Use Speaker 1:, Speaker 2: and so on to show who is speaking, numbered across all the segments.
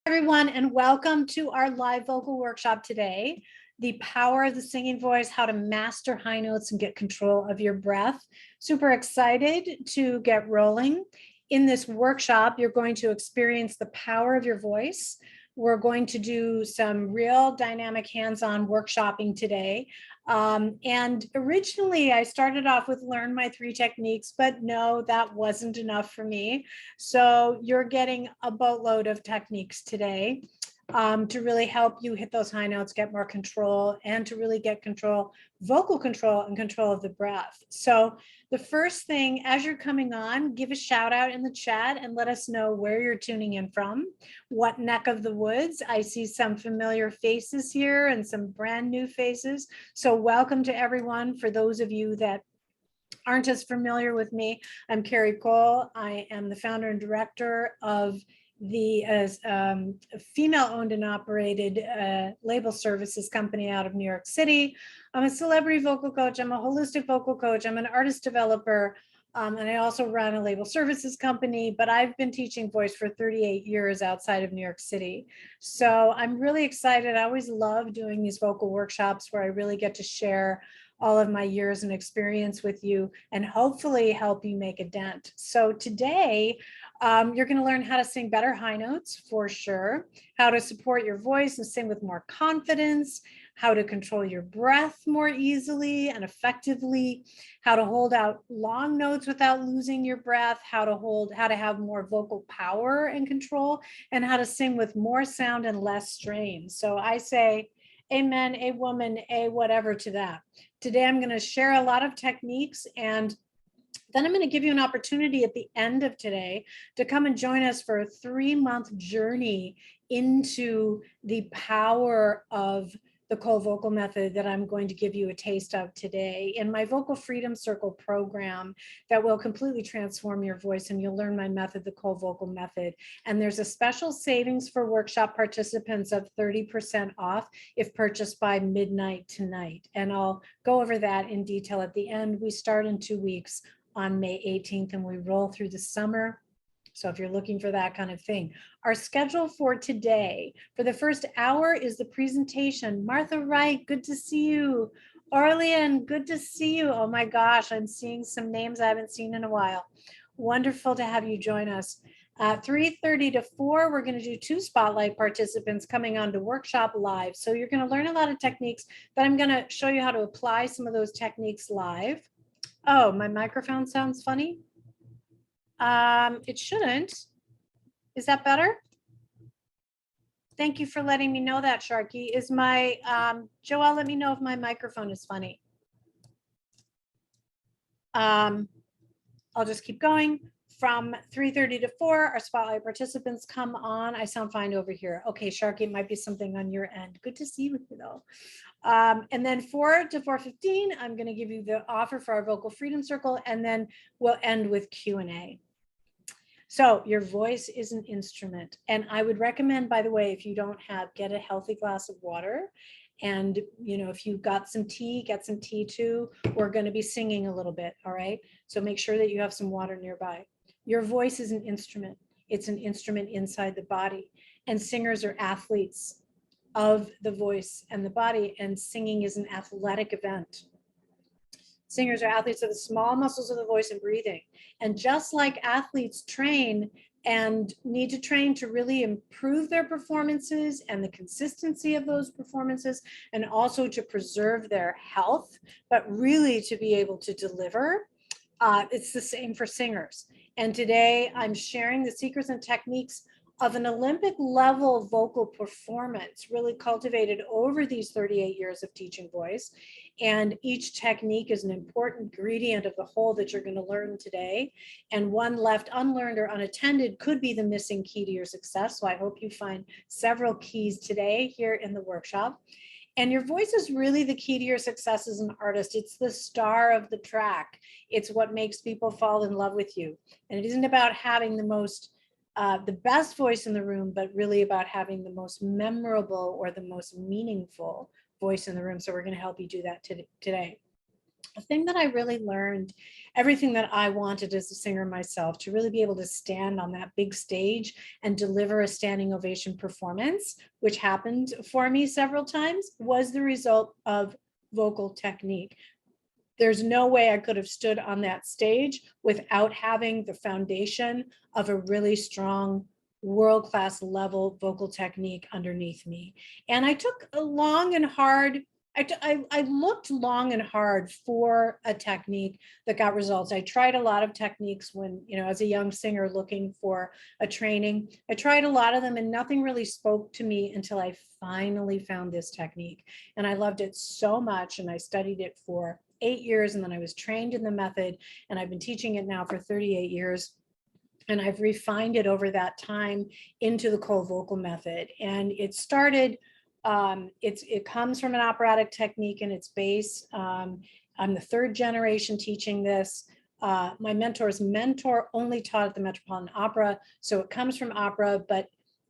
Speaker 1: Everyone, and welcome to our live vocal workshop today. The power of the singing voice, how to master high notes and get control of your breath. Super excited to get rolling. In this workshop, you're going to experience the power of your voice. We're going to do some real dynamic hands-on workshopping today. And originally I started off with learn my 3 techniques, but no, that wasn't enough for me. So you're getting a boatload of techniques today to really help you hit those high notes, get more control, and to really get control, vocal control, and control of the breath. So the first thing, as you're coming on, give a shout out in the chat and let us know where you're tuning in from, what neck of the woods. I see some familiar faces here and some brand new faces. So welcome to everyone. For those of you that aren't as familiar with me, I'm Cari Cole. I am the founder and director of the female-owned and operated label services company out of New York City. I'm a celebrity vocal coach. I'm a holistic vocal coach. I'm an artist developer. And I also run a label services company, but I've been teaching voice for 38 years outside of New York City. So I'm really excited. I always love doing these vocal workshops where I really get to share all of my years and experience with you and hopefully help you make a dent. So today, you're going to learn how to sing better high notes for sure, how to support your voice and sing with more confidence, how to control your breath more easily and effectively, how to hold out long notes without losing your breath, how to have more vocal power and control, and how to sing with more sound and less strain. So I say amen, a woman, a whatever to that. Today, I'm going to share a lot of techniques, and then I'm going to give you an opportunity at the end of today to come and join us for a 3-month journey into the power of the Cole vocal method that I'm going to give you a taste of today in my Vocal Freedom Circle program that will completely transform your voice, and you'll learn my method, the Cole vocal method. And there's a special savings for workshop participants of 30% off if purchased by midnight tonight. And I'll go over that in detail at the end. We start in 2 weeks on May 18th and we roll through the summer. So if you're looking for that kind of thing. Our schedule for today, for the first hour, is the presentation. Martha Wright, good to see you. Orlean, good to see you. Oh my gosh, I'm seeing some names I haven't seen in a while. Wonderful to have you join us. 3:30 to 4, we're going to do 2 spotlight participants coming on to workshop live. So you're going to learn a lot of techniques, but I'm going to show you how to apply some of those techniques live. Oh, my microphone sounds funny. It shouldn't. Is that better? Thank you for letting me know that, Sharky. Is my, Joelle, let me know if my microphone is funny. I'll just keep going. From 3:30 to 4, our spotlight participants come on. I sound fine over here. Okay, Sharky, it might be something on your end. Good to see you though. And then 4 to 4:15, I'm going to give you the offer for our Vocal Freedom Circle, and then we'll end with Q&A. So your voice is an instrument. And I would recommend, by the way, if you don't have, get a healthy glass of water. And, you know, if you've got some tea, get some tea too. We're going to be singing a little bit. All right. So make sure that you have some water nearby. Your voice is an instrument. It's an instrument inside the body. And singers are athletes of the voice and the body. And singing is an athletic event. Singers are athletes of the small muscles of the voice and breathing. And just like athletes train and need to train to really improve their performances and the consistency of those performances, and also to preserve their health, but really to be able to deliver, it's the same for singers. And today I'm sharing the secrets and techniques of an Olympic level vocal performance, really cultivated over these 38 years of teaching voice. And each technique is an important ingredient of the whole that you're going to learn today. And one left unlearned or unattended could be the missing key to your success. So I hope you find several keys today here in the workshop. And your voice is really the key to your success as an artist. It's the star of the track. It's what makes people fall in love with you. And it isn't about having the best voice in the room, but really about having the most memorable or the most meaningful voice in the room. So we're going to help you do that today. the thing that I really learned, everything that I wanted as a singer myself, to really be able to stand on that big stage and deliver a standing ovation performance, which happened for me several times, was the result of vocal technique. There's no way I could have stood on that stage without having the foundation of a really strong world-class level vocal technique underneath me. And I took a long and hard, I looked long and hard for a technique that got results. I tried a lot of techniques when, as a young singer looking for a training. I tried a lot of them and nothing really spoke to me until I finally found this technique. And I loved it so much, and I studied it for 8 years, and then I was trained in the method, and I've been teaching it now for 38 years. And I've refined it over that time into the Cole vocal method. And it started, it comes from an operatic technique in its base. I'm the third generation teaching this. My mentor's mentor only taught at the Metropolitan Opera, so it comes from opera, but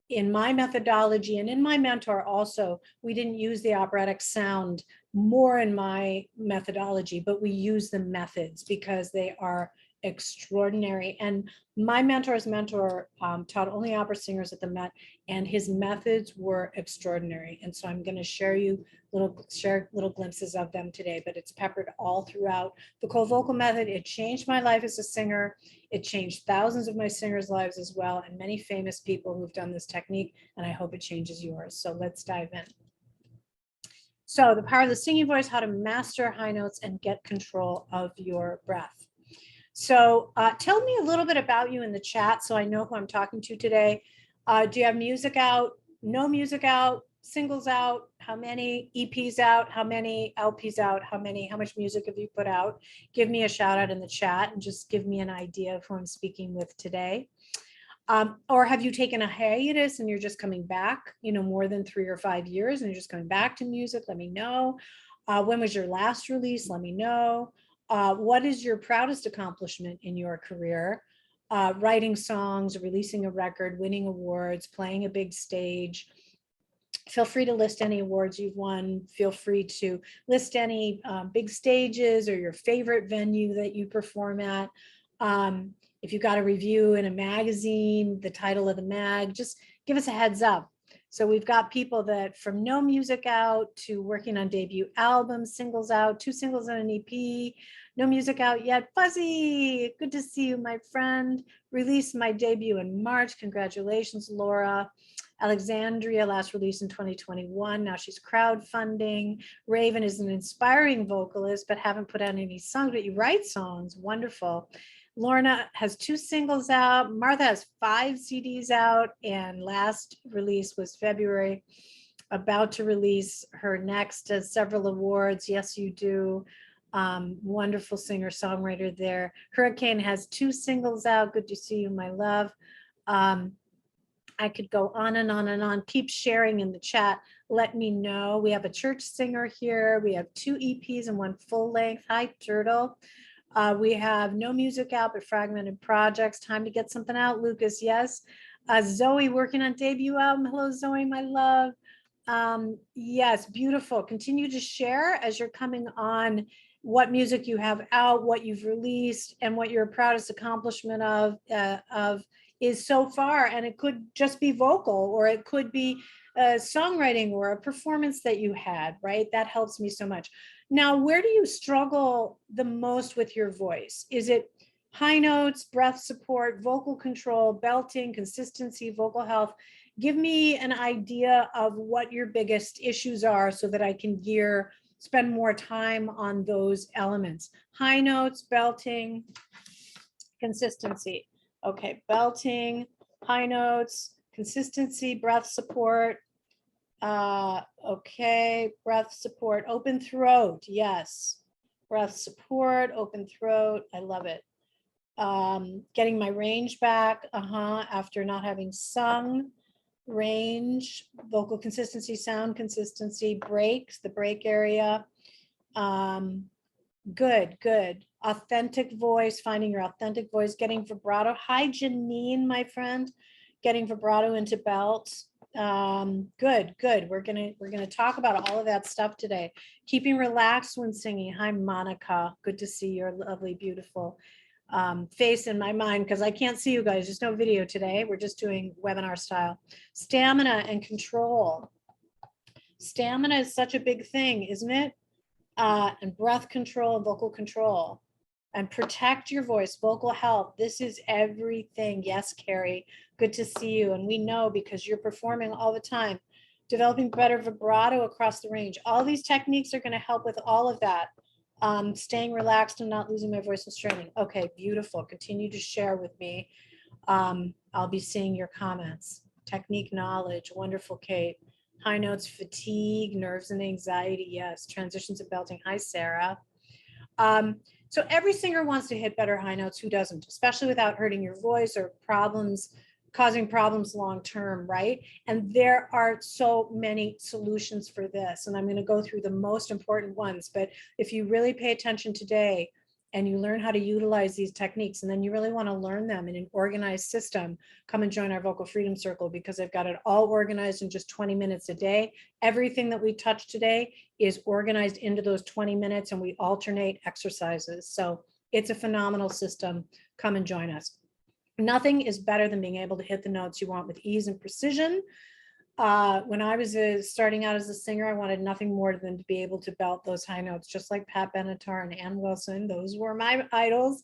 Speaker 1: in my methodology and in my mentor also, we didn't use the operatic sound more in my methodology, but we use the methods because they are extraordinary. And my mentor's mentor taught only opera singers at the Met, and his methods were extraordinary. And so I'm going to share little glimpses of them today, but it's peppered all throughout the Cole vocal method. It changed my life as a singer. It changed thousands of my singers' lives as well, and many famous people who've done this technique, and I hope it changes yours. So let's dive in. So the power of the singing voice, how to master high notes and get control of your breath. So tell me a little bit about you in the chat so I know who I'm talking to today. Do you have music out? No music out? Singles out? How many EPs out? How many LPs out? How much music have you put out? Give me a shout out in the chat and just give me an idea of who I'm speaking with today. Or have you taken a hiatus and you're just coming back, more than 3 or 5 years, and you're just coming back to music? Let me know. When was your last release? Let me know. What is your proudest accomplishment in your career? Writing songs, releasing a record, winning awards, playing a big stage. Feel free to list any awards you've won. Feel free to list any big stages or your favorite venue that you perform at. If you got a review in a magazine, the title of the mag, just give us a heads up. So we've got people that from no music out to working on debut albums, singles out, 2 singles and an EP, no music out yet. Fuzzy, good to see you, my friend. Released my debut in March. Congratulations, Laura. Alexandria, last release in 2021. Now she's crowdfunding. Raven is an inspiring vocalist, but haven't put out any songs, but you write songs. Wonderful. Lorna has 2 singles out. Martha has 5 CDs out, and last release was February. About to release her next, several awards. Yes, you do. Wonderful singer-songwriter there. Hurricane has 2 singles out. Good to see you, my love. I could go on and on and on. Keep sharing in the chat. Let me know. We have a church singer here. We have 2 EPs and 1 full length. Hi, Turtle. We have no music out, but fragmented projects. Time to get something out, Lucas. Yes. Zoe working on debut album. Hello, Zoe, my love. Yes, beautiful. Continue to share as you're coming on what music you have out, what you've released, and what your proudest accomplishment of is so far. And it could just be vocal, or it could be songwriting or a performance that you had, right? That helps me so much. Now, where do you struggle the most with your voice? Is it high notes, breath support, vocal control, belting, consistency, vocal health? Give me an idea of what your biggest issues are so that I can spend more time on those elements. High notes, belting, consistency. Okay, belting, high notes, consistency, breath support. Okay, breath support, open throat, yes. Breath support, open throat, I love it. Getting my range back, after not having sung. Range, vocal consistency, sound consistency, breaks, the break area. Good. Authentic voice, finding your authentic voice, getting vibrato. Hi, Janine, my friend. Getting vibrato into belts. Good, good. We're gonna talk about all of that stuff today. Keeping relaxed when singing. Hi, Monica. Good to see your lovely, beautiful face in my mind because I can't see you guys. There's no video today. We're just doing webinar style. Stamina and control. Stamina is such a big thing, isn't it? And breath control, vocal control. And protect your voice, vocal health. This is everything. Yes, Carrie, good to see you. And we know because you're performing all the time, developing better vibrato across the range. All these techniques are going to help with all of that. Staying relaxed and not losing my voice and straining. Okay, beautiful. Continue to share with me. I'll be seeing your comments. Technique knowledge, wonderful, Kate. High notes, fatigue, nerves and anxiety. Yes, transitions of belting. Hi, Sarah. So every singer wants to hit better high notes. Who doesn't? Especially without hurting your voice or causing problems long term, right? And there are so many solutions for this. And I'm going to go through the most important ones. But if you really pay attention today and you learn how to utilize these techniques, and then you really want to learn them in an organized system, come and join our Vocal Freedom Circle because I've got it all organized in just 20 minutes a day. Everything that we touch today is organized into those 20 minutes and we alternate exercises. So it's a phenomenal system. Come and join us. Nothing is better than being able to hit the notes you want with ease and precision. When I was starting out as a singer, I wanted nothing more than to be able to belt those high notes, just like Pat Benatar and Ann Wilson. Those were my idols,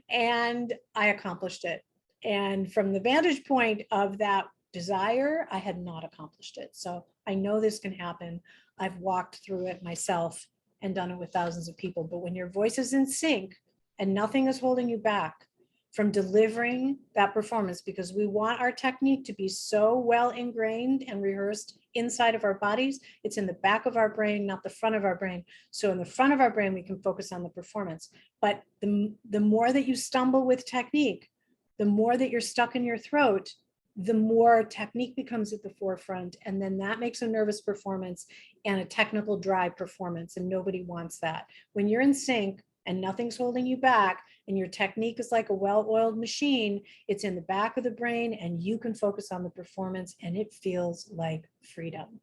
Speaker 1: and I accomplished it. And from the vantage point of that desire, I had not accomplished it. So I know this can happen. I've walked through it myself and done it with thousands of people. But when your voice is in sync and nothing is holding you back from delivering that performance, because we want our technique to be so well ingrained and rehearsed inside of our bodies. It's in the back of our brain, not the front of our brain. So in the front of our brain, we can focus on the performance. But the more that you stumble with technique, the more that you're stuck in your throat, the more technique becomes at the forefront. And then that makes a nervous performance and a technical dry performance. And nobody wants that. When you're in sync and nothing's holding you back, and your technique is like a well-oiled machine, it's in the back of the brain and you can focus on the performance and it feels like freedom.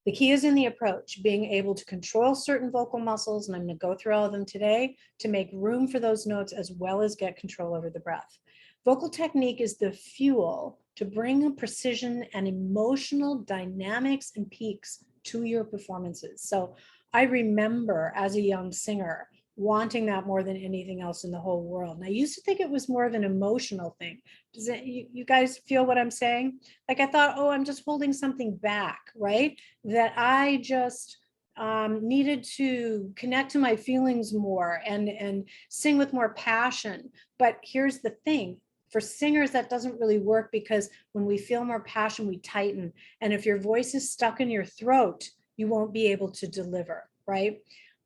Speaker 1: The key is in the approach, being able to control certain vocal muscles, and I'm going to go through all of them today to make room for those notes as well as get control over the breath. Vocal technique is the fuel to bring a precision and emotional dynamics and peaks to your performances. So I remember as a young singer wanting that more than anything else in the whole world. And I used to think it was more of an emotional thing. Does it, you guys feel what I'm saying? Like I thought, oh, I'm just holding something back, right? That I just needed to connect to my feelings more and sing with more passion. But here's the thing. For singers, that doesn't really work because when we feel more passion, we tighten. And if your voice is stuck in your throat, you won't be able to deliver, right?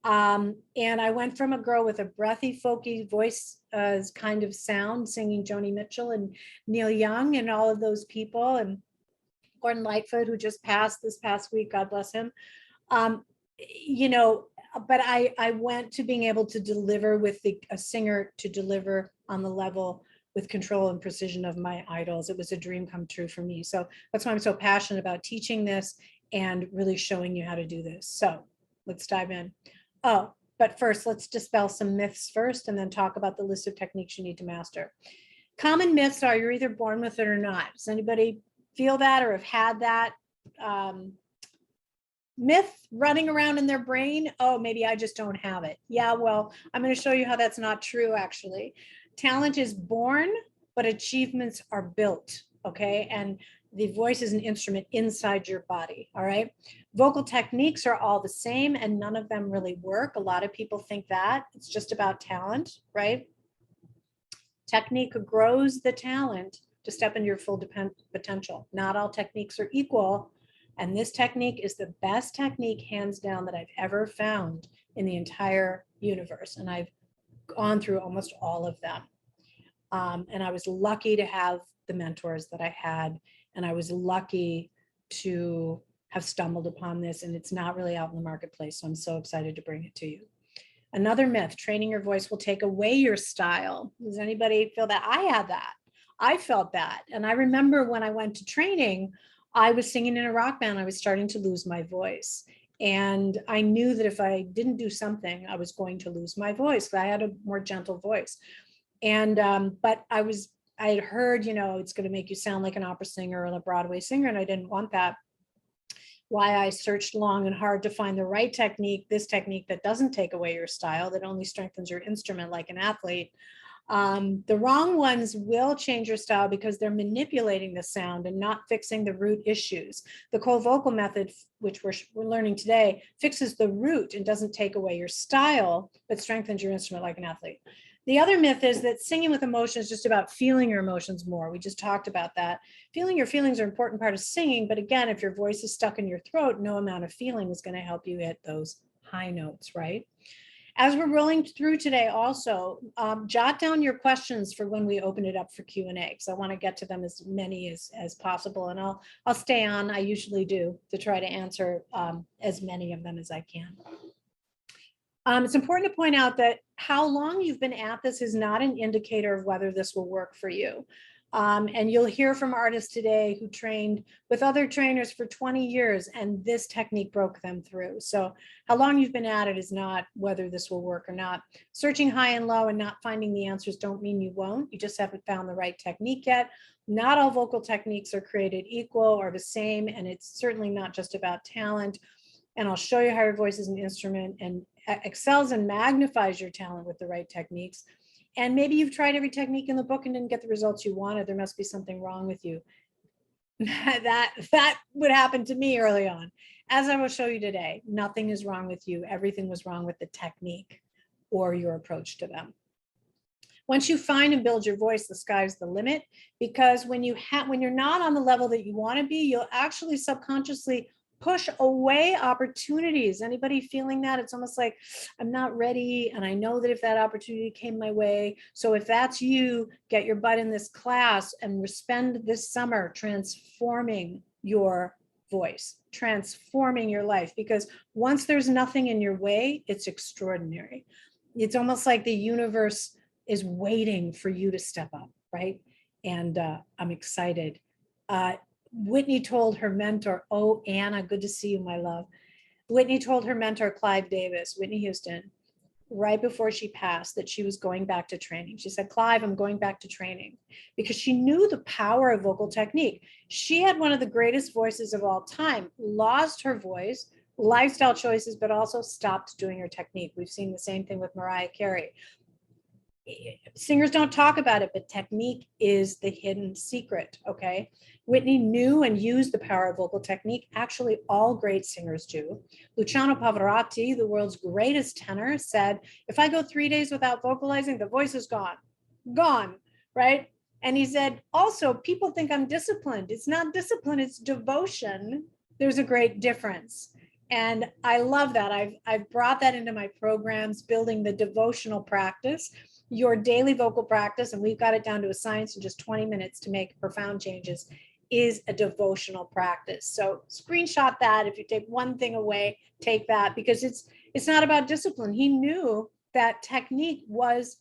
Speaker 1: And I went from a girl with a breathy, folky voice kind of sound, singing Joni Mitchell and Neil Young and all of those people, and Gordon Lightfoot, who just passed this past week, God bless him. You know, but I went to being able to deliver with a singer to deliver on the level with control and precision of my idols. It was a dream come true for me. So that's why I'm so passionate about teaching this and really showing you how to do this. So let's dive in. Oh, but first, let's dispel some myths first and then talk about the list of techniques you need to master. Common myths are you're either born with it or not. Does anybody feel that or have had that myth running around in their brain? Oh, maybe I just don't have it. Yeah, well, I'm going to show you how that's not true, actually. Talent is born, but achievements are built, okay? And the voice is an instrument inside your body, all right? Vocal techniques are all the same and none of them really work. A lot of people think that it's just about talent, right? Technique grows the talent to step into your full potential. Not all techniques are equal. And this technique is the best technique, hands down, that I've ever found in the entire universe. And I've gone through almost all of them. And I was lucky to have the mentors that I had. And I was lucky to have stumbled upon this, and it's not really out in the marketplace. So I'm so excited to bring it to you. Another myth, training your voice will take away your style. Does anybody feel that? I had that. I felt that. And I remember when I went to training, I was singing in a rock band. I was starting to lose my voice. And I knew that if I didn't do something, I was going to lose my voice. I had a more gentle voice. And, but I had heard, it's going to make you sound like an opera singer or a Broadway singer. And I didn't want that. Why I searched long and hard to find the right technique, this technique that doesn't take away your style, that only strengthens your instrument like an athlete. The wrong ones will change your style because they're manipulating the sound and not fixing the root issues. The Cole vocal method, which we're learning today, fixes the root and doesn't take away your style, but strengthens your instrument like an athlete. The other myth is that singing with emotion is just about feeling your emotions more. We just talked about that. Feeling your feelings are an important part of singing, but again, if your voice is stuck in your throat, no amount of feeling is going to help you hit those high notes, right? As we're rolling through today also, jot down your questions for when we open it up for Q&A, because I want to get to them as many as possible. And I'll stay on, I usually do, to try to answer as many of them as I can. It's important to point out that how long you've been at this is not an indicator of whether this will work for you. And you'll hear from artists today who trained with other trainers for 20 years and this technique broke them through. So how long you've been at it is not whether this will work or not. Searching high and low and not finding the answers don't mean you won't. You just haven't found the right technique yet. Not all vocal techniques are created equal or the same, and it's certainly not just about talent. And I'll show you how your voice is an instrument and excels and magnifies your talent with the right techniques. And maybe you've tried every technique in the book and didn't get the results you wanted. There must be something wrong with you. that would happen to me early on. As I will show you today, nothing is wrong with you. Everything was wrong with the technique or your approach to them. Once you find and build your voice, the sky's the limit, because when you're not on the level that you want to be, you'll actually subconsciously push away opportunities. Anybody feeling that? It's almost like I'm not ready. And I know that if that opportunity came my way. So if that's you, get your butt in this class and spend this summer transforming your voice, transforming your life. Because once there's nothing in your way, it's extraordinary. It's almost like the universe is waiting for you to step up, right? And I'm excited. Whitney told her mentor, oh, Anna, good to see you, my love. Whitney told her mentor, Clive Davis, Whitney Houston, right before she passed, that she was going back to training. She said, Clive, I'm going back to training, because she knew the power of vocal technique. She had one of the greatest voices of all time, lost her voice, lifestyle choices, but also stopped doing her technique. We've seen the same thing with Mariah Carey. Singers don't talk about it, but technique is the hidden secret, okay? Whitney knew and used the power of vocal technique. Actually, all great singers do. Luciano Pavarotti, the world's greatest tenor, said, if I go 3 days without vocalizing, the voice is gone, right? And he said, also, people think I'm disciplined. It's not discipline, it's devotion. There's a great difference. And I love that. I've brought that into my programs, building the devotional practice, your daily vocal practice, and we've got it down to a science in just 20 minutes to make profound changes, is a devotional practice. So screenshot that. If you take one thing away, take that, because it's not about discipline. He knew that technique was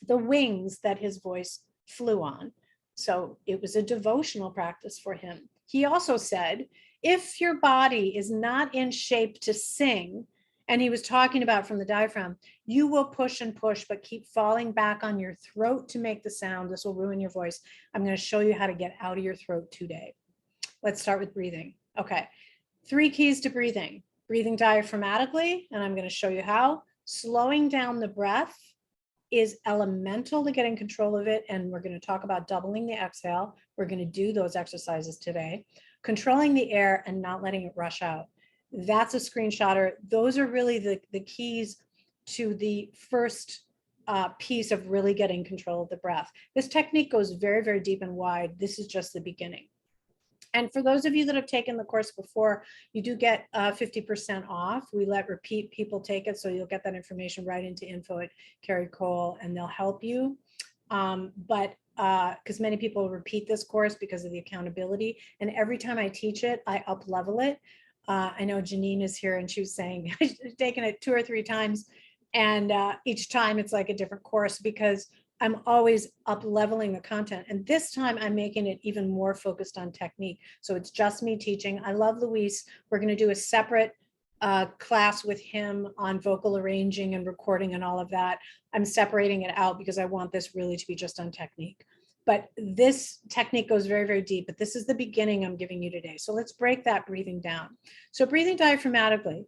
Speaker 1: the wings that his voice flew on. So it was a devotional practice for him. He also said, if your body is not in shape to sing, and he was talking about from the diaphragm, you will push and push, but keep falling back on your throat to make the sound. This will ruin your voice. I'm going to show you how to get out of your throat today. Let's start with breathing. Okay, 3 keys to breathing. Breathing diaphragmatically, and I'm going to show you how. Slowing down the breath is elemental to getting control of it, and we're going to talk about doubling the exhale. We're going to do those exercises today. Controlling the air and not letting it rush out. That's a screenshotter. Those are really the keys to the first piece of really getting control of the breath. This technique goes very, very deep and wide. This is just the beginning. And for those of you that have taken the course before, you do get 50% off. We let repeat people take it, so you'll get that information right into info@Cari Cole, and they'll help you. Because many people repeat this course because of the accountability. And every time I teach it, I up level it. I know Janine is here, and she was saying she's taken it 2 or 3 times, and each time it's like a different course, because I'm always up leveling the content. And this time I'm making it even more focused on technique. So it's just me teaching. I love Luis. We're going to do a separate class with him on vocal arranging and recording and all of that. I'm separating it out because I want this really to be just on technique. But this technique goes very, very deep, but this is the beginning I'm giving you today. So let's break that breathing down. So breathing diaphragmatically.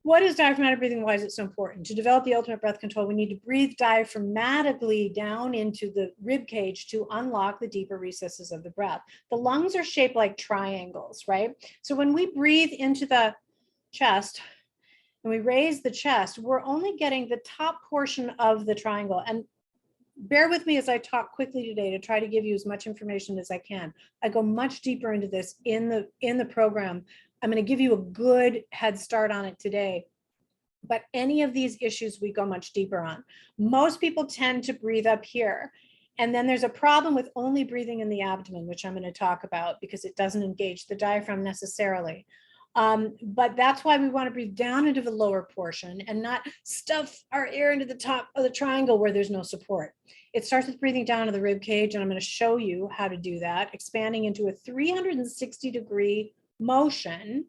Speaker 1: What is diaphragmatic breathing? Why is it so important? To develop the ultimate breath control, we need to breathe diaphragmatically down into the rib cage to unlock the deeper recesses of the breath. The lungs are shaped like triangles, right? So when we breathe into the chest and we raise the chest, we're only getting the top portion of the triangle. And bear with me as I talk quickly today to try to give you as much information as I can. I go much deeper into this in the program. I'm going to give you a good head start on it today. But any of these issues we go much deeper on. Most people tend to breathe up here. And then there's a problem with only breathing in the abdomen, which I'm going to talk about because it doesn't engage the diaphragm necessarily. But that's why we want to breathe down into the lower portion and not stuff our air into the top of the triangle where there's no support. It starts with breathing down to the rib cage, and I'm going to show you how to do that, expanding into a 360-degree motion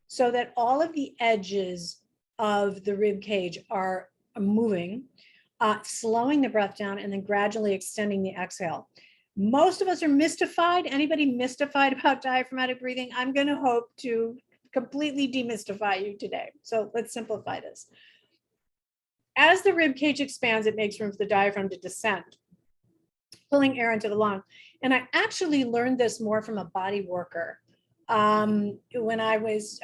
Speaker 1: so that all of the edges of the rib cage are moving, slowing the breath down, and then gradually extending the exhale. Most of us are mystified. Anybody mystified about diaphragmatic breathing? I'm going to hope to completely demystify you today. So let's simplify this. As the rib cage expands, it makes room for the diaphragm to descend, pulling air into the lung. And I actually learned this more from a body worker. When I was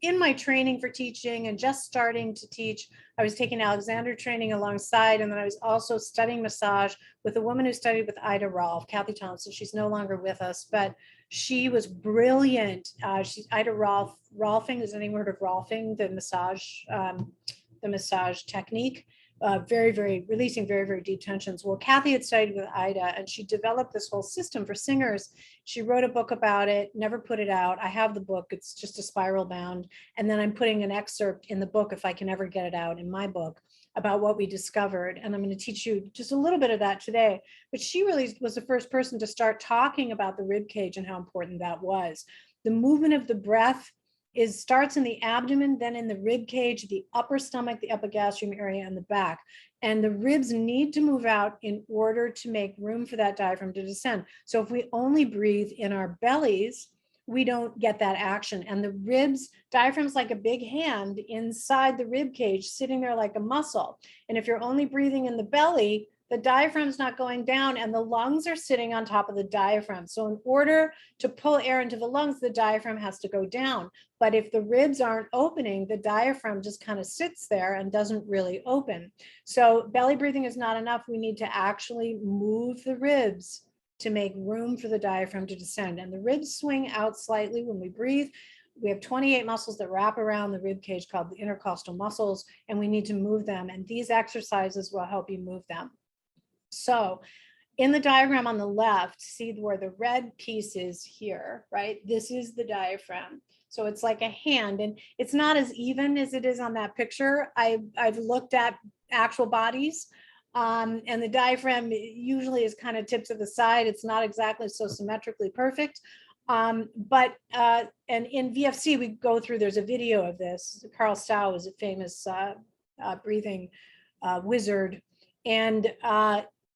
Speaker 1: in my training for teaching and just starting to teach, I was taking Alexander training alongside, and then I was also studying massage with a woman who studied with Ida Rolf, Kathy Thompson. She's no longer with us, but she was brilliant. Ida Rolfing, has anyone heard of Rolfing, the massage technique? Releasing very, very deep tensions. Well, Kathy had studied with Ida and she developed this whole system for singers. She wrote a book about it, never put it out. I have the book, it's just a spiral bound. And then I'm putting an excerpt in the book, if I can ever get it out in my book, about what we discovered. And I'm going to teach you just a little bit of that today. But she really was the first person to start talking about the rib cage and how important that was. The movement of the breath starts in the abdomen, then in the rib cage, the upper stomach, the epigastrium area, and the back. And the ribs need to move out in order to make room for that diaphragm to descend. So if we only breathe in our bellies, we don't get that action. And the ribs, diaphragm's like a big hand inside the rib cage, sitting there like a muscle. And if you're only breathing in the belly, the diaphragm's not going down and the lungs are sitting on top of the diaphragm. So in order to pull air into the lungs, the diaphragm has to go down. But if the ribs aren't opening, the diaphragm just kind of sits there and doesn't really open. So belly breathing is not enough. We need to actually move the ribs to make room for the diaphragm to descend. And the ribs swing out slightly when we breathe. We have 28 muscles that wrap around the rib cage called the intercostal muscles, and we need to move them. And these exercises will help you move them. So in the diagram on the left, see where the red piece is here, right? This is the diaphragm. So it's like a hand, and it's not as even as it is on that picture. I've looked at actual bodies, and the diaphragm usually is kind of tipped to the side. It's not exactly so symmetrically perfect. And in VFC, we go through, there's a video of this. Carl Stow is a famous breathing wizard. And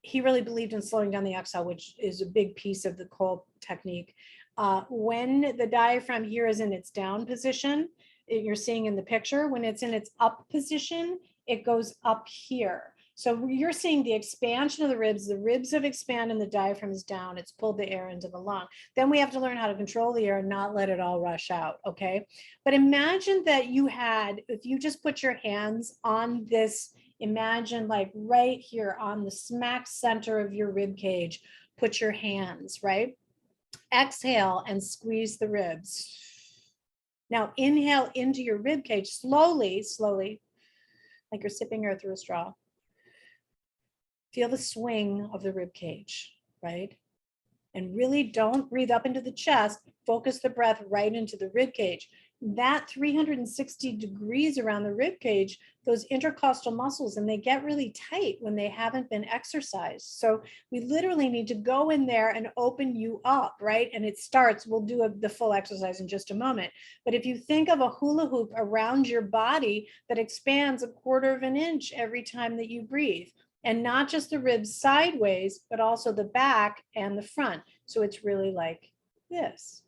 Speaker 1: he really believed in slowing down the exhale, which is a big piece of the Cole technique. When the diaphragm here is in its down position, you're seeing in the picture, when it's in its up position, it goes up here. So you're seeing the expansion of the ribs have expanded and the diaphragm is down. It's pulled the air into the lung. Then we have to learn how to control the air and not let it all rush out, okay? But imagine that if you just put your hands on this, imagine like right here on the smack center of your rib cage, put your hands, right? Exhale and squeeze the ribs. Now inhale into your rib cage, slowly, like you're sipping air through a straw. Feel the swing of the rib cage, right? And really don't breathe up into the chest, focus the breath right into the rib cage. that 360 degrees around the rib cage, those intercostal muscles, and they get really tight when they haven't been exercised. So we literally need to go in there and open you up, right? And it starts, we'll do the full exercise in just a moment. But if you think of a hula hoop around your body that expands 1/4 of an inch every time that you breathe, and not just the ribs sideways, but also the back and the front. So it's really like this.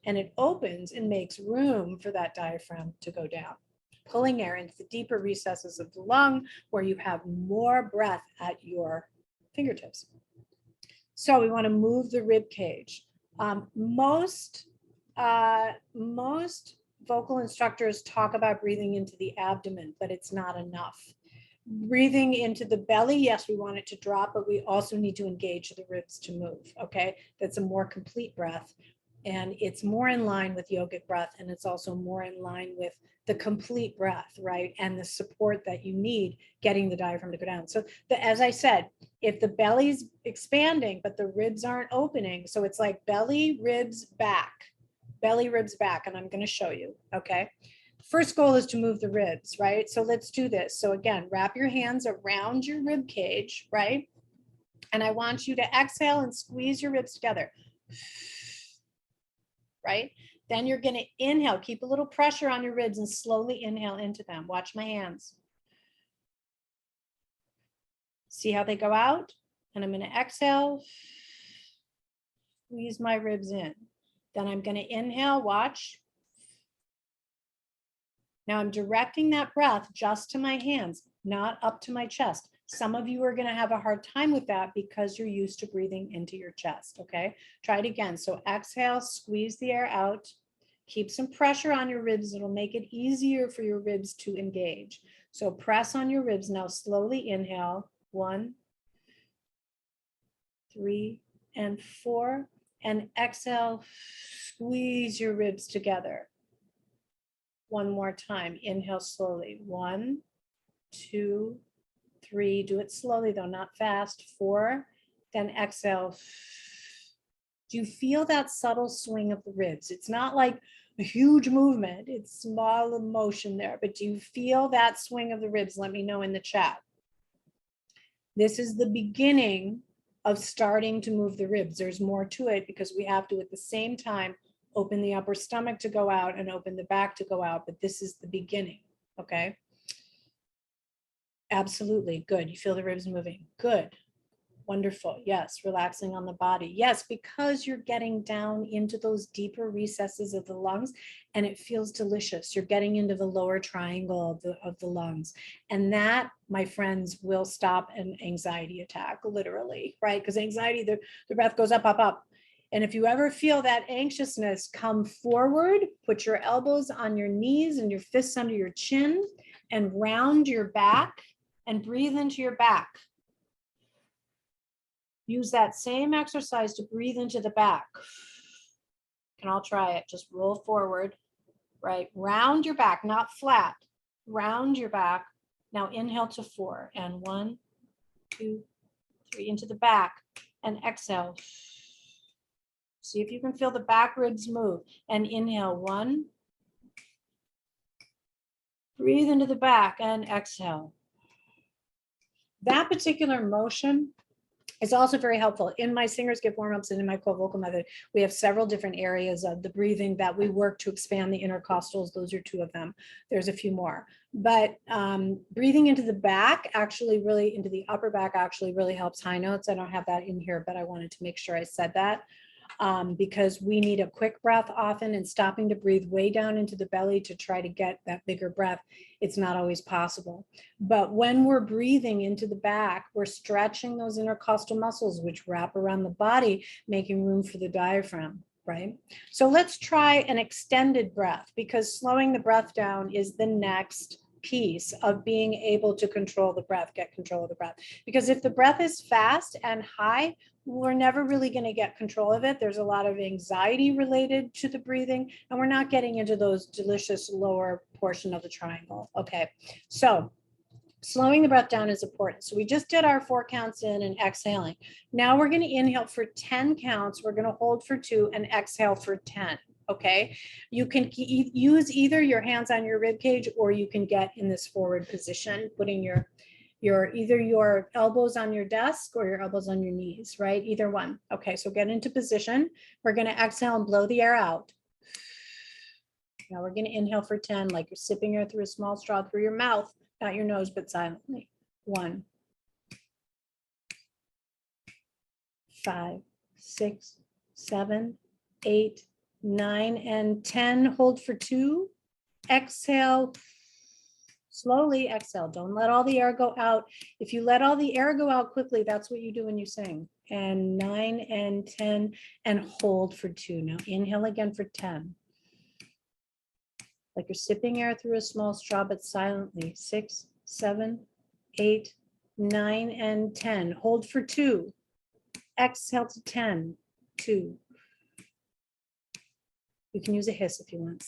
Speaker 1: And it opens and makes room for that diaphragm to go down, pulling air into the deeper recesses of the lung where you have more breath at your fingertips. So we want to move the rib cage. Most vocal instructors talk about breathing into the abdomen, but it's not enough. Breathing into the belly, yes, we want it to drop, but we also need to engage the ribs to move, okay? That's a more complete breath. And it's more in line with yogic breath, and it's also more in line with the complete breath, right? And the support that you need getting the diaphragm to go down. So as I said, if the belly's expanding, but the ribs aren't opening, so it's like belly, ribs, back, and I'm gonna show you, okay? First goal is to move the ribs, right? So let's do this. So again, wrap your hands around your rib cage, right? And I want you to exhale and squeeze your ribs together. Right? Then you're going to inhale, keep a little pressure on your ribs and slowly inhale into them. Watch my hands. See how they go out? And I'm going to exhale, squeeze my ribs in. Then I'm going to inhale, watch. Now I'm directing that breath just to my hands, not up to my chest. Some of you are going to have a hard time with that because you're used to breathing into your chest, okay? Try it again. So exhale, squeeze the air out. Keep some pressure on your ribs. It'll make it easier for your ribs to engage. So press on your ribs. Now slowly inhale. 1, 3, and 4. And exhale, squeeze your ribs together. One more time. Inhale slowly. 1, 2, 3, do it slowly though, not fast. 4, then exhale. Do you feel that subtle swing of the ribs? It's not like a huge movement, it's small motion there, but do you feel that swing of the ribs? Let me know in the chat. This is the beginning of starting to move the ribs. There's more to it because we have to at the same time open the upper stomach to go out and open the back to go out, but this is the beginning, okay? Absolutely. Good. You feel the ribs moving. Good. Wonderful. Yes. Relaxing on the body. Yes, because you're getting down into those deeper recesses of the lungs and it feels delicious. You're getting into the lower triangle of the lungs. And that, my friends, will stop an anxiety attack, literally, right? Because anxiety, the breath goes up, up, up. And if you ever feel that anxiousness, come forward, put your elbows on your knees and your fists under your chin and round your back. And breathe into your back. Use that same exercise to breathe into the back. And I'll try it. Just roll forward, right? Round your back, not flat. Round your back. Now inhale to 4. And 1, 2, 3 into the back. And exhale. See if you can feel the back ribs move. And inhale. 1. Breathe into the back and exhale. That particular motion is also very helpful. In my Singers Gift warm-ups and in my co-vocal method, we have several different areas of the breathing that we work to expand the intercostals. Those are 2 of them. There's a few more. But breathing into the back, actually really into the upper back actually really helps high notes. I don't have that in here, but I wanted to make sure I said that. Because we need a quick breath often, and stopping to breathe way down into the belly to try to get that bigger breath, it's not always possible. But when we're breathing into the back, we're stretching those intercostal muscles which wrap around the body, making room for the diaphragm, right? So let's try an extended breath, because slowing the breath down is the next piece of being able to control the breath, get control of the breath. Because if the breath is fast and high, we're never really going to get control of it. There's a lot of anxiety related to the breathing, and we're not getting into those delicious lower portion of the triangle. Okay, so slowing the breath down is important. So we just did our 4 counts in and exhaling. Now we're going to inhale for 10 counts. We're going to hold for 2 and exhale for 10. okay? You can use either your hands on your rib cage, or you can get in this forward position, putting your either your elbows on your desk or your elbows on your knees, right? Either one. Okay, so get into position. We're going to exhale and blow the air out. Now we're going to inhale for 10, like you're sipping air through a small straw through your mouth, not your nose, but silently. 1, 5, 6, 7, 8, 9, and 10. Hold for 2. Exhale. Slowly exhale. Don't let all the air go out. If you let all the air go out quickly, that's what you do when you sing. And 9 and 10, and hold for 2. Now inhale again for 10. Like you're sipping air through a small straw, but silently. 6, 7, 8, 9, and 10. Hold for 2. Exhale to 10, 2. You can use a hiss if you want.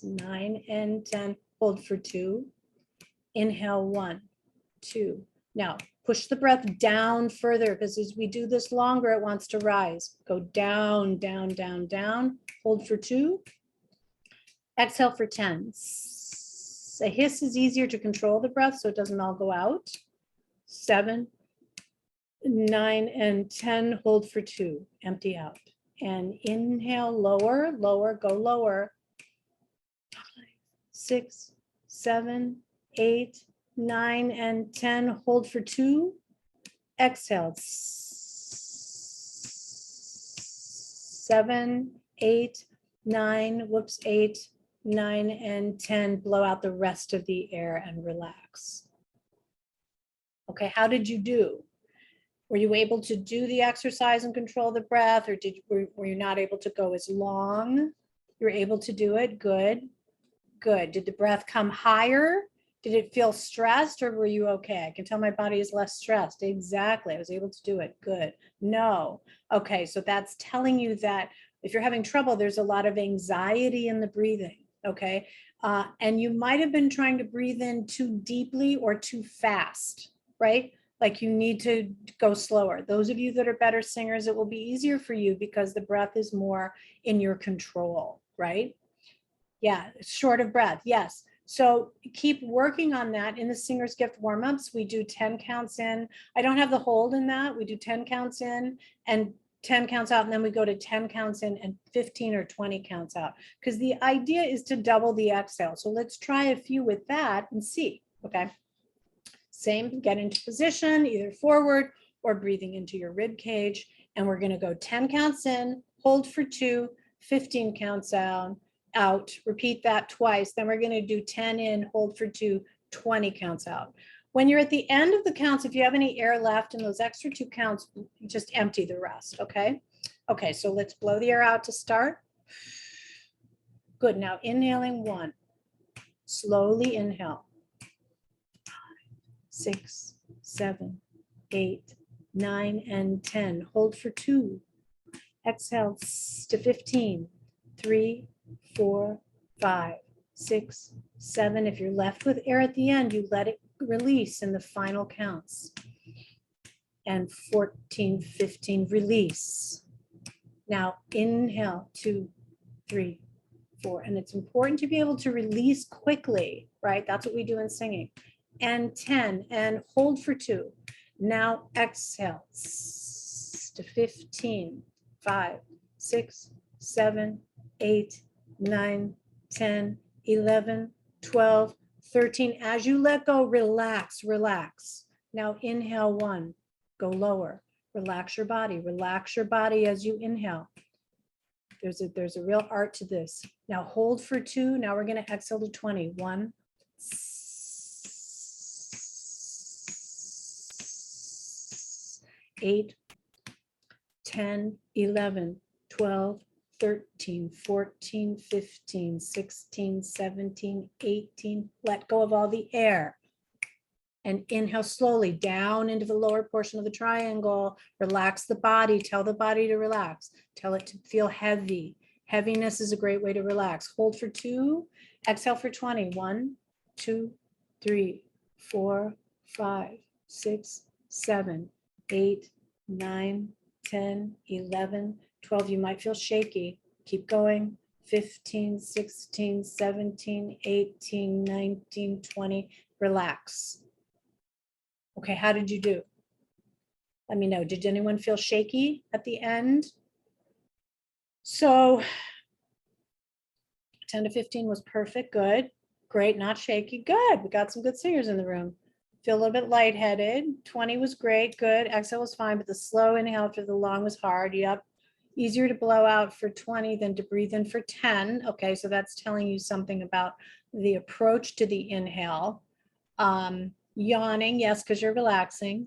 Speaker 1: 9 and 10. Hold for 2. Inhale 1, 2. Now push the breath down further, because as we do this longer, it wants to rise. Go down, down, down, down. Hold for 2. Exhale for 10. A hiss is easier to control the breath so it doesn't all go out. 7, 9, and 10. Hold for 2. Empty out. And inhale, lower, lower, go lower. 6, 7, 8, 9, and 10. Hold for 2. Exhale. 7, 8, 9. Whoops. 8, 9, and 10. Blow out the rest of the air and relax. Okay, how did you do? Were you able to do the exercise and control the breath, or were you not able to go as long? You were able to do it. Good. Good. Did the breath come higher? Did it feel stressed, or were you okay? I can tell my body is less stressed. Exactly. I was able to do it. Good. No. Okay. So that's telling you that if you're having trouble, there's a lot of anxiety in the breathing. Okay. And you might have been trying to breathe in too deeply or too fast, right? Like you need to go slower. Those of you that are better singers, it will be easier for you because the breath is more in your control, right? Yeah, short of breath. Yes. So keep working on that. In the Singer's Gift warm-ups, we do 10 counts in. I don't have the hold in that. We do 10 counts in and 10 counts out, and then we go to 10 counts in and 15 or 20 counts out, because the idea is to double the exhale. So let's try a few with that and see. Okay. Same, get into position, either forward or breathing into your rib cage. And we're going to go 10 counts in, hold for 2, 15 counts out. Repeat that twice. Then we're going to do 10 in, hold for 2, 20 counts out. When you're at the end of the counts, if you have any air left in those extra 2 counts, just empty the rest. Okay. Okay. So let's blow the air out to start. Good. Now inhaling 1, slowly inhale. 6, 7, 8, 9, and 10. Hold for 2. Exhale to 15, 3, 4, 5, 6, 7. If you're left with air at the end, you let it release in the final counts. And 14, 15, release. Now inhale, 2, 3, 4. And it's important to be able to release quickly, right? That's what we do in singing. And 10, and hold for 2. Now exhale to 15, 5, 6, 7, 8, 9, 10, 11, 12, 13. As you let go, relax, relax. Now inhale 1, go lower. Relax your body as you inhale. There's a real art to this. Now hold for 2. Now we're going to exhale to 20. 1, 8, 10, 11, 12, 13, 14, 15, 16, 17, 18. Let go of all the air. And inhale slowly down into the lower portion of the triangle. Relax the body. Tell the body to relax. Tell it to feel heavy. Heaviness is a great way to relax. Hold for 2. Exhale for 20. 1, 2, 3, 4, 5, 6, 7, 8, 9, 10, 11, 12. You might feel shaky. Keep going. 15, 16, 17, 18, 19, 20. Relax. Okay, how did you do? Let me know. Did anyone feel shaky at the end? So 10 to 15 was perfect. Good. Great. Not shaky. Good. We got some good singers in the room. Feel a little bit lightheaded. 20 was great. Good. Exhale was fine, but the slow inhale after the long was hard. Yep. Easier to blow out for 20 than to breathe in for 10. Okay, so that's telling you something about the approach to the inhale. Yawning, yes, because you're relaxing.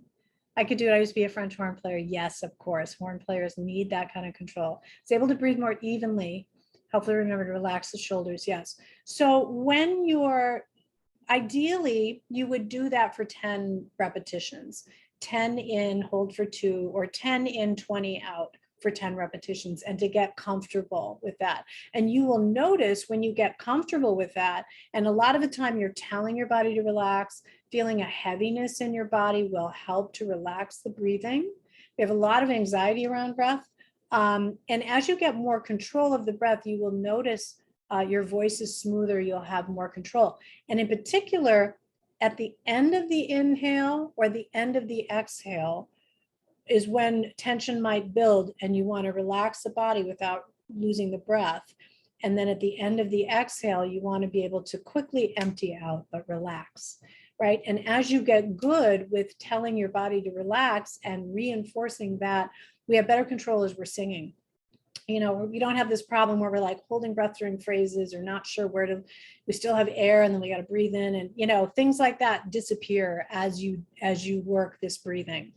Speaker 1: I could do it. I used to be a French horn player. Yes, of course. Horn players need that kind of control. It's able to breathe more evenly. Hopefully remember to relax the shoulders. Yes. So when you're, ideally, you would do that for 10 repetitions, 10 in, hold for 2, or 10 in, 20 out for 10 repetitions, and to get comfortable with that. And you will notice when you get comfortable with that, and a lot of the time you're telling your body to relax, feeling a heaviness in your body will help to relax the breathing. We have a lot of anxiety around breath. And as you get more control of the breath, you will notice your voice is smoother, you'll have more control. And in particular, at the end of the inhale or the end of the exhale is when tension might build and you want to relax the body without losing the breath. And then at the end of the exhale, you want to be able to quickly empty out, but relax, right? And as you get good with telling your body to relax and reinforcing that, we have better control as we're singing. You know, we don't have this problem where we're like holding breath during phrases or not sure where to, we still have air and then we got to breathe in, and, you know, things like that disappear as you work this breathing.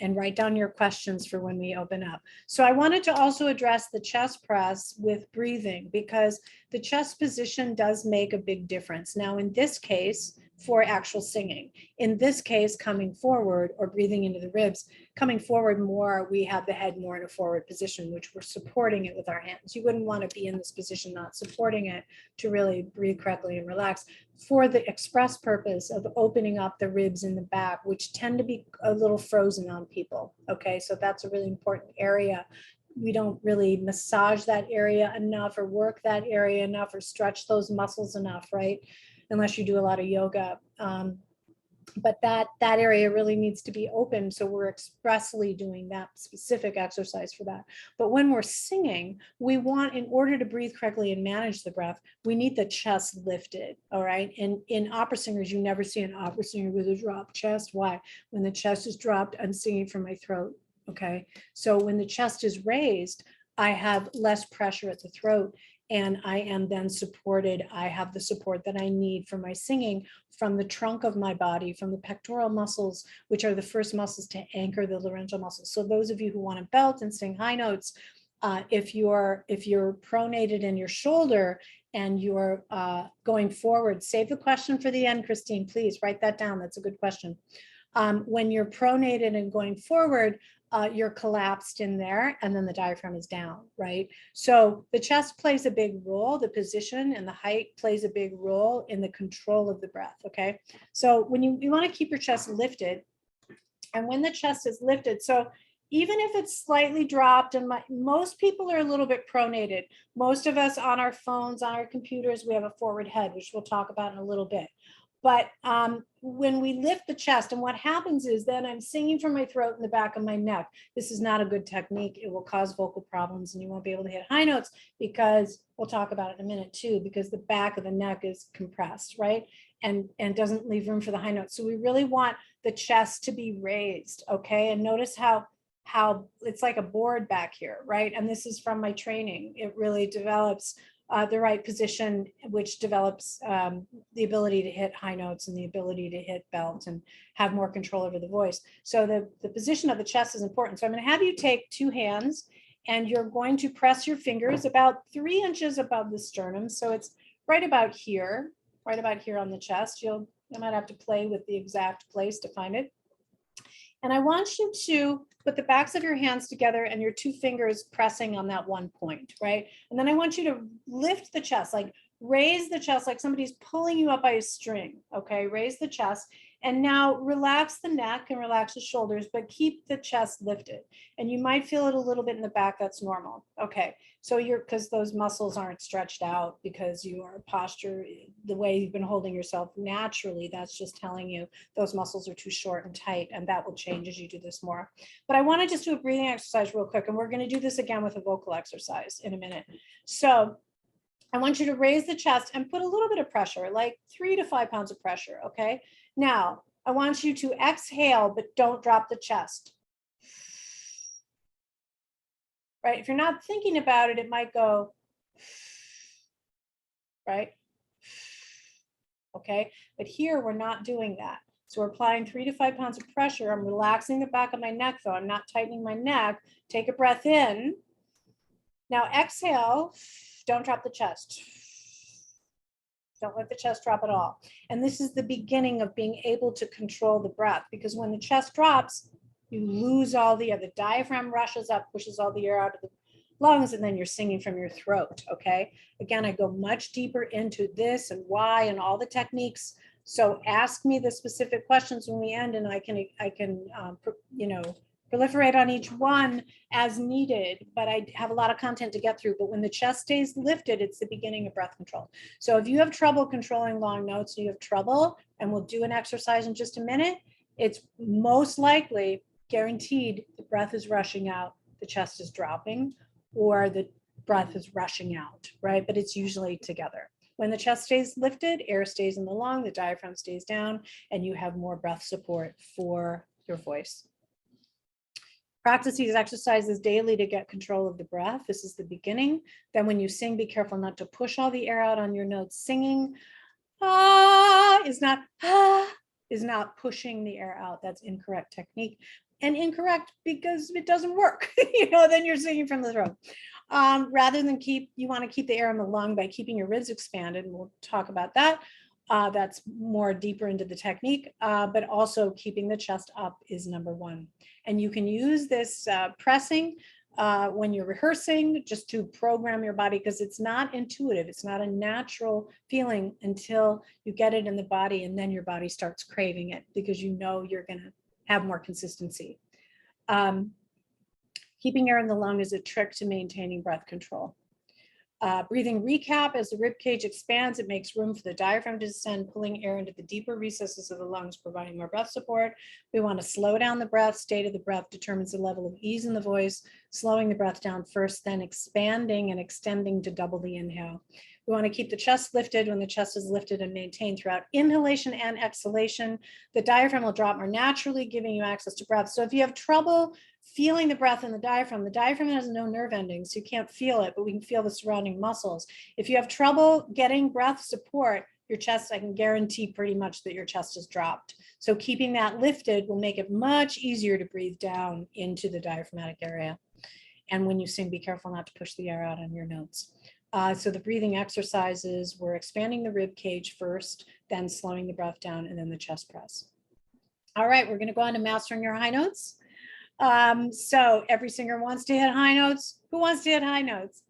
Speaker 1: And write down your questions for when we open up. So I wanted to also address the chest press with breathing, because the chest position does make a big difference. Now, in this case, for actual singing, in this case, coming forward or breathing into the ribs, coming forward more, we have the head more in a forward position, which we're supporting it with our hands. You wouldn't want to be in this position not supporting it to really breathe correctly and relax, for the express purpose of opening up the ribs in the back, which tend to be a little frozen on people. Okay, so that's a really important area. We don't really massage that area enough or work that area enough or stretch those muscles enough, right? Unless you do a lot of yoga. But that area really needs to be open. So we're expressly doing that specific exercise for that. But when we're singing, we want, in order to breathe correctly and manage the breath, we need the chest lifted. All right. And in opera singers, you never see an opera singer with a dropped chest. Why? When the chest is dropped, I'm singing from my throat. Okay. So when the chest is raised, I have less pressure at the throat, and I am then supported. I have the support that I need for my singing from the trunk of my body, from the pectoral muscles, which are the first muscles to anchor the laryngeal muscles. So those of you who want to belt and sing high notes, if you're pronated in your shoulder and you're going forward, save the question for the end, Christine, please write that down. That's a good question. When you're pronated and going forward, you're collapsed in there, and then the diaphragm is down, right? So the chest plays a big role, the position and the height plays a big role in the control of the breath, okay? So when you want to keep your chest lifted, and when the chest is lifted, so even if it's slightly dropped, and most people are a little bit pronated. Most of us on our phones, on our computers, we have a forward head, which we'll talk about in a little bit. But when we lift the chest, and what happens is then I'm singing from my throat and the back of my neck. This is not a good technique. It will cause vocal problems, and you won't be able to hit high notes, because we'll talk about it in a minute too, because the back of the neck is compressed, right? And doesn't leave room for the high notes. So we really want the chest to be raised, okay? And notice how it's like a board back here, right? And this is from my training. It really develops the right position, which develops the ability to hit high notes and the ability to hit belt and have more control over the voice. So the position of the chest is important. So I'm going to have you take 2 hands, and you're going to press your fingers about 3 inches above the sternum. So it's right about here on the chest. You might have to play with the exact place to find it. And I want you to put the backs of your hands together and your 2 fingers pressing on that one point, right? And then I want you to lift the chest, like raise the chest, like somebody's pulling you up by a string, okay? Raise the chest. And now relax the neck and relax the shoulders, but keep the chest lifted. And you might feel it a little bit in the back. That's normal. Okay. So because those muscles aren't stretched out because your posture, the way you've been holding yourself naturally, that's just telling you those muscles are too short and tight, and that will change as you do this more. But I want to just do a breathing exercise real quick, and we're going to do this again with a vocal exercise in a minute. So I want you to raise the chest and put a little bit of pressure, like 3 to 5 pounds of pressure, okay? Now, I want you to exhale, but don't drop the chest. Right? If you're not thinking about it, it might go, right? Okay, but here we're not doing that. So we're applying 3 to 5 pounds of pressure. I'm relaxing the back of my neck though. I'm not tightening my neck. Take a breath in. Now exhale, don't drop the chest. Don't let the chest drop at all. And this is the beginning of being able to control the breath, because when the chest drops, you lose all the air. The diaphragm rushes up, pushes all the air out of the lungs, and then you're singing from your throat, okay? Again, I go much deeper into this and why and all the techniques. So ask me the specific questions when we end, and I can proliferate on each one as needed, but I have a lot of content to get through. But when the chest stays lifted, it's the beginning of breath control. So if you have trouble controlling long notes, you have trouble, and we'll do an exercise in just a minute, it's most likely guaranteed the breath is rushing out, the chest is dropping, or the breath is rushing out, right? But it's usually together. When the chest stays lifted, air stays in the lung, the diaphragm stays down, and you have more breath support for your voice. Practice these exercises daily to get control of the breath. This is the beginning. Then when you sing, be careful not to push all the air out on your notes. Singing is not pushing the air out. That's incorrect technique, and incorrect because it doesn't work. Then you're singing from the throat. Rather than you want to keep the air in the lung by keeping your ribs expanded, and we'll talk about that. That's more deeper into the technique, but also keeping the chest up is number one. And you can use this pressing when you're rehearsing, just to program your body, because it's not intuitive. It's not a natural feeling until you get it in the body, and then your body starts craving it because you know you're going to have more consistency. Keeping air in the lung is a trick to maintaining breath control. Breathing recap: as the rib cage expands, it makes room for the diaphragm to descend, pulling air into the deeper recesses of the lungs, providing more breath support. We want to slow down the breath. State of the breath determines the level of ease in the voice, slowing the breath down first, then expanding and extending to double the inhale. We want to keep the chest lifted. When the chest is lifted and maintained throughout inhalation and exhalation, the diaphragm will drop more naturally, giving you access to breath. So if you have trouble feeling the breath in the diaphragm has no nerve endings, so you can't feel it, but we can feel the surrounding muscles. If you have trouble getting breath support, your chest, I can guarantee pretty much that your chest is dropped. So keeping that lifted will make it much easier to breathe down into the diaphragmatic area. And when you sing, be careful not to push the air out on your notes. So the breathing exercises, we're expanding the rib cage first, then slowing the breath down, and then the chest press. All right, we're going to go on to mastering your high notes. So every singer wants to hit high notes. Who wants to hit high notes?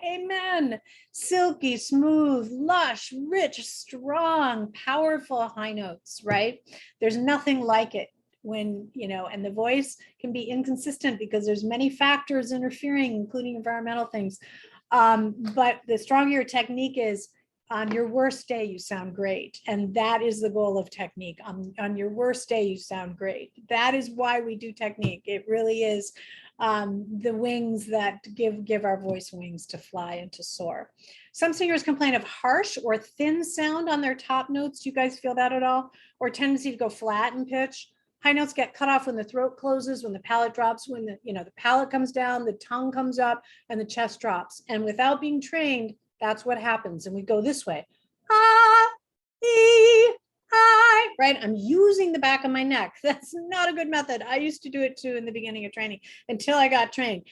Speaker 1: Amen. Silky, smooth, lush, rich, strong, powerful high notes, right? There's nothing like it when, and the voice can be inconsistent because there's many factors interfering, including environmental things. But the stronger your technique is, on your worst day, you sound great. And that is the goal of technique. On your worst day, you sound great. That is why we do technique. It really is the wings that give our voice wings to fly and to soar. Some singers complain of harsh or thin sound on their top notes. Do you guys feel that at all? Or tendency to go flat in pitch? High notes get cut off when the throat closes, when the palate drops, when the palate comes down, the tongue comes up, and the chest drops. And without being trained, that's what happens. And we go this way. Right? I'm using the back of my neck. That's not a good method. I used to do it too in the beginning of training until I got trained.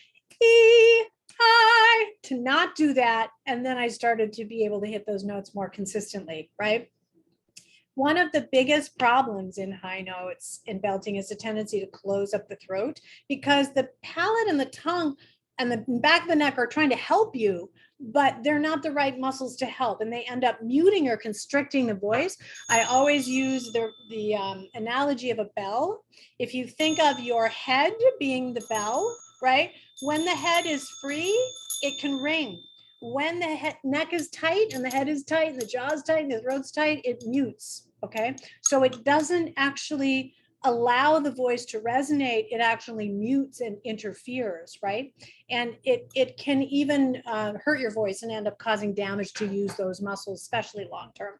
Speaker 1: To not do that. And then I started to be able to hit those notes more consistently, right? One of the biggest problems in high notes in belting is a tendency to close up the throat, because the palate and the tongue and the back of the neck are trying to help you, but they're not the right muscles to help, and they end up muting or constricting the voice. I always use the analogy of a bell. If you think of your head being the bell, right? When the head is free, it can ring. When the neck is tight and the head is tight and the jaw is tight and the throat's tight, it mutes, okay? So it doesn't actually allow the voice to resonate, it actually mutes and interferes, right? And it can even hurt your voice and end up causing damage to use those muscles, especially long-term.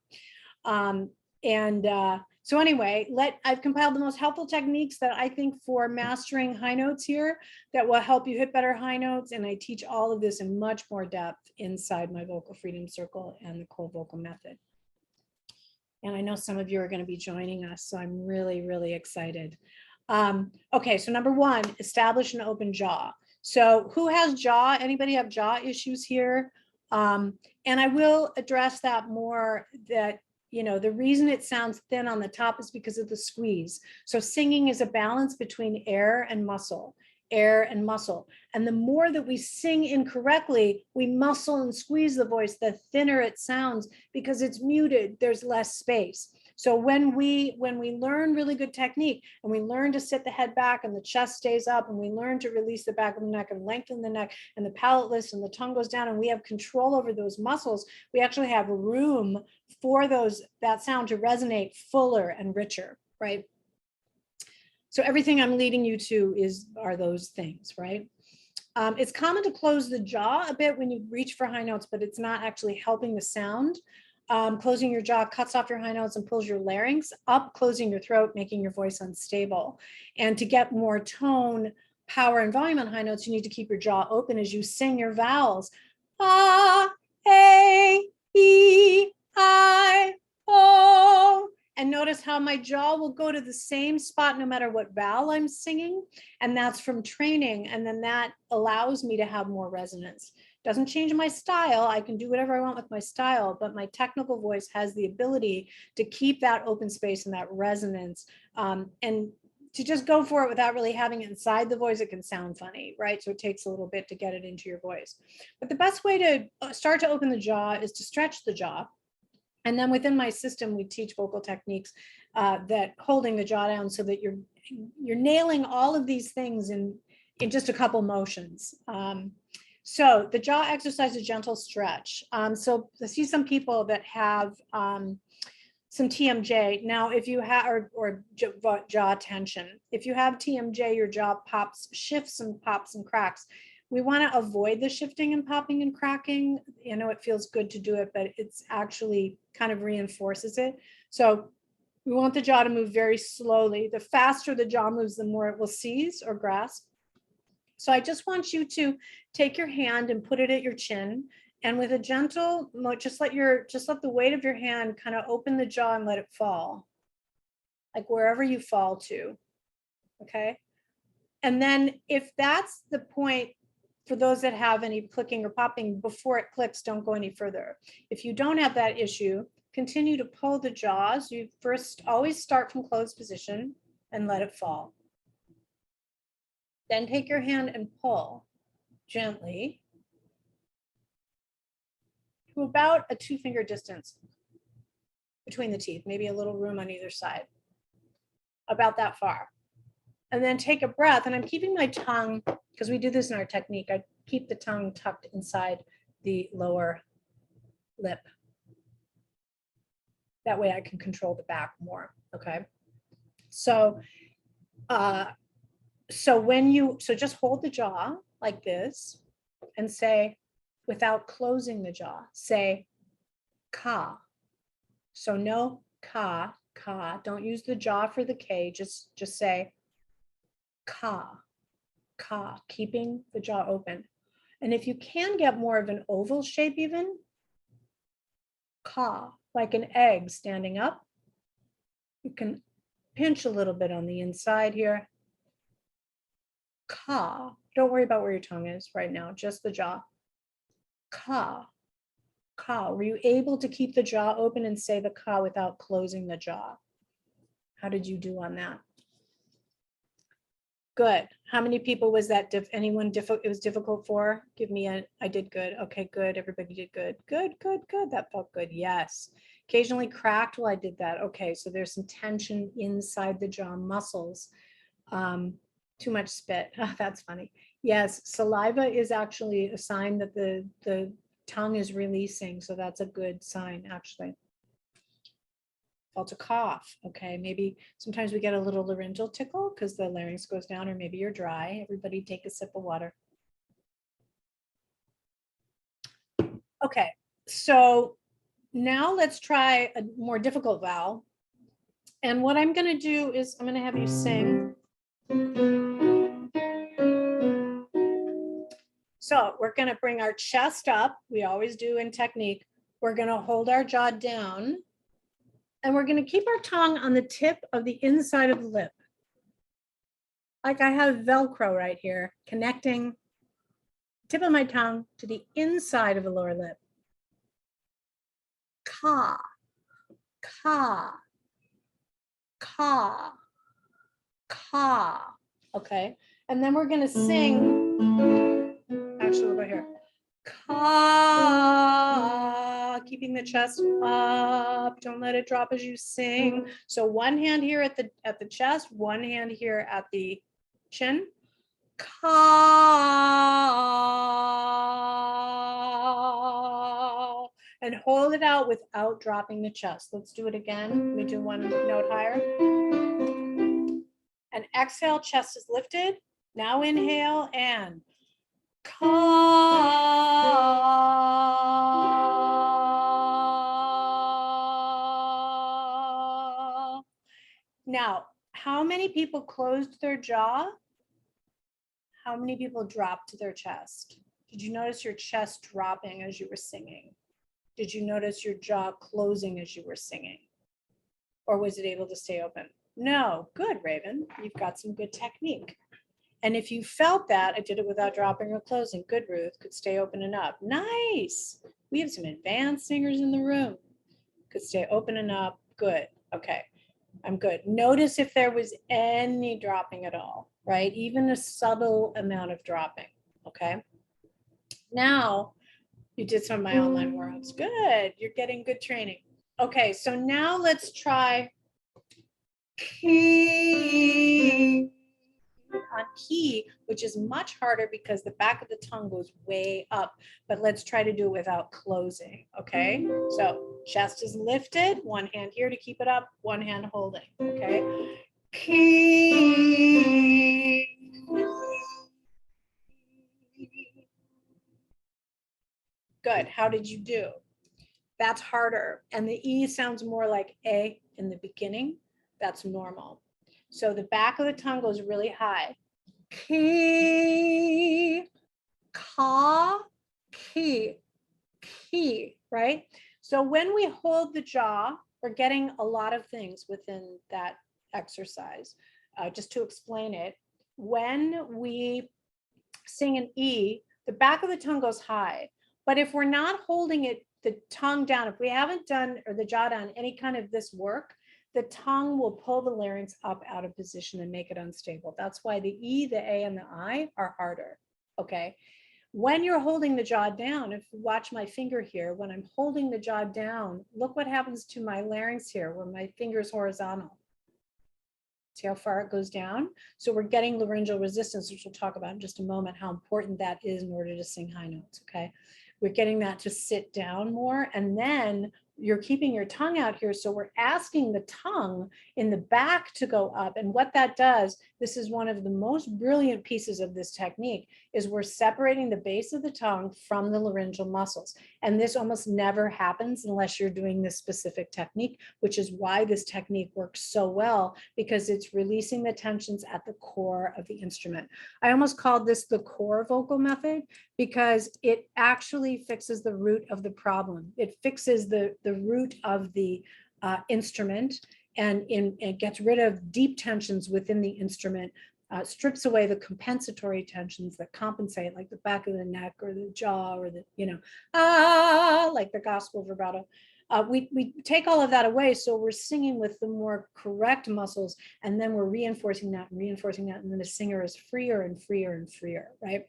Speaker 1: So anyway, I've compiled the most helpful techniques that I think for mastering high notes here that will help you hit better high notes. And I teach all of this in much more depth inside my Vocal Freedom Circle and the Cole Vocal Method. And I know some of you are going to be joining us, so I'm really, really excited. Okay, so number one, establish an open jaw. So who has jaw? Anybody have jaw issues here? And I will address that more, that the reason it sounds thin on the top is because of the squeeze. So singing is a balance between air and muscle. And the more that we sing incorrectly, we muscle and squeeze the voice, the thinner it sounds because it's muted, there's less space. So when we learn really good technique and we learn to sit the head back and the chest stays up and we learn to release the back of the neck and lengthen the neck and the palate lifts and the tongue goes down and we have control over those muscles, we actually have room for that sound to resonate fuller and richer, right? So everything I'm leading you to are those things, right? It's common to close the jaw a bit when you reach for high notes, but it's not actually helping the sound. Closing your jaw cuts off your high notes and pulls your larynx up, closing your throat, making your voice unstable. And to get more tone, power, and volume on high notes, you need to keep your jaw open as you sing your vowels. A, E, I, O. And notice how my jaw will go to the same spot no matter what vowel I'm singing. And that's from training. And then that allows me to have more resonance. Doesn't change my style. I can do whatever I want with my style, but my technical voice has the ability to keep that open space and that resonance. And to just go for it without really having it inside the voice, it can sound funny, right? So it takes a little bit to get it into your voice. But the best way to start to open the jaw is to stretch the jaw. And then within my system, we teach vocal techniques that holding the jaw down so that you're nailing all of these things in just a couple motions. So the jaw exercise is gentle stretch. So I see some people that have some TMJ. Now, if you have, or jaw tension, if you have TMJ, your jaw shifts and pops and cracks. We want to avoid the shifting and popping and cracking. It feels good to do it, but it's actually kind of reinforces it. So we want the jaw to move very slowly. The faster the jaw moves, the more it will seize or grasp. So I just want you to take your hand and put it at your chin. And with a gentle, just let the weight of your hand kind of open the jaw and let it fall, like wherever you fall to, okay? And then if that's the point, for those that have any clicking or popping, before it clicks, don't go any further. If you don't have that issue, continue to pull the jaws. You first always start from closed position and let it fall. Then take your hand and pull gently to about a 2-finger distance between the teeth, maybe a little room on either side, about that far. And then take a breath, and I'm keeping my tongue, because we do this in our technique, I keep the tongue tucked inside the lower lip. That way I can control the back more, okay? So just hold the jaw like this and say, without closing the jaw, say ka. So no ka, don't use the jaw for the K, just say ka, keeping the jaw open. And if you can get more of an oval shape even, ka, like an egg standing up. You can pinch a little bit on the inside here. Ka, don't worry about where your tongue is right now, just the jaw. Ka, were you able to keep the jaw open and say the ka without closing the jaw? How did you do on that? Good. How many people was that? Anyone difficult? It was difficult for? Give me a, I did good. Okay, good. Everybody did good. Good, good, good. That felt good. Yes. Occasionally cracked while I did that. Okay, so there's some tension inside the jaw muscles. Too much spit. Oh, that's funny. Yes, saliva is actually a sign that the tongue is releasing. So that's a good sign, actually. Felt a cough. Okay, maybe sometimes we get a little laryngeal tickle because the larynx goes down, or maybe you're dry. Everybody take a sip of water. Okay, so now let's try a more difficult vowel. And what I'm going to do is I'm going to have you sing. So we're going to bring our chest up. We always do in technique. We're going to hold our jaw down. And we're going to keep our tongue on the tip of the inside of the lip. Like I have Velcro right here, connecting tip of my tongue to the inside of the lower lip. Ka, ka, ka, ka. Okay. And then we're going to sing. Actually, we'll go here. Ka, keeping the chest up. Don't let it drop as you sing. So one hand here at the chest, one hand here at the chin. Ka, and hold it out without dropping the chest. Let's do it again. We do one note higher. And exhale, chest is lifted. Now inhale and ka. Now, how many people closed their jaw? How many people dropped their chest? Did you notice your chest dropping as you were singing? Did you notice your jaw closing as you were singing? Or was it able to stay open? No. Good, Raven. You've got some good technique. And if you felt that, I did it without dropping or closing. Good, Ruth. Could stay open and up. Nice. We have some advanced singers in the room. Could stay open and up. Good. Okay. I'm good. Notice if there was any dropping at all, right? Even a subtle amount of dropping. Okay. Now you did some of my online worlds. Good. You're getting good training. Okay. So now let's try key on key, which is much harder because the back of the tongue goes way up, but let's try to do it without closing. Okay, so chest is lifted, one hand here to keep it up, one hand holding. Okay, key. Good. How did you do? That's harder, and the E sounds more like A in the beginning. That's normal. So the back of the tongue goes really high. Key, ka, key, key, right? So when we hold the jaw, we're getting a lot of things within that exercise. Just to explain it, when we sing an E, the back of the tongue goes high. But if we're not holding it, the tongue down, if we haven't done, or the jaw down, any kind of this work, the tongue will pull the larynx up out of position and make it unstable. That's why the E, the A, and the I are harder, okay? When you're holding the jaw down, if you watch my finger here, when I'm holding the jaw down, look what happens to my larynx here, where my finger is horizontal. See how far it goes down? So we're getting laryngeal resistance, which we'll talk about in just a moment, how important that is in order to sing high notes, okay? We're getting that to sit down more, and then you're keeping your tongue out here. So we're asking the tongue in the back to go up. And what that does, this is one of the most brilliant pieces of this technique, is we're separating the base of the tongue from the laryngeal muscles. And this almost never happens unless you're doing this specific technique, which is why this technique works so well, because it's releasing the tensions at the core of the instrument. I almost called this the core vocal method because it actually fixes the root of the problem. It fixes the root of the instrument, and it gets rid of deep tensions within the instrument, strips away the compensatory tensions that compensate, like the back of the neck or the jaw or the, like the gospel vibrato. We take all of that away, so we're singing with the more correct muscles, and then we're reinforcing that and reinforcing that, and then the singer is freer and freer and freer, right?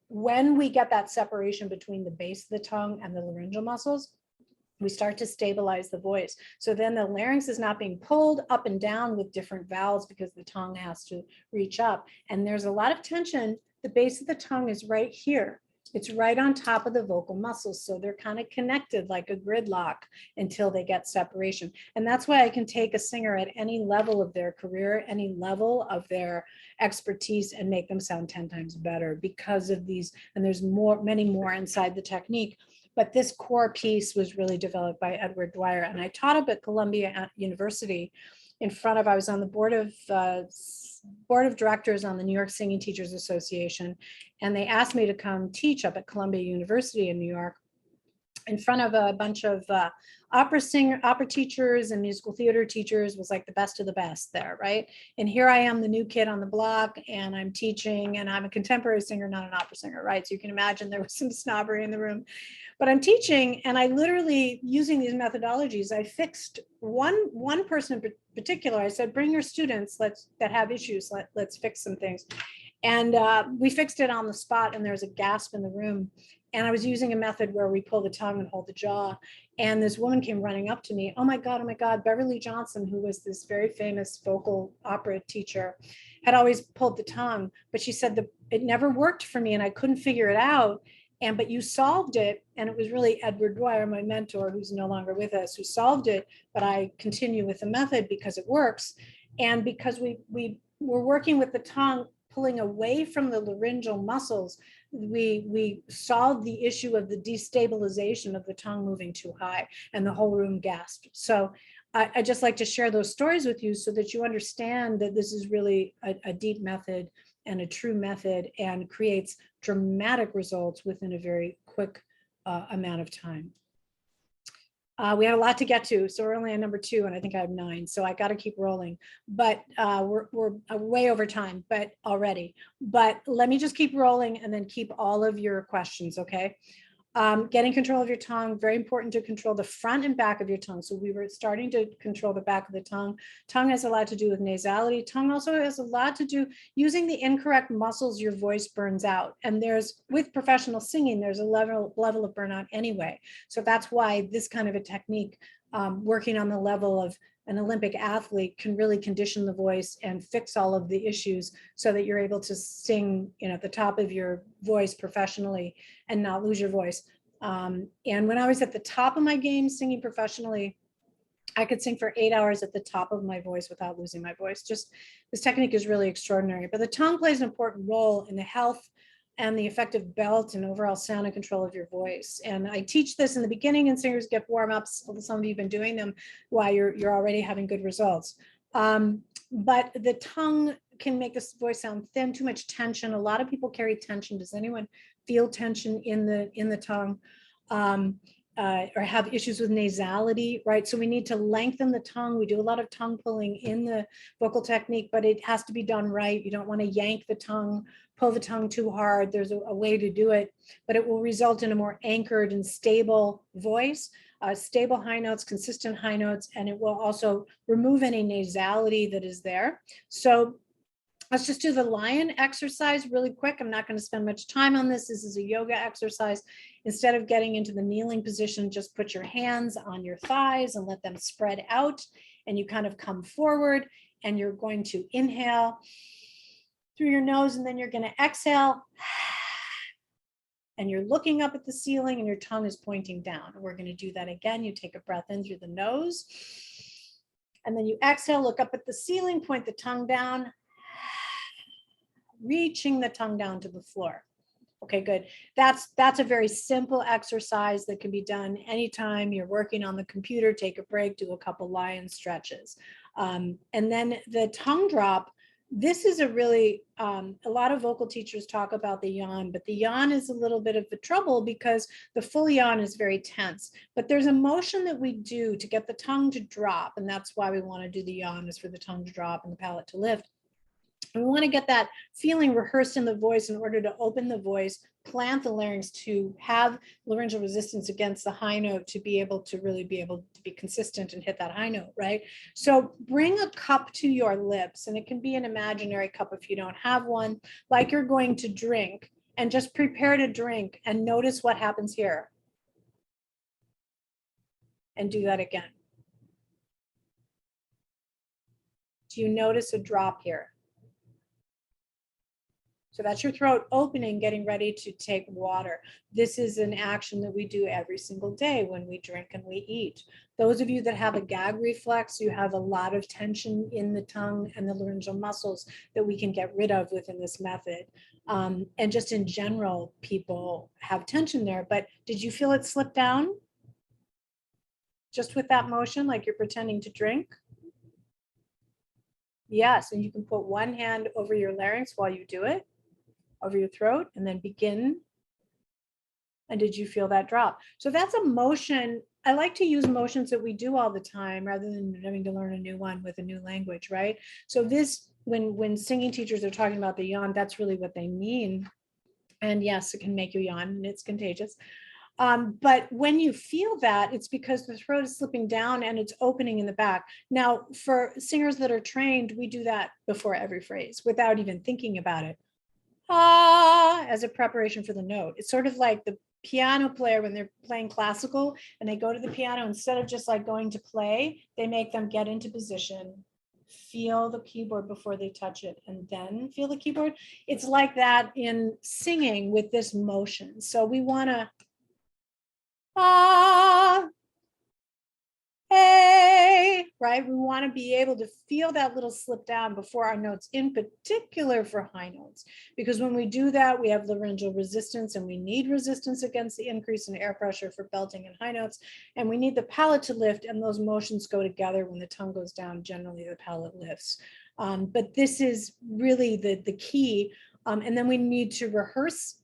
Speaker 1: When we get that separation between the base of the tongue and the laryngeal muscles, we start to stabilize the voice. So then the larynx is not being pulled up and down with different vowels because the tongue has to reach up. And there's a lot of tension. The base of the tongue is right here. It's right on top of the vocal muscles. So they're kind of connected like a gridlock until they get separation. And that's why I can take a singer at any level of their career, any level of their expertise, and make them sound 10 times better because of these. And there's many more inside the technique. But this core piece was really developed by Edward Dwyer. And I taught up at Columbia University I was on the board of directors on the New York Singing Teachers Association. And they asked me to come teach up at Columbia University in New York in front of a bunch of opera teachers and musical theater teachers. Was like the best of the best there, right? And here I am, the new kid on the block, and I'm teaching, and I'm a contemporary singer, not an opera singer, right? So you can imagine there was some snobbery in the room. But I'm teaching, and I literally, using these methodologies, I fixed one person in particular. I said, bring your students that have issues, let's fix some things. And we fixed it on the spot, and there's a gasp in the room. And I was using a method where we pull the tongue and hold the jaw. And this woman came running up to me. Oh my God, Beverly Johnson, who was this very famous vocal opera teacher, had always pulled the tongue, but she said it never worked for me and I couldn't figure it out. But you solved it. And it was really Edward Dwyer, my mentor, who's no longer with us, who solved it. But I continue with the method because it works. And because we were working with the tongue, pulling away from the laryngeal muscles, we solved the issue of the destabilization of the tongue moving too high, and the whole room gasped. So I just like to share those stories with you so that you understand that this is really a deep method and a true method, and creates dramatic results within a very quick amount of time. We had a lot to get to, so we're only on number 2, and I think I have 9, so I got to keep rolling. But we're way over time, but already. But let me just keep rolling, and then keep all of your questions, okay? Getting control of your tongue, very important to control the front and back of your tongue. So we were starting to control the back of the tongue. Tongue has a lot to do with nasality. Tongue also has a lot to do using the incorrect muscles, your voice burns out. And with professional singing, there's a level of burnout anyway. So that's why this kind of a technique, working on the level of an Olympic athlete, can really condition the voice and fix all of the issues so that you're able to sing, at the top of your voice professionally and not lose your voice. And when I was at the top of my game singing professionally, I could sing for 8 hours at the top of my voice without losing my voice. Just this technique is really extraordinary. But the tongue plays an important role in the health and the effective belt and overall sound and control of your voice. And I teach this in the beginning, and singers get warm-ups. Some of you have been doing them while you're already having good results. But the tongue can make this voice sound thin, too much tension. A lot of people carry tension. Does anyone feel tension in the tongue? Or have issues with nasality, right? So we need to lengthen the tongue. We do a lot of tongue pulling in the vocal technique, but it has to be done right. You don't want to yank the tongue, pull the tongue too hard. There's a way to do it, but it will result in a more anchored and stable voice, stable high notes, consistent high notes, and it will also remove any nasality that is there. So let's just do the lion exercise really quick. I'm not going to spend much time on this. This is a yoga exercise. Instead of getting into the kneeling position, just put your hands on your thighs and let them spread out. And you kind of come forward, and you're going to inhale through your nose, and then you're going to exhale. And you're looking up at the ceiling, and your tongue is pointing down. And we're going to do that again. You take a breath in through the nose, and then you exhale, look up at the ceiling, point the tongue down, reaching the tongue down to the floor. Okay, good. That's a very simple exercise that can be done anytime you're working on the computer. Take a break, do a couple lion stretches. And then the tongue drop, this is a really, a lot of vocal teachers talk about the yawn, but the yawn is a little bit of a trouble because the full yawn is very tense. But there's a motion that we do to get the tongue to drop, and that's why we want to do the yawn, is for the tongue to drop and the palate to lift. We want to get that feeling rehearsed in the voice in order to open the voice, plant the larynx, to have laryngeal resistance against the high note, to be able to really be able to be consistent and hit that high note, right? So bring a cup to your lips, and it can be an imaginary cup if you don't have one, like you're going to drink, and just prepare to drink and notice what happens here. And do that again. Do you notice a drop here? So that's your throat opening, getting ready to take water. This is an action that we do every single day when we drink and we eat. Those of you that have a gag reflex, you have a lot of tension in the tongue and the laryngeal muscles that we can get rid of within this method. And just in general, people have tension there. But did you feel it slip down? Just with that motion, like you're pretending to drink? Yes, and you can put one hand over your larynx while you do it, over your throat, and then begin. And did you feel that drop? So that's a motion. I like to use motions that we do all the time rather than having to learn a new one with a new language, right? So this, when singing teachers are talking about the yawn, that's really what they mean. And yes, it can make you yawn, and it's contagious. But when you feel that, it's because the throat is slipping down and it's opening in the back. Now, for singers that are trained, we do that before every phrase without even thinking about it. Ah, as a preparation for the note. It's sort of like the piano player when they're playing classical and they go to the piano, instead of just like going to play, they make them get into position, feel the keyboard before they touch it, and then feel the keyboard. It's like that in singing with this motion. So we want to ah, hey, right? We want to be able to feel that little slip down before our notes, in particular for high notes, because when we do that, we have laryngeal resistance, and we need resistance against the increase in air pressure for belting and high notes, and we need the palate to lift, and those motions go together. When the tongue goes down, generally the palate lifts. But this is really the key, and then we need to rehearse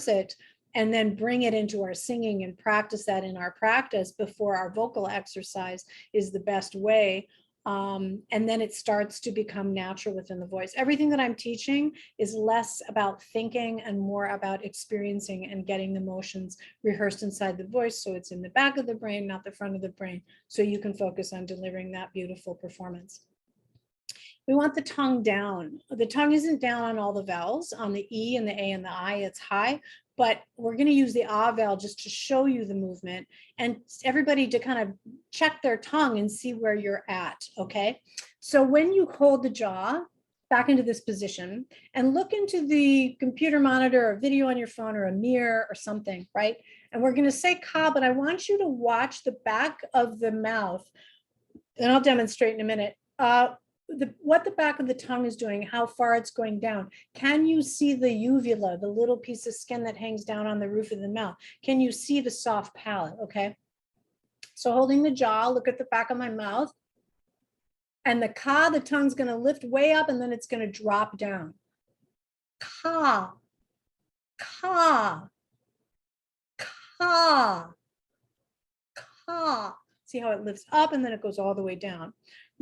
Speaker 1: it, and then bring it into our singing and practice that in our practice before our vocal exercise is the best way. And then it starts to become natural within the voice. Everything that I'm teaching is less about thinking and more about experiencing and getting the motions rehearsed inside the voice. So it's in the back of the brain, not the front of the brain. So you can focus on delivering that beautiful performance. We want the tongue down. The tongue isn't down on all the vowels. On the E and the A and the I, it's high, but we're going to use the ah vowel just to show you the movement and everybody to kind of check their tongue and see where you're at, okay? So when you hold the jaw back into this position and look into the computer monitor or video on your phone or a mirror or something, right? And we're going to say ka, but I want you to watch the back of the mouth, and I'll demonstrate in a minute. What the back of the tongue is doing, how far it's going down. Can you see the uvula, the little piece of skin that hangs down on the roof of the mouth? Can you see the soft palate? Okay. So holding the jaw, look at the back of my mouth. And the ka, the tongue's going to lift way up and then it's going to drop down. Ka, ka, ka, ka. See how it lifts up and then it goes all the way down.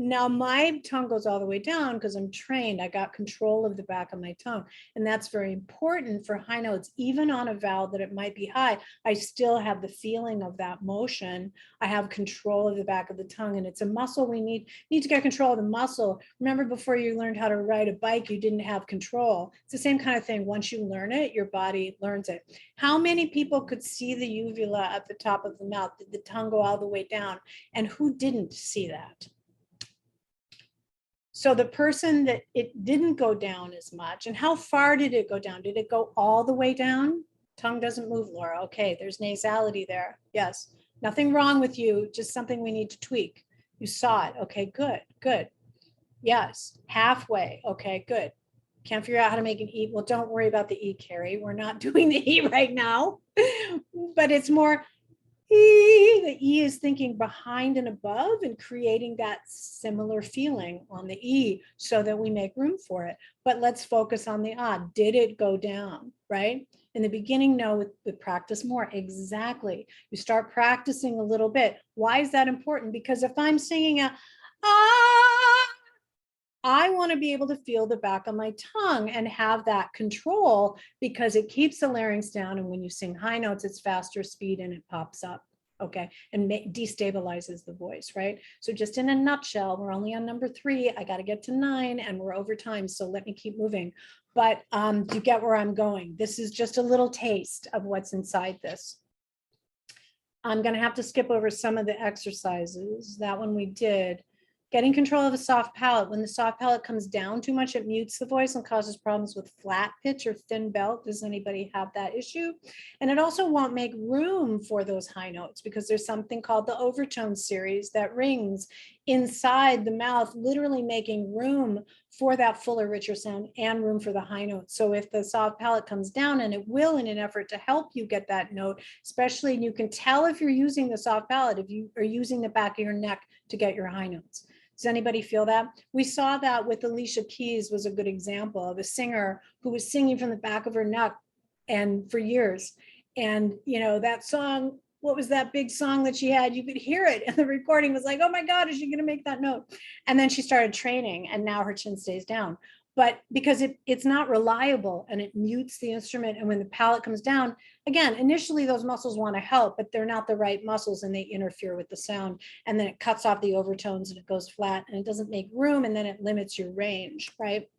Speaker 1: Now my tongue goes all the way down because I'm trained. I got control of the back of my tongue. And that's very important for high notes. Even on a vowel that it might be high, I still have the feeling of that motion. I have control of the back of the tongue, and it's a muscle we need to get control of the muscle. Remember, before you learned how to ride a bike, you didn't have control. It's the same kind of thing. Once you learn it, your body learns it. How many people could see the uvula at the top of the mouth? Did the tongue go all the way down? And who didn't see that? So the person that it didn't go down as much, and how far did it go down? Did it go all the way down? Tongue doesn't move, Laura. Okay, there's nasality there. Yes, nothing wrong with you, just something we need to tweak. You saw it. Okay, good, good. Yes, halfway. Okay, good. Can't figure out how to make an E. Well, don't worry about the E, Carrie. We're not doing the E right now, but it's more E. The E is thinking behind and above and creating that similar feeling on the E so that we make room for it. But let's focus on the ah. Did it go down, right? In the beginning, no, with practice more. Exactly. You start practicing a little bit. Why is that important? Because if I'm singing a ah, I want to be able to feel the back of my tongue and have that control because it keeps the larynx down. And when you sing high notes, it's faster speed and it pops up. Okay. And destabilizes the voice, right? So just in a nutshell, we're only on number 3. I got to get to 9 and we're over time. So let me keep moving. But you get where I'm going. This is just a little taste of what's inside this. I'm going to have to skip over some of the exercises. That one we did. Getting control of the soft palate. When the soft palate comes down too much, it mutes the voice and causes problems with flat pitch or thin belt. Does anybody have that issue? And it also won't make room for those high notes because there's something called the overtone series that rings inside the mouth, literally making room for that fuller, richer sound and room for the high notes. So if the soft palate comes down, and it will in an effort to help you get that note, especially, and you can tell if you're using the soft palate, if you are using the back of your neck to get your high notes. Does anybody feel that? We saw that with Alicia Keys was a good example of a singer who was singing from the back of her neck and for years. And, you know, that song, what was that big song that she had? You could hear it. And the recording was like, oh my God, is she going to make that note? And then she started training and now her chin stays down. But because it's not reliable and it mutes the instrument. And when the palate comes down, again, initially those muscles want to help, but they're not the right muscles and they interfere with the sound. And then it cuts off the overtones and it goes flat and it doesn't make room and then it limits your range, right?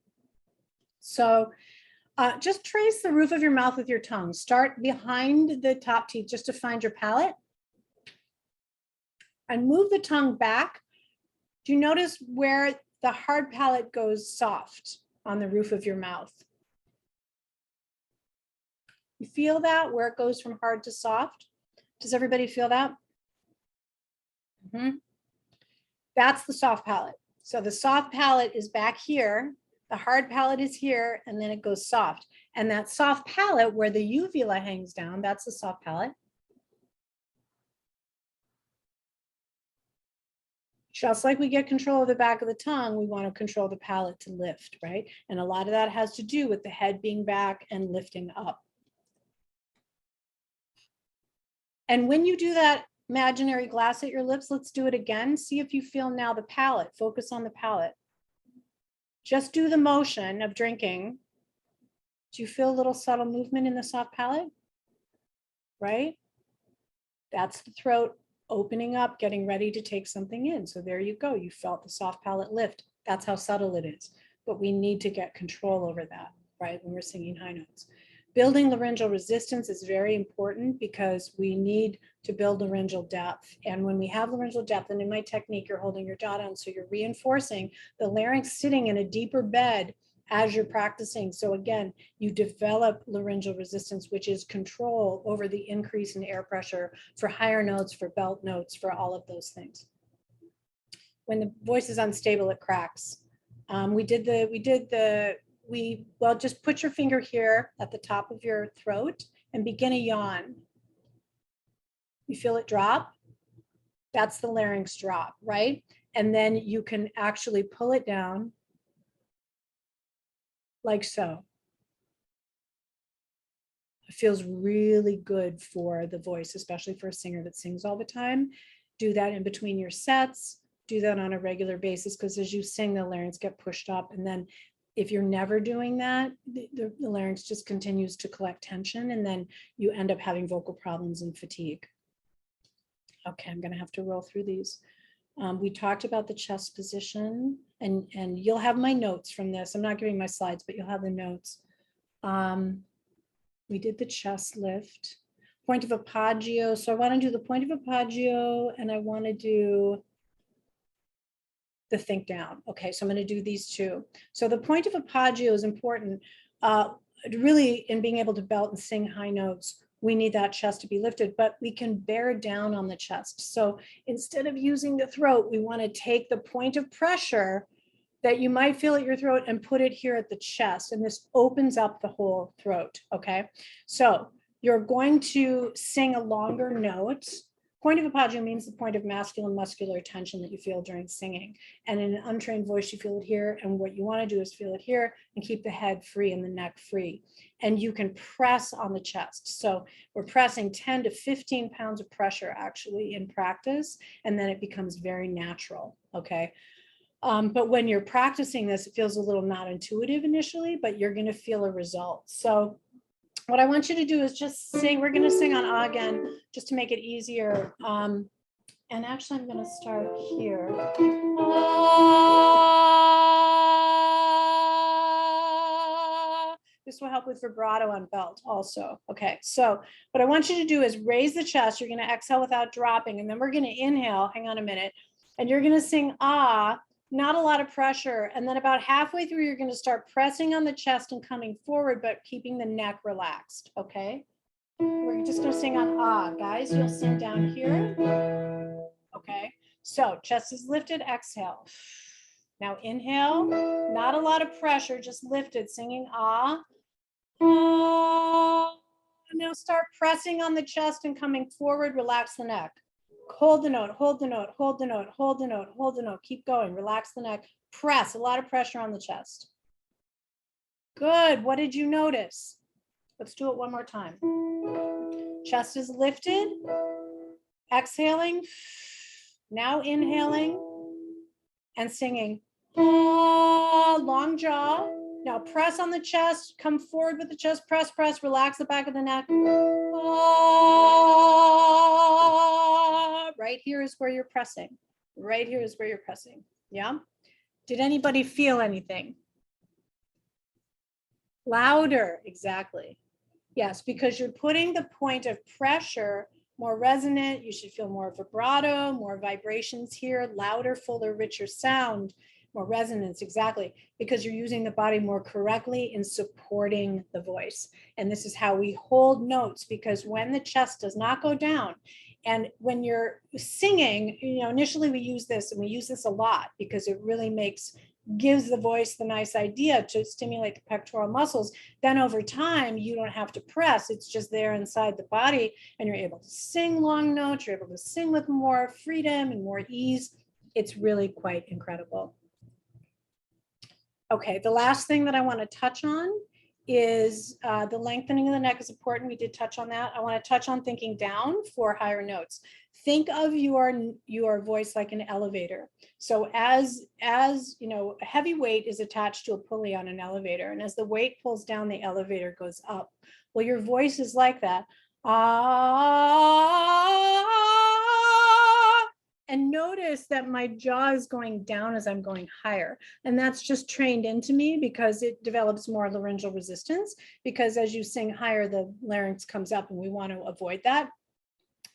Speaker 1: So just trace the roof of your mouth with your tongue. Start behind the top teeth just to find your palate. And move the tongue back. Do you notice where the hard palate goes soft on the roof of your mouth? You feel that, where it goes from hard to soft? Does everybody feel that? That's the soft palate. So the soft palate is back here, the hard palate is here, and then it goes soft. And that soft palate where the uvula hangs down, that's the soft palate. Just like we get control of the back of the tongue, we want to control the palate to lift, right? And a lot of that has to do with the head being back and lifting up. And when you do that imaginary glass at your lips, let's do it again. See if you feel now the palate. Focus on the palate. Just do the motion of drinking. Do you feel a little subtle movement in the soft palate? Right? That's the throat opening up, getting ready to take something in. So there you go. You felt the soft palate lift. That's how subtle it is. But we need to get control over that, right? When we're singing high notes. Building laryngeal resistance is very important because we need to build laryngeal depth. And when we have laryngeal depth, and in my technique, you're holding your jaw down, so you're reinforcing the larynx sitting in a deeper bed as you're practicing. So again, you develop laryngeal resistance, which is control over the increase in air pressure for higher notes, for belt notes, for all of those things. When the voice is unstable, it cracks. Well, just put your finger here at the top of your throat and begin a yawn. You feel it drop? That's the larynx drop, right? And then you can actually pull it down like so. It feels really good for the voice, especially for a singer that sings all the time. Do that in between your sets. Do that on a regular basis, because as you sing, the larynx get pushed up. And then if you're never doing that, the larynx just continues to collect tension, and then you end up having vocal problems and fatigue. Okay, I'm going to have to roll through these. We talked about the chest position, and you'll have my notes from this. I'm not giving my slides, but you'll have the notes. We did the chest lift, point of apagio. So I want to do the point of apagio, and I want to do the think down. Okay, so I'm going to do these two. So the point of apagio is important. Really, in being able to belt and sing high notes, we need that chest to be lifted, but we can bear down on the chest. So instead of using the throat, we want to take the point of pressure that you might feel at your throat and put it here at the chest. And this opens up the whole throat, okay? So you're going to sing a longer note. Point of apagio means the point of masculine muscular tension that you feel during singing. And in an untrained voice, you feel it here. And what you want to do is feel it here and keep the head free and the neck free. And you can press on the chest. So we're pressing 10 to 15 pounds of pressure actually in practice. And then it becomes very natural, okay? But when you're practicing this, it feels a little not intuitive initially, but you're going to feel a result. So what I want you to do is just sing. We're going to sing on ah again, just to make it easier. And actually, I'm going to start here. Ah. This will help with vibrato on belt also. Okay, so what I want you to do is raise the chest. You're going to exhale without dropping, and then we're going to inhale. Hang on a minute. And you're going to sing ah, not a lot of pressure. And then about halfway through, you're going to start pressing on the chest and coming forward, but keeping the neck relaxed. Okay, we're just going to sing on ah. Guys, you'll sing down here. Okay, so chest is lifted, exhale. Now inhale, not a lot of pressure, just lifted, singing ah. Ah. Now start pressing on the chest and coming forward, relax the neck. Hold the note, hold the note, hold the note, hold the note, hold the note. Keep going, relax the neck. Press, a lot of pressure on the chest. Good, what did you notice? Let's do it one more time. Chest is lifted, exhaling, now inhaling and singing. Ah, long jaw. Now press on the chest, come forward with the chest, press, press, relax the back of the neck. Ah, right here is where you're pressing. Right here is where you're pressing. Yeah. Did anybody feel anything? Louder, exactly. Yes, because you're putting the point of pressure more resonant. You should feel more vibrato, more vibrations here, louder, fuller, richer sound, more resonance, exactly, because you're using the body more correctly in supporting the voice. And this is how we hold notes, because when the chest does not go down, and when you're singing, initially we use this, and we use this a lot because it really gives the voice the nice idea to stimulate the pectoral muscles. Then over time, you don't have to press. It's just there inside the body, and you're able to sing long notes. You're able to sing with more freedom and more ease. It's really quite incredible. Okay, the last thing that I want to touch on is the lengthening of the neck is important. We did touch on that. I want to touch on thinking down for higher notes. Think of your voice like an elevator. So as you know, a heavy weight is attached to a pulley on an elevator, and as the weight pulls down, the elevator goes up. Well, your voice is like that. And notice that my jaw is going down as I'm going higher. And that's just trained into me because it develops more laryngeal resistance, because as you sing higher, the larynx comes up, and we want to avoid that.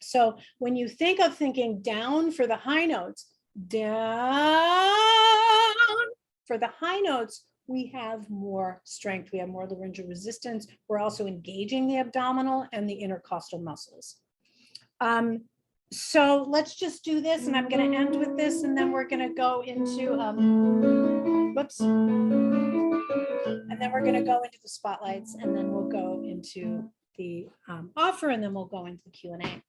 Speaker 1: So when you think of thinking down for the high notes, down for the high notes, we have more strength. We have more laryngeal resistance. We're also engaging the abdominal and the intercostal muscles. So let's just do this, and I'm going to end with this, and then we're going to go into, whoops. And then we're going to go into the spotlights, and then we'll go into the offer, and then we'll go into the Q&A.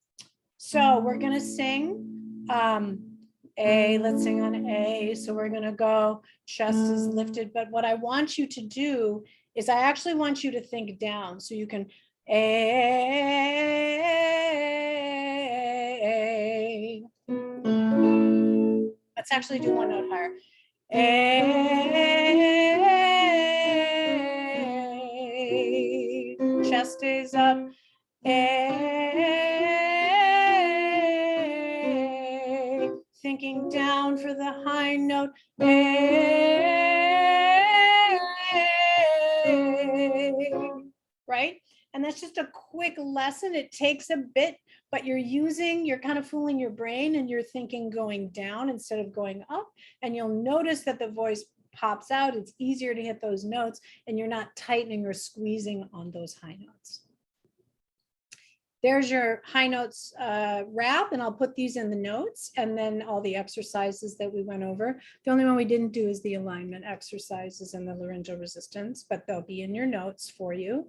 Speaker 1: So we're going to sing A, let's sing on A. So we're going to go, chest is lifted. But what I want you to do is I actually want you to think down. So you can A. Let's actually do one note higher. A. Chest is up. A. Thinking down for the high note. A. Right? And that's just a quick lesson. It takes a bit, but you're kind of fooling your brain, and you're thinking going down instead of going up. And you'll notice that the voice pops out. It's easier to hit those notes, and you're not tightening or squeezing on those high notes. There's your high notes wrap, and I'll put these in the notes, and then all the exercises that we went over. The only one we didn't do is the alignment exercises and the laryngeal resistance, but they'll be in your notes for you.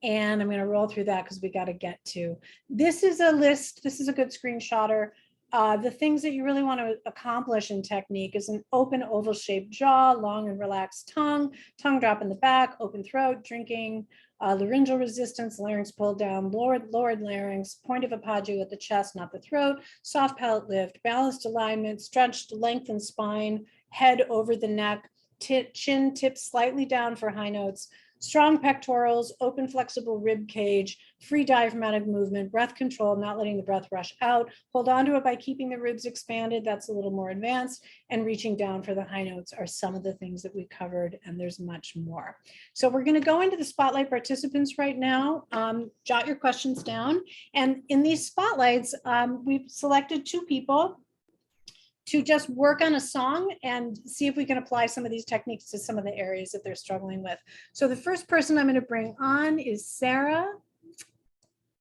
Speaker 1: And I'm going to roll through that because we got to get to. This is a list. This is a good screenshotter. The things that you really want to accomplish in technique is an open oval shaped jaw, long and relaxed tongue drop in the back, open throat, drinking, laryngeal resistance, larynx pulled down, lowered larynx, point of apogee at the chest, not the throat, soft palate lift, balanced alignment, stretched lengthened spine, head over the neck, chin tips slightly down for high notes, strong pectorals, open flexible rib cage, free diaphragmatic movement, breath control, not letting the breath rush out. Hold on to it by keeping the ribs expanded. That's a little more advanced. And reaching down for the high notes are some of the things that we covered, and there's much more. So we're going to go into the spotlight participants right now. Jot your questions down. And in these spotlights, we've selected 2 people to just work on a song and see if we can apply some of these techniques to some of the areas that they're struggling with. So the first person I'm going to bring on is Sarah.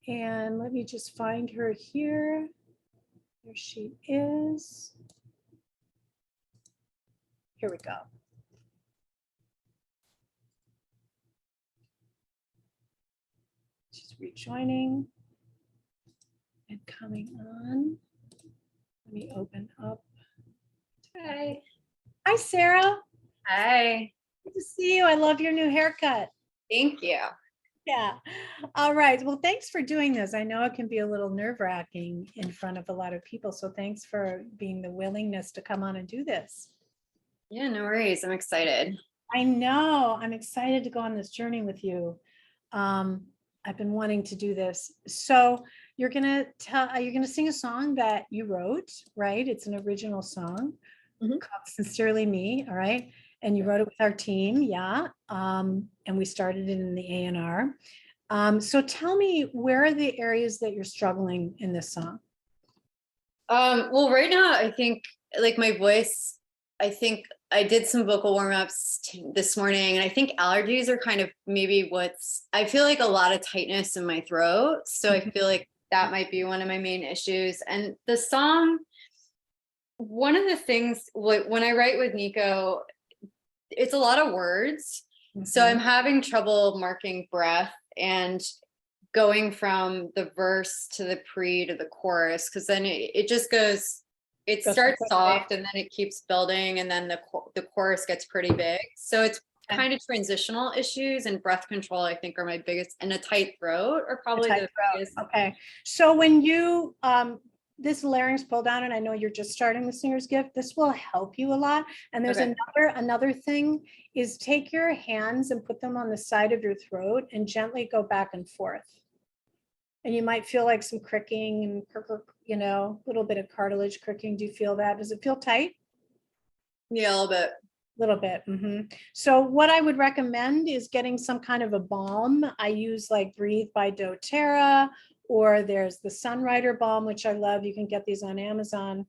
Speaker 1: And let me just find her here. There she is. Here we go. She's rejoining and coming on. Let me open up. Hi. Hi, Sarah.
Speaker 2: Hi.
Speaker 1: Good to see you. I love your new haircut.
Speaker 2: Thank you.
Speaker 1: Yeah. All right. Well, thanks for doing this. I know it can be a little nerve-wracking in front of a lot of people. So thanks for being the willingness to come on and do this.
Speaker 2: Yeah, no worries. I'm excited.
Speaker 1: I know. I'm excited to go on this journey with you. I've been wanting to do this. So you're gonna sing a song that you wrote, right? It's an original song called Sincerely Me, all right? And you wrote it with our team, yeah. And we started it in the A&R. So tell me, where are the areas that you're struggling in this song?
Speaker 2: Well, right now, I think like my voice, I think I did some vocal warm-ups this morning, and I think allergies are kind of maybe I feel like a lot of tightness in my throat. So I feel like that might be one of my main issues. And the song, one of the things when I write with Nico, it's a lot of words. So I'm having trouble marking breath and going from the verse to the pre to the chorus, because then it just goes, it starts soft and then it keeps building, and then the chorus gets pretty big. So it's kind of transitional issues, and breath control, I think, are my biggest, and a tight throat are probably the biggest.
Speaker 1: Okay. So when you this larynx pull down, and I know you're just starting the singer's gift, this will help you a lot. And there's another thing is, take your hands and put them on the side of your throat and gently go back and forth. And you might feel like some cricking and, you know, a little bit of cartilage cricking. Do you feel that? Does it feel tight?
Speaker 2: Yeah, a little bit.
Speaker 1: Little bit. So what I would recommend is getting some kind of a balm. I use like Breathe by doTERRA, or there's the Sunrider balm, which I love. You can get these on Amazon.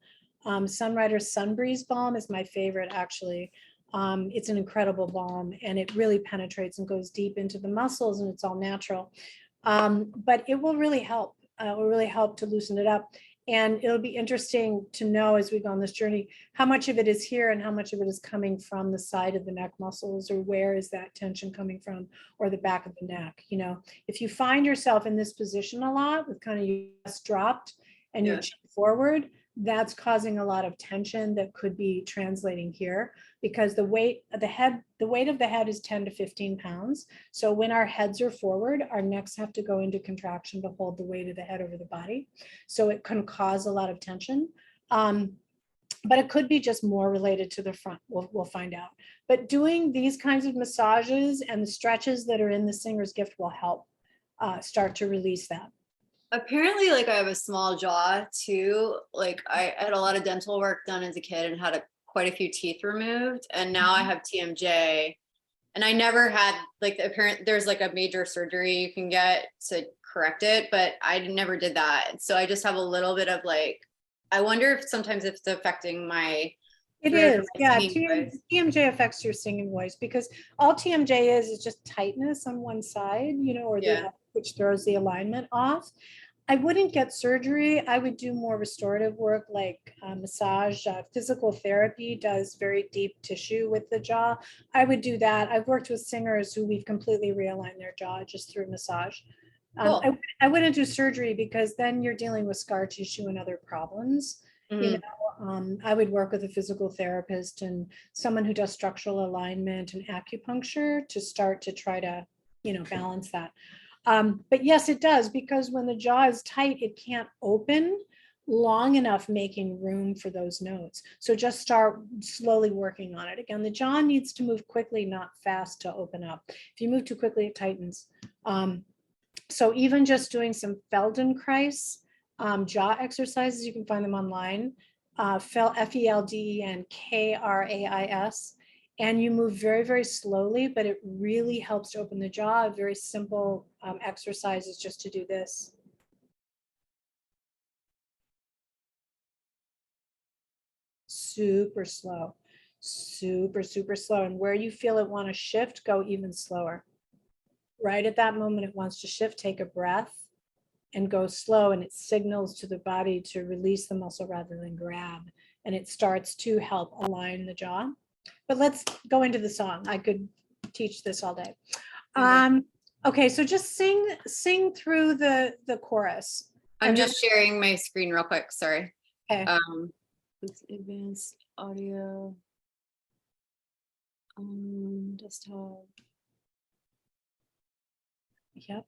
Speaker 1: Sunrider Sunbreeze balm is my favorite, actually. It's an incredible balm, and it really penetrates and goes deep into the muscles, and it's all natural. But it will really help. It will really help to loosen it up. And it'll be interesting to know, as we go on this journey, how much of it is here and how much of it is coming from the side of the neck muscles, or where is that tension coming from, or the back of the neck. You know, if you find yourself in this position a lot with kind of your chest dropped and your chin forward, that's causing a lot of tension that could be translating here, because the weight of the head is 10 to 15 pounds. So when our heads are forward, our necks have to go into contraction to hold the weight of the head over the body. So it can cause a lot of tension. But it could be just more related to the front. We'll find out. But doing these kinds of massages and the stretches that are in the singer's gift will help start to release that.
Speaker 2: Apparently, like, I have a small jaw too. Like, I had a lot of dental work done as a kid and had quite a few teeth removed, and now I have TMJ, and I never had, like, there's like a major surgery you can get to correct it, but I never did that. So I just have a little bit of, like, I wonder if sometimes it's affecting my
Speaker 1: TMJ affects your singing voice, because all TMJ is just tightness on one side, you know, or which throws the alignment off. I wouldn't get surgery. I would do more restorative work, like massage. Physical therapy does very deep tissue with the jaw. I would do that. I've worked with singers who we've completely realigned their jaw just through massage.
Speaker 2: Cool.
Speaker 1: I wouldn't do surgery, because then you're dealing with scar tissue and other problems. You know, I would work with a physical therapist and someone who does structural alignment and acupuncture to start to try to, you know, balance that. But yes, it does, because when the jaw is tight, it can't open. long enough making room for those notes. So just start slowly working on it. Again, the jaw needs to move quickly, not fast to open up. If you move too quickly, it tightens. So even just doing some Feldenkrais jaw exercises, you can find them online, Feldenkrais, and you move very, very slowly, but it really helps to open the jaw. A very simple exercise is just to do this. Super slow, super, super slow. And where you feel it want to shift, go even slower. Right at that moment, it wants to shift, take a breath and go slow. And it signals to the body to release the muscle rather than grab. And it starts to help align the jaw. But let's go into the song. I could teach this all day. Okay, so just sing through the chorus.
Speaker 2: I'm just sharing my screen real quick. Sorry.
Speaker 1: Okay.
Speaker 2: It's advanced audio. Desktop.
Speaker 1: Yep.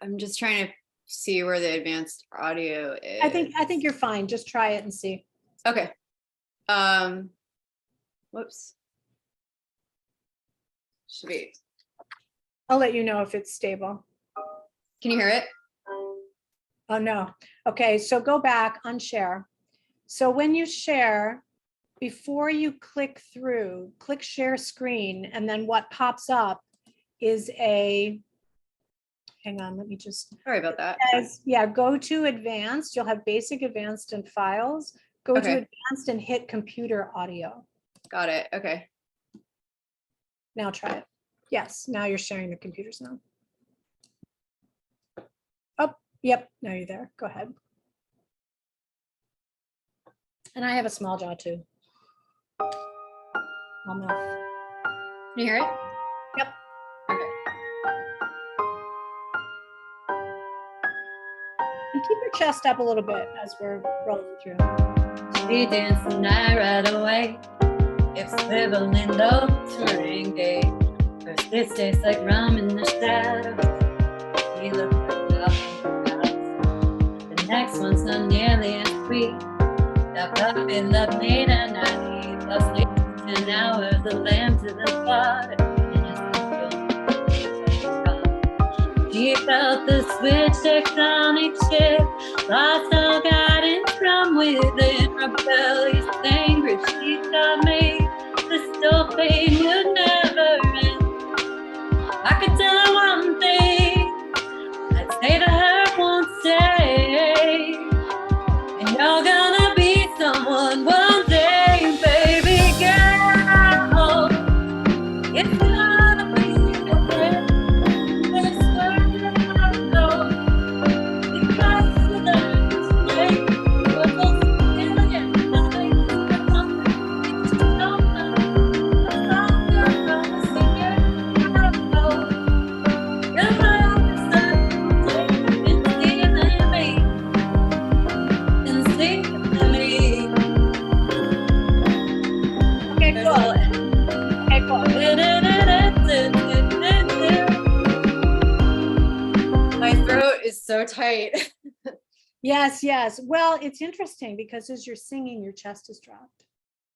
Speaker 2: I'm just trying to see where the advanced audio is.
Speaker 1: I think you're fine. Just try it and see.
Speaker 2: Okay. Whoops. Should be.
Speaker 1: I'll let you know if it's stable.
Speaker 2: Can you hear it?
Speaker 1: Oh, no. Okay, so go back, unshare. So when you share, before you click through, click share screen, and then what pops up is hang on, let me just.
Speaker 2: Sorry about that.
Speaker 1: Yeah, go to advanced. You'll have basic, advanced, and files. Go to advanced and hit computer audio.
Speaker 2: Got it. Okay.
Speaker 1: Now try it. Yes, now you're sharing the computers now. Oh, yep, now you're there. Go ahead. And I have a small jaw too. Small mouth.
Speaker 2: Can you hear it?
Speaker 1: Yep.
Speaker 2: Okay.
Speaker 1: And keep your chest up a little bit as we're rolling through.
Speaker 2: She danced the night right away. If swiveling low to ring gate. First it tastes like rum in the shadows. We look like love. The next one's not nearly as sweet. That puppy love made and I need. Lost 10 hours, the lamb to the water. She felt the switch, tectonic shift. Lost all guidance from within. Rebellious anger, she taught me the still pain would never end. I could tell her one thing, I'd say to her, won't stay. And you're gonna be someone one day, baby girl. It's gonna be okay. This world I know. Because of that mistake, we're both feeling it. Nothing is nothing. It's just so much. I'm not gonna see it. I know. You're my only certainty. It's healing me. And seeing me.
Speaker 1: Okay, cool. Okay, cool.
Speaker 2: My throat is so tight.
Speaker 1: Yes, yes. Well, it's interesting because as you're singing, your chest is dropped.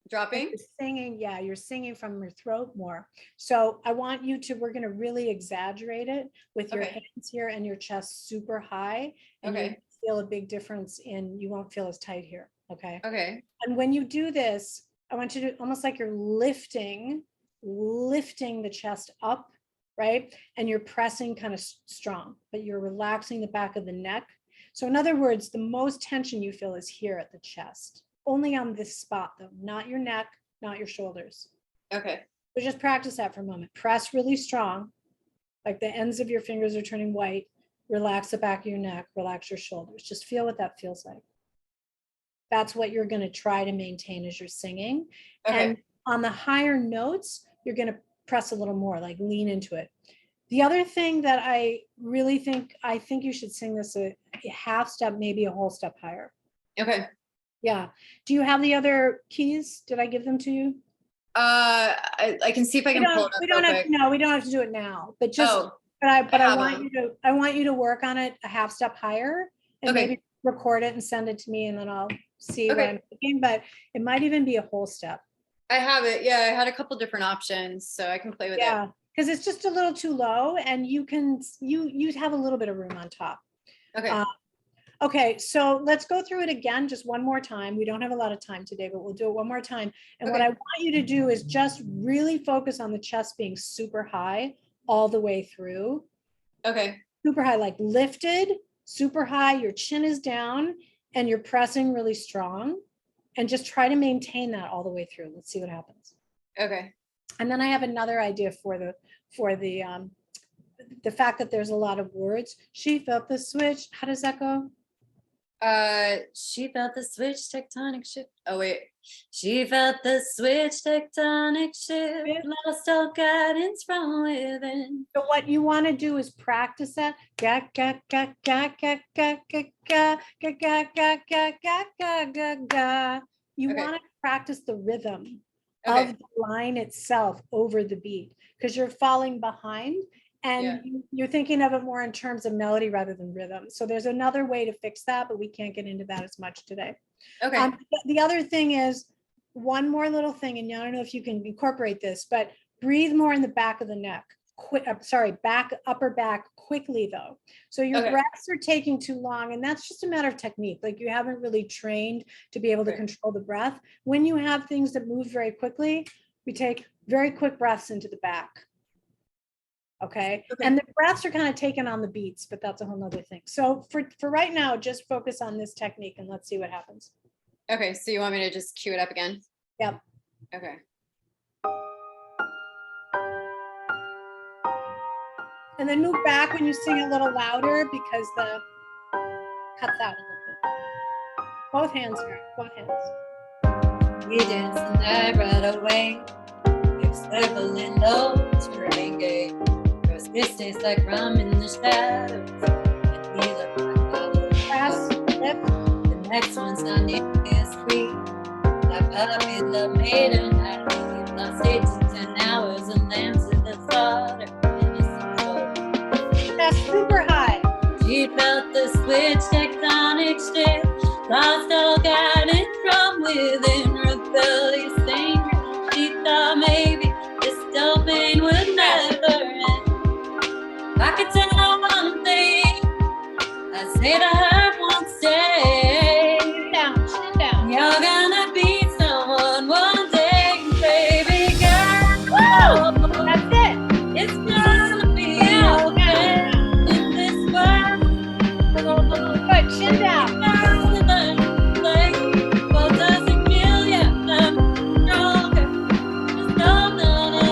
Speaker 2: Dropping?
Speaker 1: You're singing, yeah, you're singing from your throat more. So I want you to, we're going to really exaggerate it with your hands here and your chest super high. And you feel a big difference you won't feel as tight here. Okay.
Speaker 2: Okay.
Speaker 1: And when you do this, I want you to almost like you're lifting the chest up, right? And you're pressing kind of strong, but you're relaxing the back of the neck. So in other words, the most tension you feel is here at the chest, only on this spot though, not your neck, not your shoulders.
Speaker 2: Okay.
Speaker 1: So just practice that for a moment. Press really strong, like the ends of your fingers are turning white. Relax the back of your neck, relax your shoulders. Just feel what that feels like. That's what you're going to try to maintain as you're singing.
Speaker 2: Okay.
Speaker 1: And on the higher notes, you're going to press a little more, like lean into it. The other thing that I really think you should sing this a half step, maybe a whole step higher.
Speaker 2: Okay.
Speaker 1: Yeah. Do you have the other keys? Did I give them to you?
Speaker 2: I can see if I can pull it up.
Speaker 1: We don't have to do it now, but just, I want you to work on it a half step higher and record it and send it to me, and then I'll see what
Speaker 2: Okay.
Speaker 1: I'm thinking, but it might even be a whole step.
Speaker 2: I have it. Yeah, I had a couple different options, so I can play with it.
Speaker 1: Yeah, because it's just a little too low, and you have a little bit of room on top.
Speaker 2: Okay.
Speaker 1: Okay, so let's go through it again just one more time. We don't have a lot of time today, but we'll do it one more time. And what
Speaker 2: Okay.
Speaker 1: I want you to do is just really focus on the chest being super high all the way through.
Speaker 2: Okay.
Speaker 1: Super high, like lifted, super high, your chin is down, and you're pressing really strong. And just try to maintain that all the way through. Let's see what happens.
Speaker 2: Okay.
Speaker 1: And then I have another idea for the fact that there's a lot of words. She felt the switch. How does that go?
Speaker 2: She felt the switch, tectonic shift. Oh wait. She felt the switch, tectonic shift, lost all guidance from within.
Speaker 1: So what you want to do is practice that. Ga ga ga ga ga ga ga ga ga ga ga ga ga ga ga ga. You
Speaker 2: Okay.
Speaker 1: want to practice the rhythm
Speaker 2: Okay.
Speaker 1: of the line itself over the beat, because you're falling behind, and you're thinking of it more in terms of melody rather than rhythm. So there's another way to fix that, but we can't get into that as much today.
Speaker 2: Okay.
Speaker 1: The other thing is one more little thing, and I don't know if you can incorporate this, but breathe more in the back of the neck. Upper back quickly though. So your breaths are taking too long, and that's just a matter of technique. Like you haven't really trained to be able to control the breath. When you have things that move very quickly, we take very quick breaths into the back. Okay. And the breaths are kind of taken on the beats, but that's a whole nother thing. So for right now, just focus on this technique and let's see what happens.
Speaker 2: Okay, so you want me to just cue it up again?
Speaker 1: Yep.
Speaker 2: Okay.
Speaker 1: And then move back when you sing a little louder, because the cuts out a little bit. Both hands, both hands.
Speaker 2: We dance the night right away. We're circling low to rain gate. First kiss tastes like rum in the shadows. And we look like bubbles.
Speaker 1: Press, lift.
Speaker 2: The next one's not nearly as sweet. That puppy love made a night. We've lost 8 to 10 hours and then to the slaughter.
Speaker 1: That's super high.
Speaker 2: She felt the switch, tectonic shift, lost all guidance from within, rebellious anger. She thought maybe this dull pain would never end. I could tell one thing, I say to her won't stay.
Speaker 1: Sit down.
Speaker 2: You're gonna be someone one day, baby girl. Woo!
Speaker 1: That's it.
Speaker 2: It's gonna be okay in this world.
Speaker 1: Good, chin down.
Speaker 2: What doesn't kill you? I'm stronger. Just know that I'm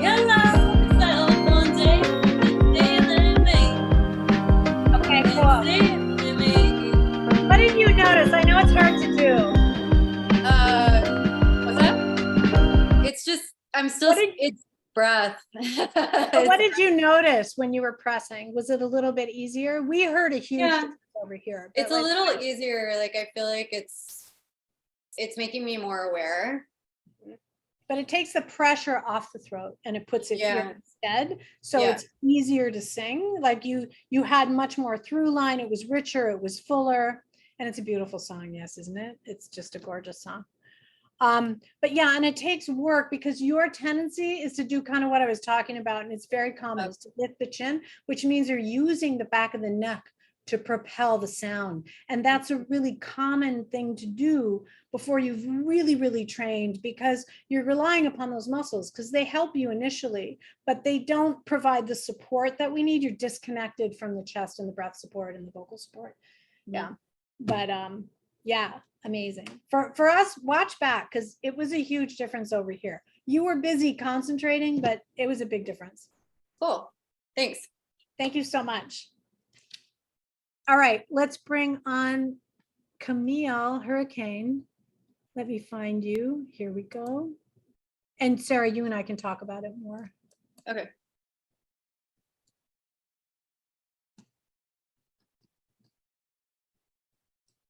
Speaker 2: your love itself one day is healing me.
Speaker 1: Okay, cool.
Speaker 2: Healing me.
Speaker 1: What did you notice? I know it's hard to do.
Speaker 2: What's that? It's just, I'm still, it's breath.
Speaker 1: But what did you notice when you were pressing? Was it a little bit easier? We heard a huge difference over here.
Speaker 2: It's a little easier. Like, I feel like it's making me more aware.
Speaker 1: But it takes the pressure off the throat and it puts it here instead. So
Speaker 2: Yeah.
Speaker 1: it's easier to sing. Like you had much more through line. It was richer, it was fuller, and it's a beautiful song. Yes, isn't it? It's just a gorgeous song. But yeah, and it takes work because your tendency is to do kind of what I was talking about, and it's very common, is to lift the chin, which means you're using the back of the neck to propel the sound. And that's a really common thing to do before you've really, really trained, because you're relying upon those muscles because they help you initially, but they don't provide the support that we need. You're disconnected from the chest and the breath support and the vocal support. Yeah. But yeah, amazing. For us, watch back, because it was a huge difference over here. You were busy concentrating, but it was a big difference.
Speaker 2: Cool. Thanks.
Speaker 1: Thank you so much. All right, let's bring on Camille Hurricane. Let me find you. Here we go. And Sarah, you and I can talk about it more.
Speaker 2: Okay.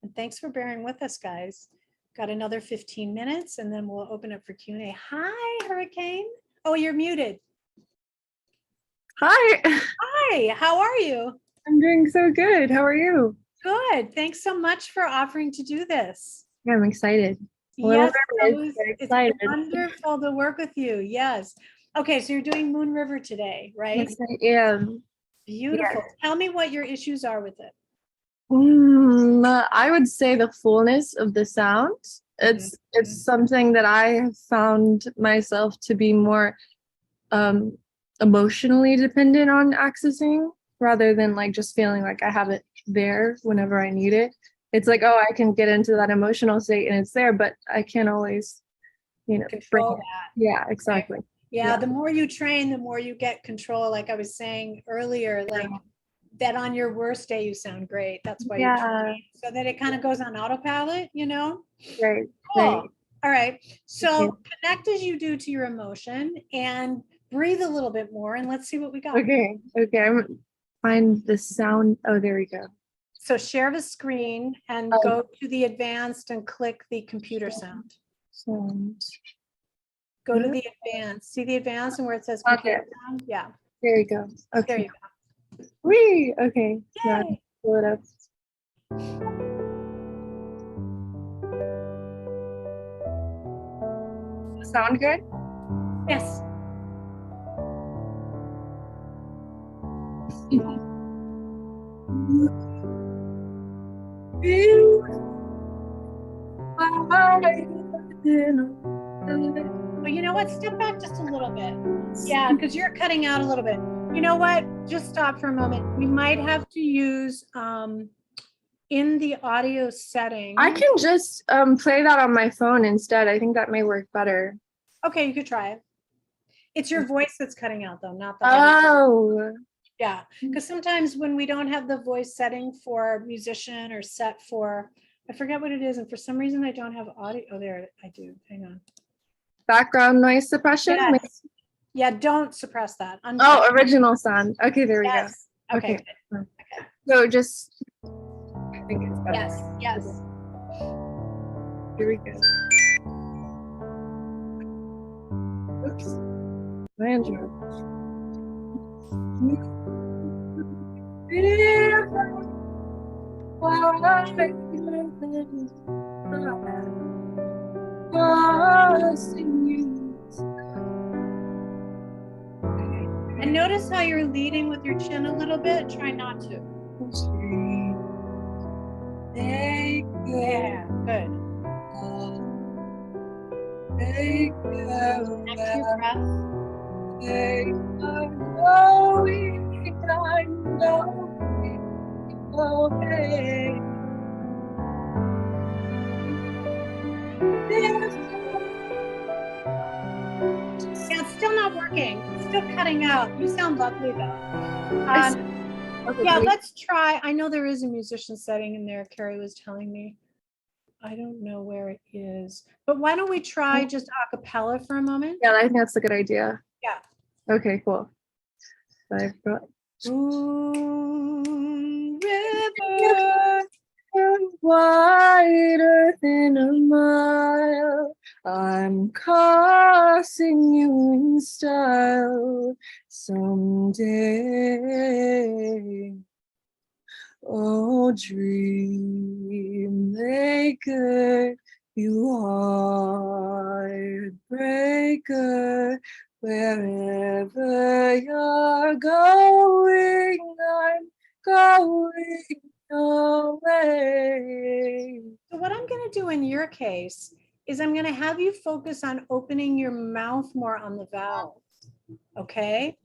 Speaker 1: And thanks for bearing with us, guys. Got another 15 minutes and then we'll open up for Q&A. Hi, Hurricane. Oh, you're muted.
Speaker 3: Hi,
Speaker 1: Hi, how are you?
Speaker 3: I'm doing so good. How are you?
Speaker 1: Good. Thanks so much for offering to do this.
Speaker 3: Yeah, I'm excited. A little
Speaker 1: Yes,
Speaker 3: nervous, but
Speaker 1: it's
Speaker 3: excited.
Speaker 1: wonderful to work with you. Yes. Okay, so you're doing Moon River today, right?
Speaker 3: Yes, I am.
Speaker 1: Beautiful.
Speaker 3: Yes.
Speaker 1: Tell me what your issues are with it.
Speaker 3: I would say the fullness of the sound. It's
Speaker 1: Mhm.
Speaker 3: something that I have found myself to be more um emotionally dependent on accessing rather than like just feeling like I have it there whenever I need it. It's like, oh, I can get into that emotional state and it's there, but I can't always, bring
Speaker 1: Control
Speaker 3: it.
Speaker 1: that,
Speaker 3: Yeah,
Speaker 1: right?
Speaker 3: exactly.
Speaker 1: Yeah,
Speaker 3: Yeah.
Speaker 1: the more you train, the more you get control. Like I was saying earlier, like that on your worst day, you sound great. That's why you
Speaker 3: Yeah,
Speaker 1: train. So that it kind of goes on autopilot, you know?
Speaker 3: right,
Speaker 1: Cool.
Speaker 3: right.
Speaker 1: All right.
Speaker 3: Okay.
Speaker 1: So connect as you do to your emotion and breathe a little bit more and let's see what we got.
Speaker 3: Okay. I'm find the sound. Oh, there we go.
Speaker 1: So share the screen and
Speaker 3: Oh,
Speaker 1: go to the advanced and click the computer sound.
Speaker 3: sound.
Speaker 1: Go to the advanced. See the advanced and where it says
Speaker 3: Okay,
Speaker 1: computer sound? Yeah.
Speaker 3: there you go.
Speaker 1: There
Speaker 3: Okay.
Speaker 1: you go.
Speaker 3: Wee. Okay. Now
Speaker 1: Yay.
Speaker 3: pull it up. Sound good?
Speaker 1: Yes. Well, you know what? Step back just a little bit. Yeah, because you're cutting out a little bit. You know what? Just stop for a moment. We might have to use in the audio setting.
Speaker 3: I can just play that on my phone instead. I think that may work better.
Speaker 1: Okay, you could try it. It's your voice that's cutting out though, not the audio.
Speaker 3: Oh,
Speaker 1: Yeah, because sometimes when we don't have the voice setting for musician or set for, I forget what it is, and for some reason I don't have audio. Oh, there I do. Hang on.
Speaker 3: background noise suppression.
Speaker 1: Yes. Yeah, don't suppress that. Uncheck.
Speaker 3: Oh, original sound. Okay, there we go.
Speaker 1: Yes. Okay.
Speaker 3: Okay. So just, I think it's better.
Speaker 1: Yes. Yes.
Speaker 3: Here we go. Oops. My intro.
Speaker 1: And notice how you're leading with your chin a little bit. Try not to. Yeah, good. Next your breath. Yeah, it's still not working. It's still cutting out. You sound lovely though. Yeah, let's try. I know there is a musician setting in there. Carrie was telling me. I don't know where it is, but why don't we try just a cappella for a moment?
Speaker 3: Yeah, I think that's a good idea.
Speaker 1: Yeah.
Speaker 3: Okay, cool. So I've got
Speaker 1: Moon River.
Speaker 3: wider than a mile. I'm crossing you in style someday. Oh, dream maker, you heartbreaker, wherever you're going, I'm going your way.
Speaker 1: So what I'm going to do in your case is I'm going to have you focus on opening your mouth more on the vowels. Okay?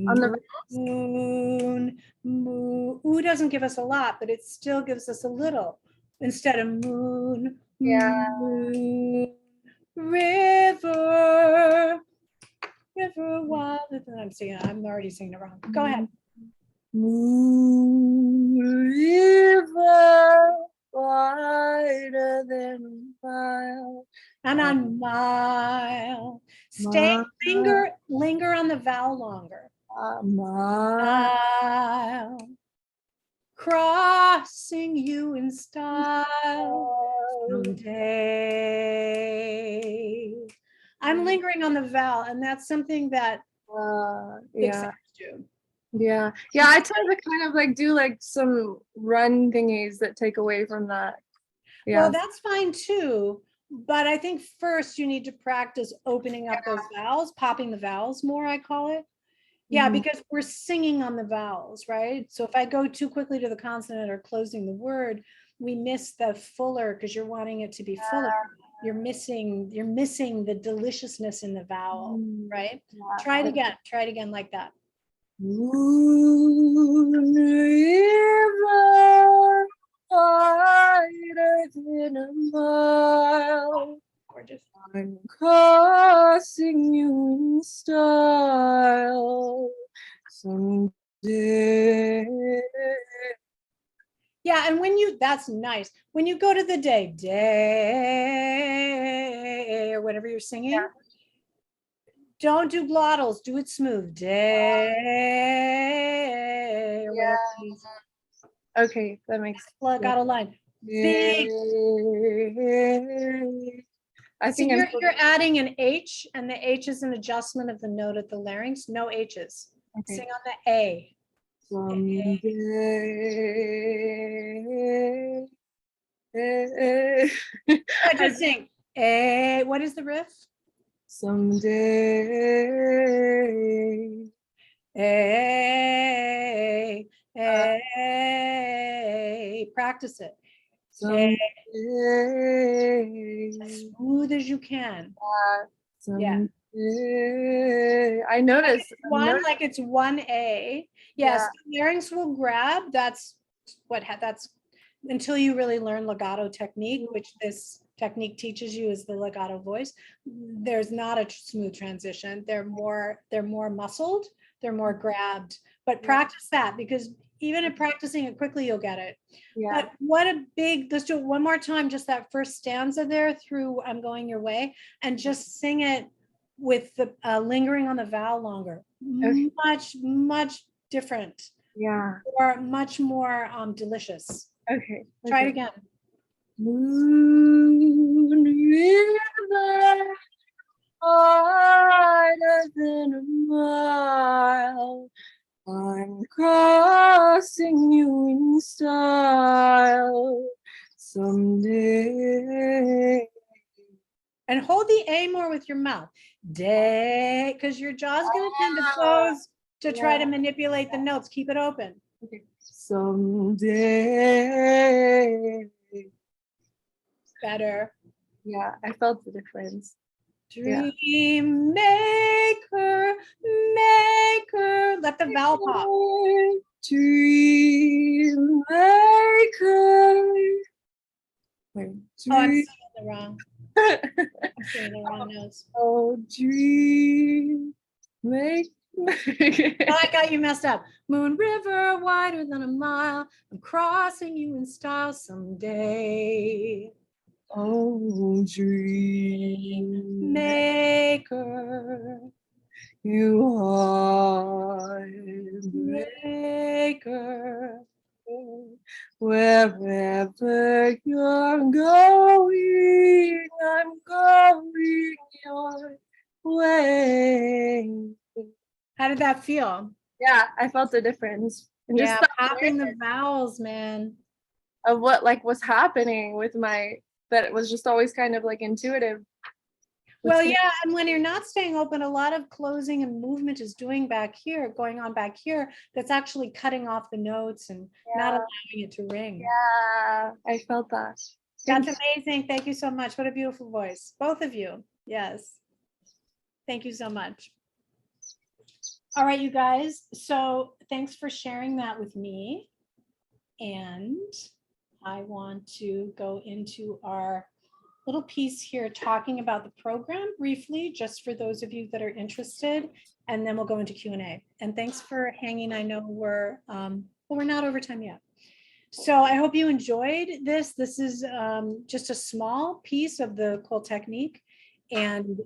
Speaker 3: On the
Speaker 1: Moon, moon. Ooh doesn't give us a lot, but it still gives us a little. Instead of moon,
Speaker 3: yeah.
Speaker 1: moon, river, river wild. I'm already singing it wrong. Go ahead.
Speaker 3: Moon river wider than a mile.
Speaker 1: And on mile. Stay, linger on the vowel longer.
Speaker 3: Mile.
Speaker 1: Mile. Crossing you in style someday. I'm lingering on the vowel, and that's something that big
Speaker 3: Yeah.
Speaker 1: singers do.
Speaker 3: Yeah. Yeah. I try to kind of like do like some run thingies that take away from that. Yeah.
Speaker 1: Well, that's fine too. But I think first you need to practice opening up those vowels, popping the vowels more, I call it. Yeah,
Speaker 3: Mhm.
Speaker 1: because we're singing on the vowels, right? So if I go too quickly to the consonant or closing the word, we miss the fuller because you're wanting it to be fuller. You're missing the deliciousness in the vowel, right? Try it again like that.
Speaker 3: Moon river wider than a mile.
Speaker 1: Gorgeous.
Speaker 3: I'm crossing you in style someday.
Speaker 1: Yeah, and that's nice. When you go to the day, or whatever you're singing,
Speaker 3: Yeah.
Speaker 1: don't do glottals, do it smooth. Day, or whatever it is.
Speaker 3: Okay, that makes
Speaker 1: Plug out a line. Big.
Speaker 3: I
Speaker 1: So
Speaker 3: think
Speaker 1: you're adding an H, and the H is an adjustment of the note at the larynx. No H's.
Speaker 3: okay.
Speaker 1: Sing on the A.
Speaker 3: Someday.
Speaker 1: Just sing. A. What is the riff?
Speaker 3: Someday.
Speaker 1: A. A. Practice it.
Speaker 3: Someday.
Speaker 1: As smooth as you can. Yeah.
Speaker 3: I noticed.
Speaker 1: One, like it's 1A. Yes, the larynx will grab. That's until you really learn legato technique, which this technique teaches you is the legato voice. There's not a smooth transition. They're more muscled, they're more grabbed. But practice that, because even in practicing it quickly, you'll get it.
Speaker 3: Yeah.
Speaker 1: But let's do it one more time, just that first stanza there through I'm Going Your Way, and just sing it with the lingering on the vowel longer.
Speaker 3: Okay.
Speaker 1: Much different.
Speaker 3: Yeah.
Speaker 1: Or much more delicious.
Speaker 3: Okay.
Speaker 1: Try it again.
Speaker 3: Moon river wider than a mile. I'm crossing you in style someday.
Speaker 1: And hold the A more with your mouth. Day, because your jaw's going to tend to close to try to manipulate the notes. Keep it open.
Speaker 3: Okay. Someday.
Speaker 1: Better.
Speaker 3: Yeah, I felt the difference.
Speaker 1: Dream maker, maker. Let the vowel pop.
Speaker 3: Dream maker. Wait,
Speaker 1: Oh, I'm
Speaker 3: dream.
Speaker 1: singing the wrong. I'm singing the wrong notes.
Speaker 3: Oh, dream maker.
Speaker 1: Oh, I got you messed up. Moon river wider than a mile. I'm crossing you in style someday.
Speaker 3: Oh, dream
Speaker 1: Maker,
Speaker 3: you are
Speaker 1: maker.
Speaker 3: wherever you're going, I'm going your way.
Speaker 1: How did that feel?
Speaker 3: Yeah, I felt the difference. And just
Speaker 1: Yeah,
Speaker 3: the
Speaker 1: popping the vowels, man.
Speaker 3: of what like was happening with that it was just always kind of like intuitive.
Speaker 1: Well, yeah, and when you're not staying open, a lot of closing and movement is going on back here, that's actually cutting off the notes and not allowing it to ring.
Speaker 3: Yeah, I felt that.
Speaker 1: That's amazing. Thank you so much. What a beautiful voice. Both of you. Yes. Thank you so much. All right, you guys. So thanks for sharing that with me. And I want to go into our little piece here talking about the program briefly, just for those of you that are interested, and then we'll go into Q&A. And thanks for hanging. I know we're not over time yet. So I hope you enjoyed this. This is just a small piece of the Cole technique. And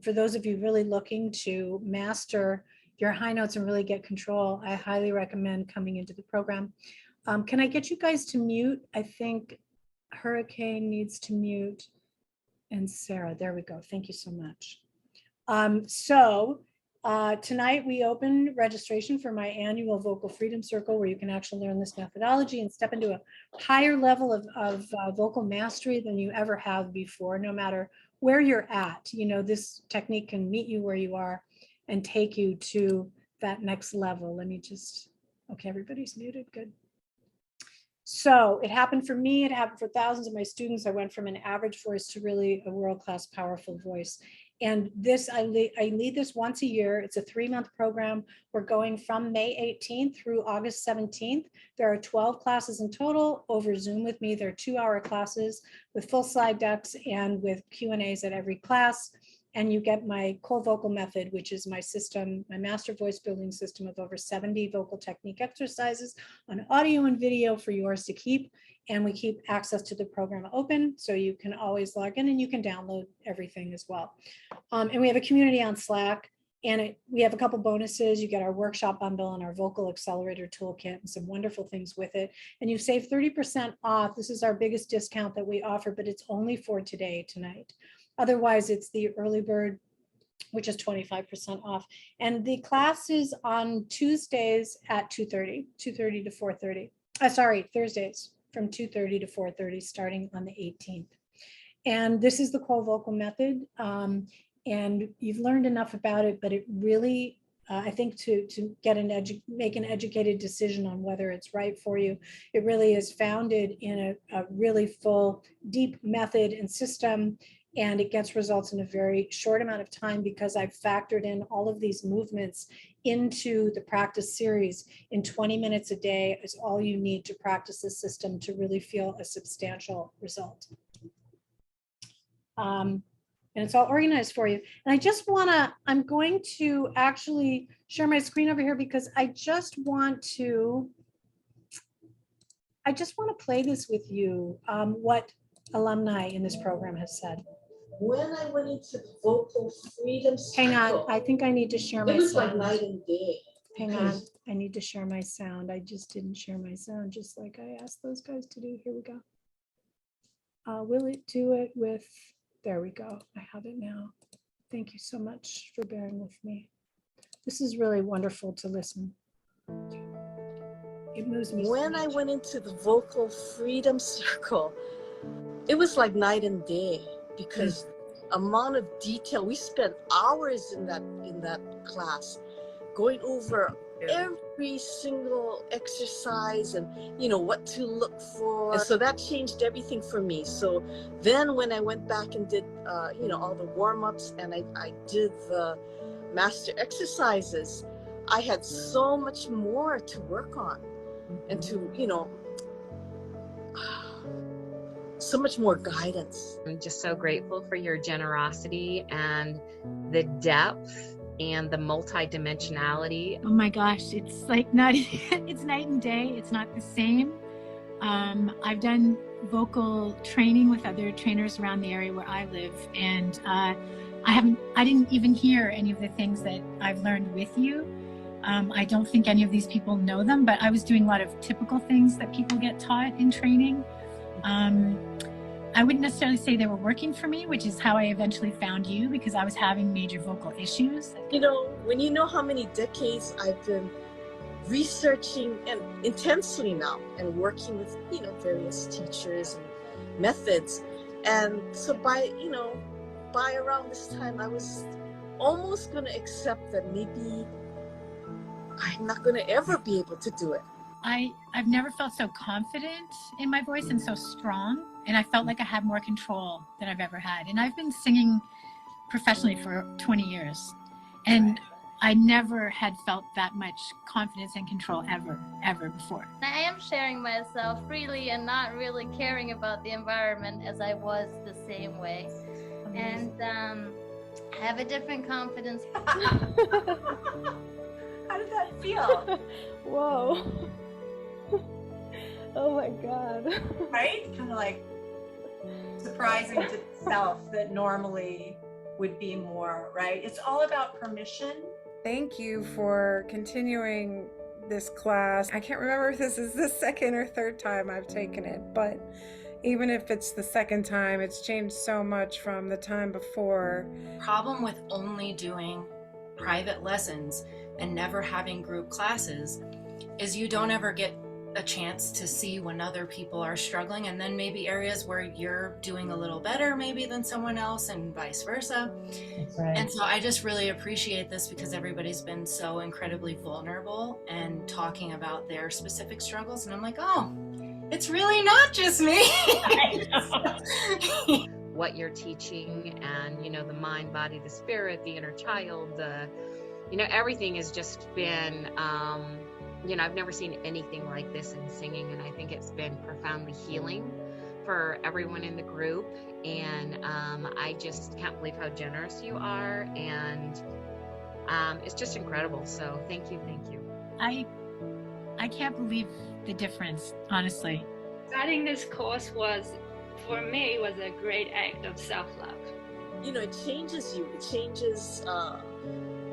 Speaker 1: for those of you really looking to master your high notes and really get control, I highly recommend coming into the program. Can I get you guys to mute? I think Hurricane needs to mute, and Sarah, there we go. Thank you so much. So Tonight, we opened registration for my annual Vocal Freedom Circle, where you can actually learn this methodology and step into a higher level of vocal mastery than you ever have before, no matter where you're at. You know, this technique can meet you where you are and take you to that next level. Let me just, okay, everybody's muted, good. So it happened for me, it happened for thousands of my students. I went from an average voice to really a world-class, powerful voice. And this, I lead this once a year. It's a 3-month program. We're going from May 18th through August 17th. There are 12 classes in total over Zoom with me. They're 2-hour classes with full slide decks and with Q&As at every class. And you get my Cole vocal method, which is my system, my master voice building system of over 70 vocal technique exercises on audio and video for yours to keep. And we keep access to the program open, so you can always log in and you can download everything as well. And we have a community on Slack, and we have a couple bonuses. You get our workshop bundle and our vocal accelerator toolkit and some wonderful things with it. And you save 30% off. This is our biggest discount that we offer, but it's only for today, tonight. Otherwise, it's the early bird, which is 25% off. And the class is on Tuesdays at 2:30 to 4:30. Sorry, Thursdays from 2:30 to 4:30, starting on the 18th. And this is the Cole vocal method. And you've learned enough about it, but it really, I think to get make an educated decision on whether it's right for you, it really is founded in a really full, deep method and system. And it gets results in a very short amount of time because I've factored in all of these movements into the practice series. In 20 minutes a day is all you need to practice this system to really feel a substantial result. And it's all organized for you. And I just I'm going to actually share my screen over here because I just want to play this with you, what alumni in this program have said.
Speaker 4: When I went into the vocal freedom circle,
Speaker 1: hang on, I think I need to share my
Speaker 4: it was
Speaker 1: sound.
Speaker 4: like night and day.
Speaker 1: Hang on, I need to share my sound. I just didn't share my sound, just like I asked those guys to do. Here we go. Will it do it with, there we go. I have it now. Thank you so much for bearing with me. This is really wonderful to listen. It moves me.
Speaker 4: When I went into the vocal freedom circle, it was like night and day because amount of detail. We spent hours in that class going over every single exercise and what to look for. And so that changed everything for me. So then when I went back and did all the warm-ups and I did the master exercises, I had so much more to work on and to so much more guidance.
Speaker 5: I'm just so grateful for your generosity and the depth and the multidimensionality.
Speaker 6: Oh my gosh, it's like it's night and day. It's not the same. I've done vocal training with other trainers around the area where I live, and I didn't even hear any of the things that I've learned with you. I don't think any of these people know them, but I was doing a lot of typical things that people get taught in training. I wouldn't necessarily say they were working for me, which is how I eventually found you, because I was having major vocal issues.
Speaker 4: When you know how many decades I've been researching and intensely now and working with, various teachers and methods. And so by around this time, I was almost going to accept that maybe I'm not going to ever be able to do it.
Speaker 6: I've never felt so confident in my voice and so strong. And I felt like I had more control than I've ever had. And I've been singing professionally for 20 years. And I never had felt that much confidence and control ever before.
Speaker 7: I am sharing myself freely and not really caring about the environment, as I was the same way. And I have a different confidence.
Speaker 8: How did that feel?
Speaker 3: Whoa. Oh my God.
Speaker 8: Right? Kind of like surprising to self that normally would be more, right? It's all about permission.
Speaker 9: Thank you for continuing this class. I can't remember if this is the second or third time I've taken it, but even if it's the second time, it's changed so much from the time before.
Speaker 10: Problem with only doing private lessons and never having group classes is you don't ever get a chance to see when other people are struggling, and then maybe areas where you're doing a little better maybe than someone else and vice versa.
Speaker 1: That's right.
Speaker 10: And so I just really appreciate this because everybody's been so incredibly vulnerable and talking about their specific struggles, and I'm like, oh, it's really not just me.
Speaker 5: What you're teaching, and the mind, body, the spirit, the inner child, everything has just been I've never seen anything like this in singing, and I think it's been profoundly healing for everyone in the group. And I just can't believe how generous you are, and it's just incredible. So thank you.
Speaker 6: I can't believe the difference, honestly.
Speaker 11: Starting this course for me was a great act of self-love.
Speaker 4: It changes you. It changes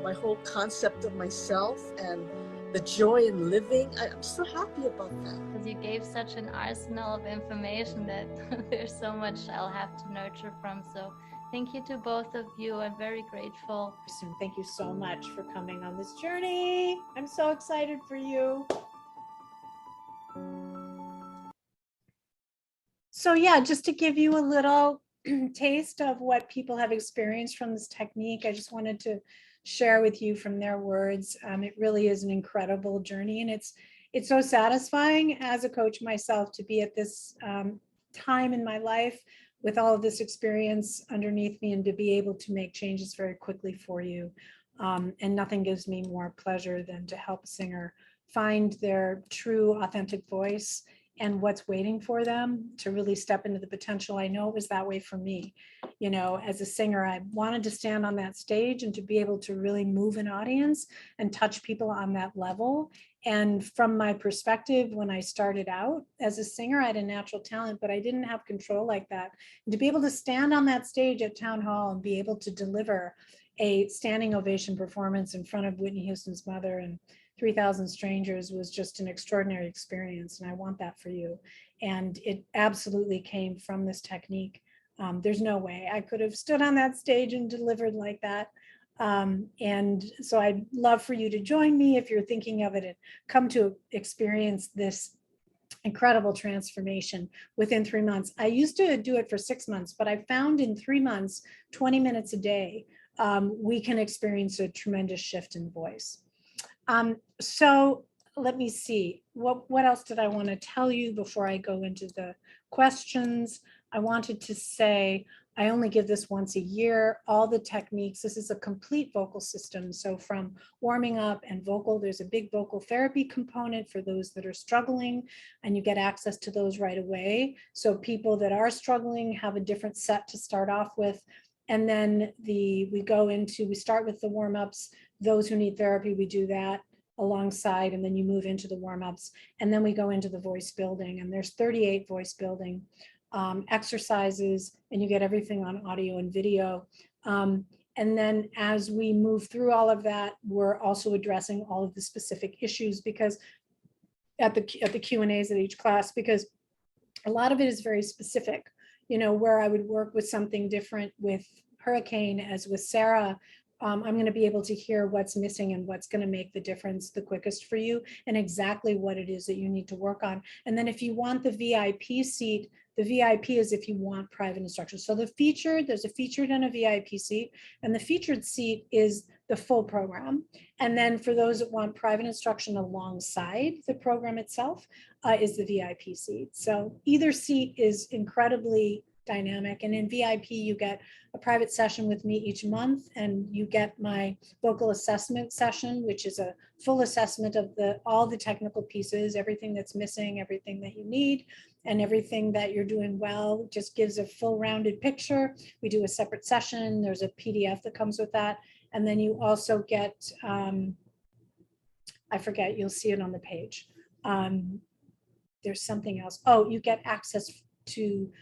Speaker 4: my whole concept of myself and the joy in living. I'm so happy about that.
Speaker 7: Because you gave such an arsenal of information that there's so much I'll have to nurture from. So thank you to both of you. I'm very grateful.
Speaker 1: Thank you so much for coming on this journey. I'm so excited for you. So yeah, just to give you a little taste of what people have experienced from this technique, I just wanted to share with you from their words. It really is an incredible journey, and it's so satisfying as a coach myself to be at this time in my life with all of this experience underneath me and to be able to make changes very quickly for you. And nothing gives me more pleasure than to help a singer find their true, authentic voice and what's waiting for them to really step into the potential. I know it was that way for me. As a singer, I wanted to stand on that stage and to be able to really move an audience and touch people on that level. And from my perspective, when I started out as a singer, I had a natural talent, but I didn't have control like that. And to be able to stand on that stage at Town Hall and be able to deliver a standing ovation performance in front of Whitney Houston's mother and 3,000 strangers was just an extraordinary experience, and I want that for you. And it absolutely came from this technique. There's no way I could have stood on that stage and delivered like that. And so I'd love for you to join me if you're thinking of it and come to experience this incredible transformation within 3 months. I used to do it for 6 months, but I found in 3 months, 20 minutes a day, we can experience a tremendous shift in voice. So let me see, what else did I want to tell you before I go into the questions? I wanted to say, I only give this once a year, all the techniques. This is a complete vocal system. So from warming up and vocal, there's a big vocal therapy component for those that are struggling, and you get access to those right away. So people that are struggling have a different set to start off with. And then we start with the warm-ups. Those who need therapy, we do that alongside, and then you move into the warm-ups, and then we go into the voice building, and there's 38 voice building exercises, and you get everything on audio and video. And then as we move through all of that, we're also addressing all of the specific issues, because at the Q&As at each class, because a lot of it is very specific, where I would work with something different with Hurricane as with Sarah. I'm going to be able to hear what's missing and what's going to make the difference the quickest for you, and exactly what it is that you need to work on. And then if you want the VIP seat, the VIP is if you want private instruction. So there's a featured and a VIP seat, and the featured seat is the full program. And then for those that want private instruction alongside the program itself is the VIP seat. So either seat is incredibly dynamic. And in VIP, you get a private session with me each month, and you get my vocal assessment session, which is a full assessment of all the technical pieces, everything that's missing, everything that you need, and everything that you're doing well. Just gives a full rounded picture. We do a separate session. There's a PDF that comes with that. And then you also get, I forget, you'll see it on the page. There's something else. Oh, you get access to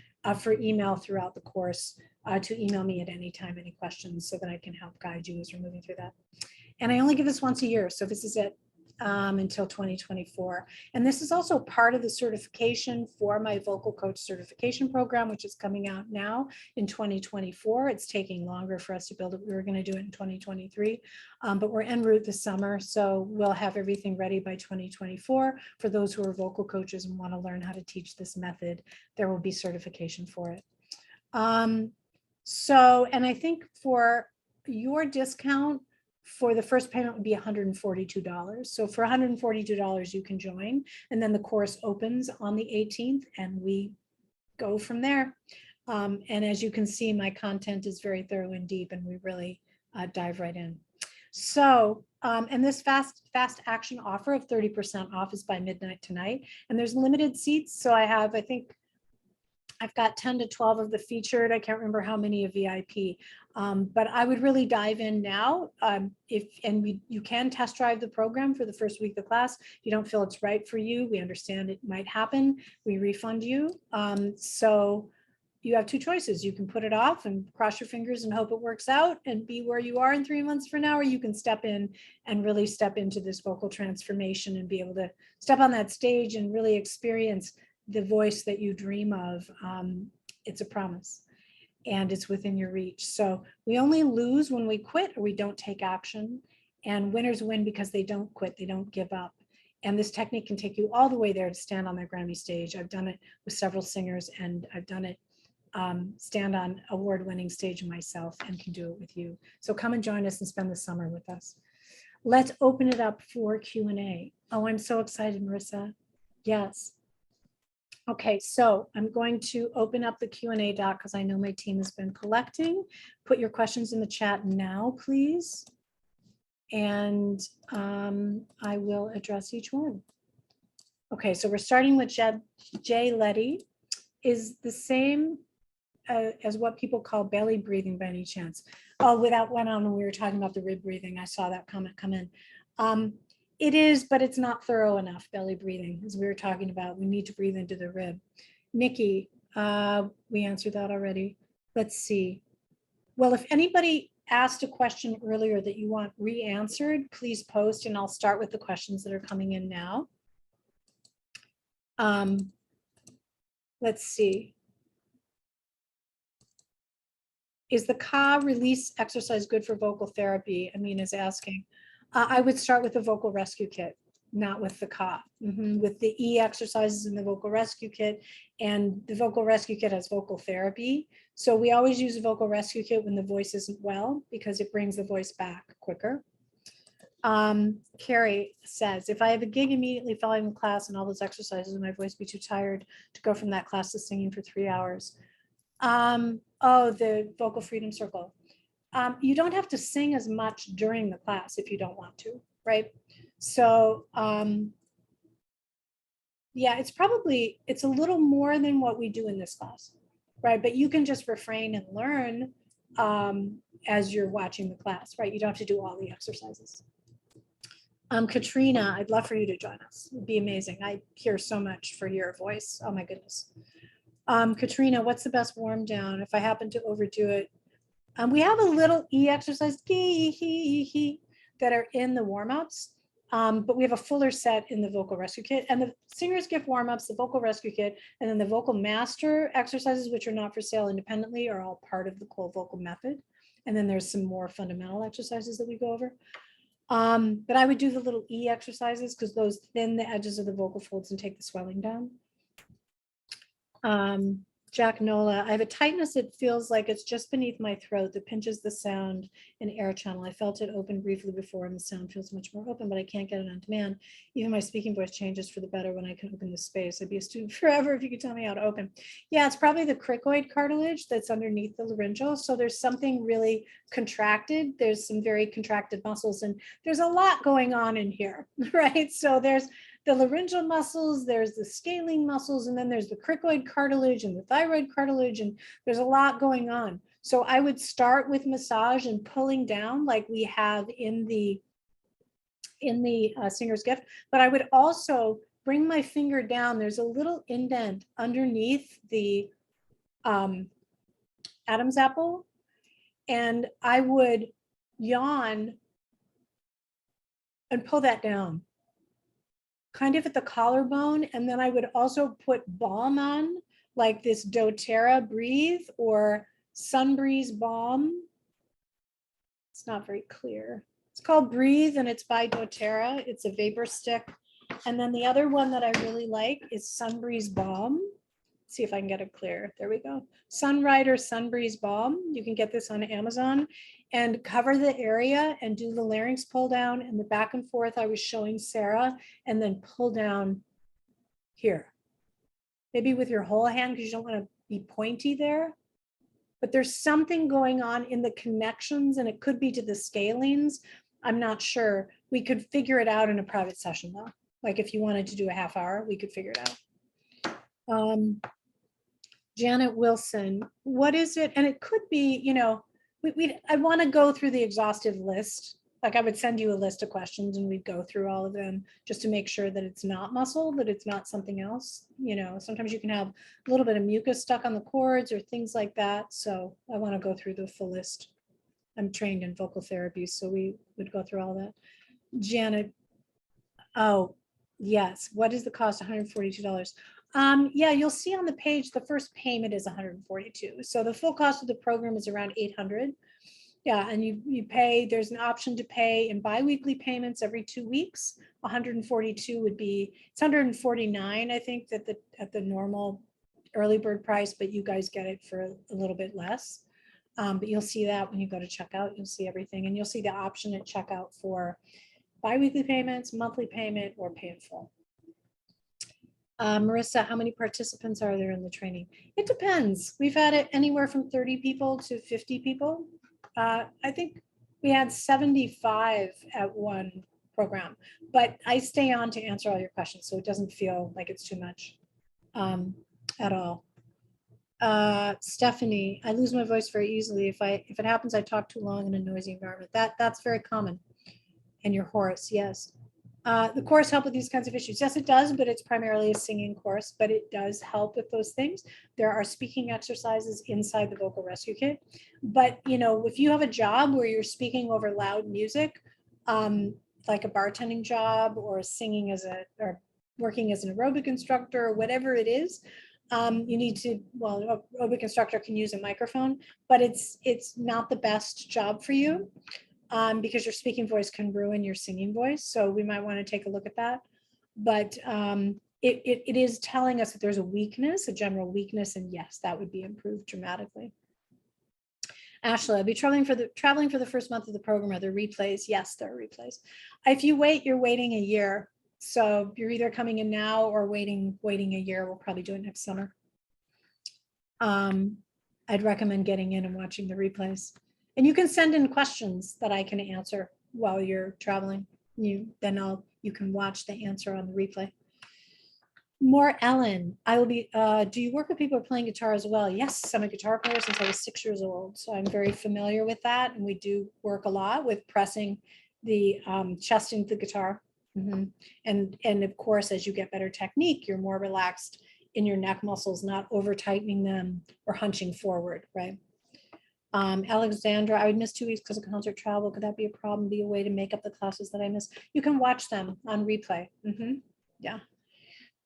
Speaker 1: for email throughout the course, to email me at any time, any questions, so that I can help guide you as you're moving through that. And I only give this once a year. So this is it. until 2024. And this is also part of the certification for my vocal coach certification program, which is coming out now in 2024. It's taking longer for us to build it. We were going to do it in 2023, but we're en route this summer. So we'll have everything ready by 2024. For those who are vocal coaches and want to learn how to teach this method, there will be certification for it. And I think for your discount, for the first payment would be $142. So for $142, you can join. And then the course opens on the 18th and we go from there. And as you can see, my content is very thorough and deep, and we really dive right in. So, and this fast action offer of 30% off is by midnight tonight. And there's limited seats. So I think I've got 10 to 12 of the featured. I can't remember how many of VIP, but I would really dive in now. You can test drive the program for the first week of the class. If you don't feel it's right for you, we understand it might happen. We refund you. So you have two choices. You can put it off and cross your fingers and hope it works out and be where you are in 3 months from now, or you can step in and really step into this vocal transformation and be able to step on that stage and really experience the voice that you dream of. It's a promise and it's within your reach. So we only lose when we quit or we don't take action, and winners win because they don't quit, they don't give up. And this technique can take you all the way there to stand on their Grammy stage. I've done it with several singers, and I've done it stand on award-winning stage myself, and can do it with you. So come and join us and spend the summer with us. Let's open it up for Q&A. Oh, I'm so excited, Marissa. Yes. Okay, so I'm going to open up the Q&A doc because I know my team has been collecting. Put your questions in the chat now, please. And I will address each one. Okay, so we're starting with Jay Letty. Is the same as what people call belly breathing by any chance? Oh, without went on when we were talking about the rib breathing, I saw that comment come in. It is, but it's not thorough enough, belly breathing, as we were talking about. We need to breathe into the rib. Nikki, we answered that already. Let's see. Well, if anybody asked a question earlier that you want re-answered, please post, and I'll start with the questions that are coming in now. Let's see. Is the Ka release exercise good for vocal therapy? Amin is asking. I would start with the vocal rescue kit, not with the Ka. With the E exercises in the vocal rescue kit, and the vocal rescue kit has vocal therapy. So we always use a vocal rescue kit when the voice isn't well, because it brings the voice back quicker. Carrie says, if I have a gig immediately following the class and all those exercises, will my voice be too tired to go from that class to singing for 3 hours? Oh, the vocal freedom circle. You don't have to sing as much during the class if you don't want to, right? So yeah, it's a little more than what we do in this class, right? But you can just refrain and learn as you're watching the class, right? You don't have to do all the exercises. Katrina, I'd love for you to join us. It'd be amazing. I hear so much for your voice. Oh my goodness. Katrina, what's the best warm down if I happen to overdo it? We have a little E exercise that are in the warm-ups, but we have a fuller set in the vocal rescue kit, and the singer's gift warm-ups, the vocal rescue kit, and then the vocal master exercises, which are not for sale independently, are all part of the Cole vocal method. And then there's some more fundamental exercises that we go over. But I would do the little E exercises because those thin the edges of the vocal folds and take the swelling down. Jack Nola, I have a tightness that feels like it's just beneath my throat that pinches the sound and air channel. I felt it open briefly before and the sound feels much more open, but I can't get it on demand. Even my speaking voice changes for the better when I can open the space. I'd be a student forever if you could tell me how to open. Yeah, it's probably the cricoid cartilage that's underneath the laryngeal. So there's something really contracted. There's some very contracted muscles, and there's a lot going on in here, right? So there's the laryngeal muscles, there's the scalene muscles, and then there's the cricoid cartilage and the thyroid cartilage, and there's a lot going on. So I would start with massage and pulling down like we have in the singer's gift, but I would also bring my finger down. There's a little indent underneath the Adam's apple, and I would yawn and pull that down. kind of at the collarbone. And then I would also put balm on, like this doTERRA Breathe or Sunbreeze Balm. It's not very clear. It's called Breathe and it's by doTERRA. It's a vapor stick. And then the other one that I really like is Sunbreeze Balm. See if I can get it clear. There we go. Sunrider Sunbreeze Balm. You can get this on Amazon and cover the area and do the larynx pull down and the back and forth I was showing Sarah, and then pull down here. Maybe with your whole hand because you don't want to be pointy there. But there's something going on in the connections and it could be to the scalings. I'm not sure. We could figure it out in a private session though. Like if you wanted to do a half hour, we could figure it out. Janet Wilson, what is it? And it could be, you know, I want to go through the exhaustive list. Like I would send you a list of questions and we'd go through all of them just to make sure that it's not muscle, that it's not something else. You know, sometimes you can have a little bit of mucus stuck on the cords or things like that. So I want to go through the full list. I'm trained in vocal therapy, so we would go through all that. Janet, oh, yes. What is the cost? $142. Yeah, you'll see on the page, the first payment is $142. So the full cost of the program is around $800. Yeah, and you pay, there's an option to pay in biweekly payments every 2 weeks. 142 would be, it's 149, I think, that at the normal early bird price, but you guys get it for a little bit less. But you'll see that when you go to checkout, you'll see everything, and you'll see the option at checkout for biweekly payments, monthly payment, or pay in full. Marissa, how many participants are there in the training? It depends. We've had it anywhere from 30 people to 50 people. I think we had 75 at one program, but I stay on to answer all your questions, so it doesn't feel like it's too much at all. Stephanie, I lose my voice very easily. If it happens, I talk too long in a noisy environment. That's very common. And you're hoarse, yes. The course help with these kinds of issues. Yes, it does, but it's primarily a singing course, but it does help with those things. There are speaking exercises inside the vocal rescue kit. But, you know, if you have a job where you're speaking over loud music, like a bartending job or singing or working as an aerobic instructor or whatever it is, you need to, well, aerobic instructor can use a microphone, but it's not the best job for you. Because your speaking voice can ruin your singing voice. So we might want to take a look at that. But it is telling us that there's a weakness, a general weakness, and yes, that would be improved dramatically. Ashley, I'll be traveling for the first month of the program. Are there replays? Yes, there are replays. If you wait, you're waiting a year. So you're either coming in now or waiting a year. We'll probably do it next summer. I'd recommend getting in and watching the replays. And you can send in questions that I can answer while you're traveling. You can watch the answer on the replay. More Ellen, I will be, do you work with people who are playing guitar as well? Yes, I'm a guitar player since I was 6 years old. So I'm very familiar with that. And we do work a lot with pressing the chest into the guitar. And of course, as you get better technique, you're more relaxed in your neck muscles, not over tightening them or hunching forward, right? Alexandra, I would miss 2 weeks because of concert travel. Could that be a problem? Be a way to make up the classes that I miss? You can watch them on replay. Yeah.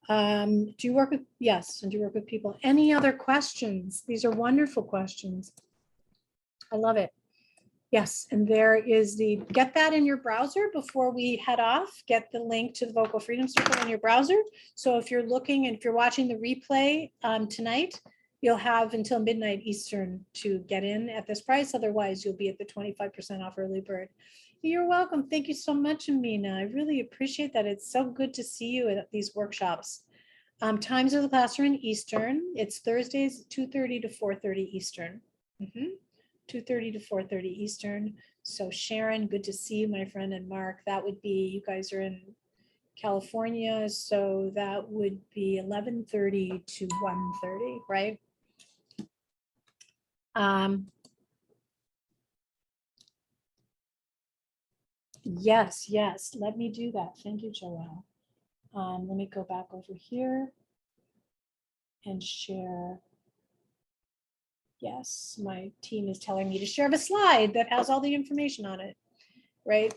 Speaker 1: Do you work with, yes, and do you work with people? Any other questions? These are wonderful questions. I love it. Yes, and there is get that in your browser before we head off. Get the link to the Vocal Freedom Circle in your browser. So if you're looking and if you're watching the replay tonight, you'll have until midnight Eastern to get in at this price. Otherwise, you'll be at the 25% off early bird. You're welcome. Thank you so much, Amina. I really appreciate that. It's so good to see you at these workshops. Times of the class are in Eastern. It's Thursdays, 2:30 to 4:30 Eastern. 2:30 to 4:30 Eastern. So Sharon, good to see you, my friend, and Mark. That would be, you guys are in California, so that would be 11:30 to 1:30, right? Yes, let me do that. Thank you, Joelle. Let me go back over here and share. Yes, my team is telling me to share a slide that has all the information on it, right?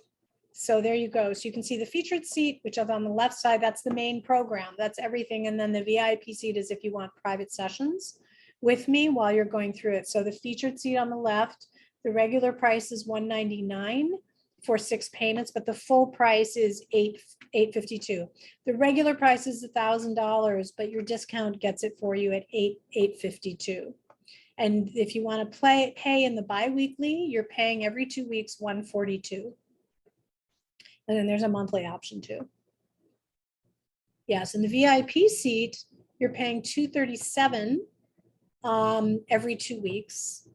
Speaker 1: So there you go. So you can see the featured seat, which is on the left side, that's the main program. That's everything. And then the VIP seat is if you want private sessions with me while you're going through it. So the featured seat on the left, the regular price is $199 for 6 payments, but the full price is $852. The regular price is $1,000, but your discount gets it for you at $852. And if you want to pay in the biweekly, you're paying every 2 weeks $142. And then there's a monthly option too. Yes, in the VIP seat, you're paying $237 every 2 weeks.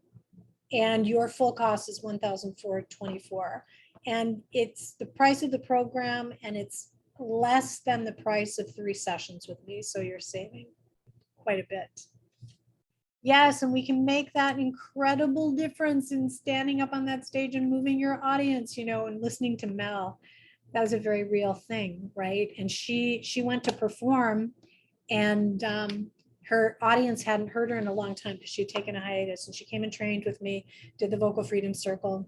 Speaker 1: And your full cost is $1,424. And it's the price of the program, and it's less than the price of 3 sessions with me. So you're saving quite a bit. Yes, and we can make that incredible difference in standing up on that stage and moving your audience, you know, and listening to Mel. That was a very real thing, right? And she went to perform, and her audience hadn't heard her in a long time because she had taken a hiatus, and she came and trained with me, did the Vocal Freedom Circle,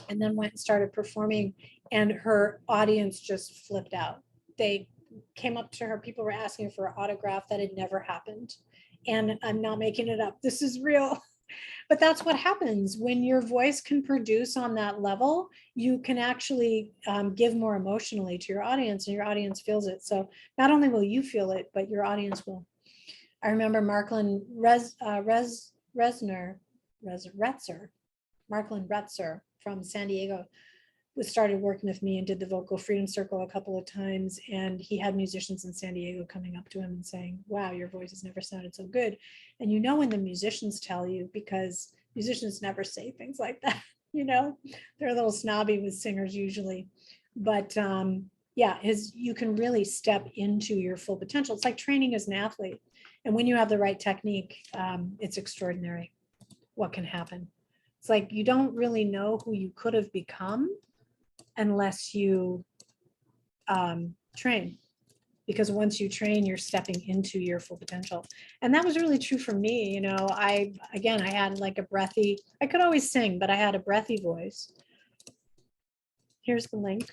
Speaker 1: and then went and started performing, and her audience just flipped out. They came up to her, people were asking for an autograph. That had never happened. And I'm not making it up. This is real. But that's what happens when your voice can produce on that level. You can actually give more emotionally to your audience, and your audience feels it. So not only will you feel it, but your audience will. I remember Marklin Retzer from San Diego started working with me and did the Vocal Freedom Circle a couple of times. And he had musicians in San Diego coming up to him and saying, wow, your voice has never sounded so good. And you know when the musicians tell you, because musicians never say things like that, you know, they're a little snobby with singers usually. But yeah, you can really step into your full potential. It's like training as an athlete. And when you have the right technique, it's extraordinary what can happen. It's like you don't really know who you could have become unless you train, because once you train, you're stepping into your full potential. And that was really true for me. You know, I had like a breathy, I could always sing, but I had a breathy voice. Here's the link.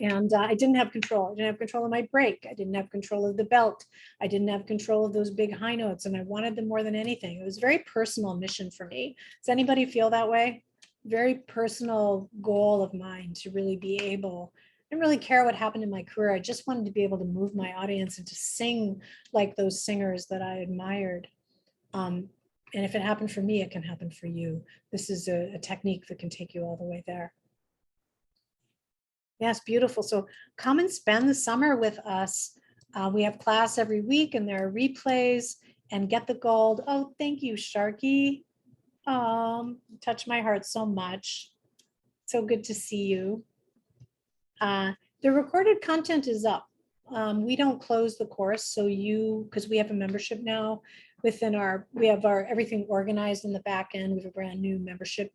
Speaker 1: And I didn't have control. I didn't have control of my break. I didn't have control of the belt. I didn't have control of those big high notes, and I wanted them more than anything. It was a very personal mission for me. Does anybody feel that way? Very personal goal of mine to really be able, I didn't really care what happened in my career. I just wanted to be able to move my audience and to sing like those singers that I admired. And if it happened for me, it can happen for you. This is a technique that can take you all the way there. Yes, beautiful. So come and spend the summer with us. We have class every week, and there are replays, and get the gold. Oh, thank you, Sharky. Touch my heart so much. So good to see you. The recorded content is up. We don't close the course, so because we have a membership now within we have everything organized in the back end. We have a brand new membership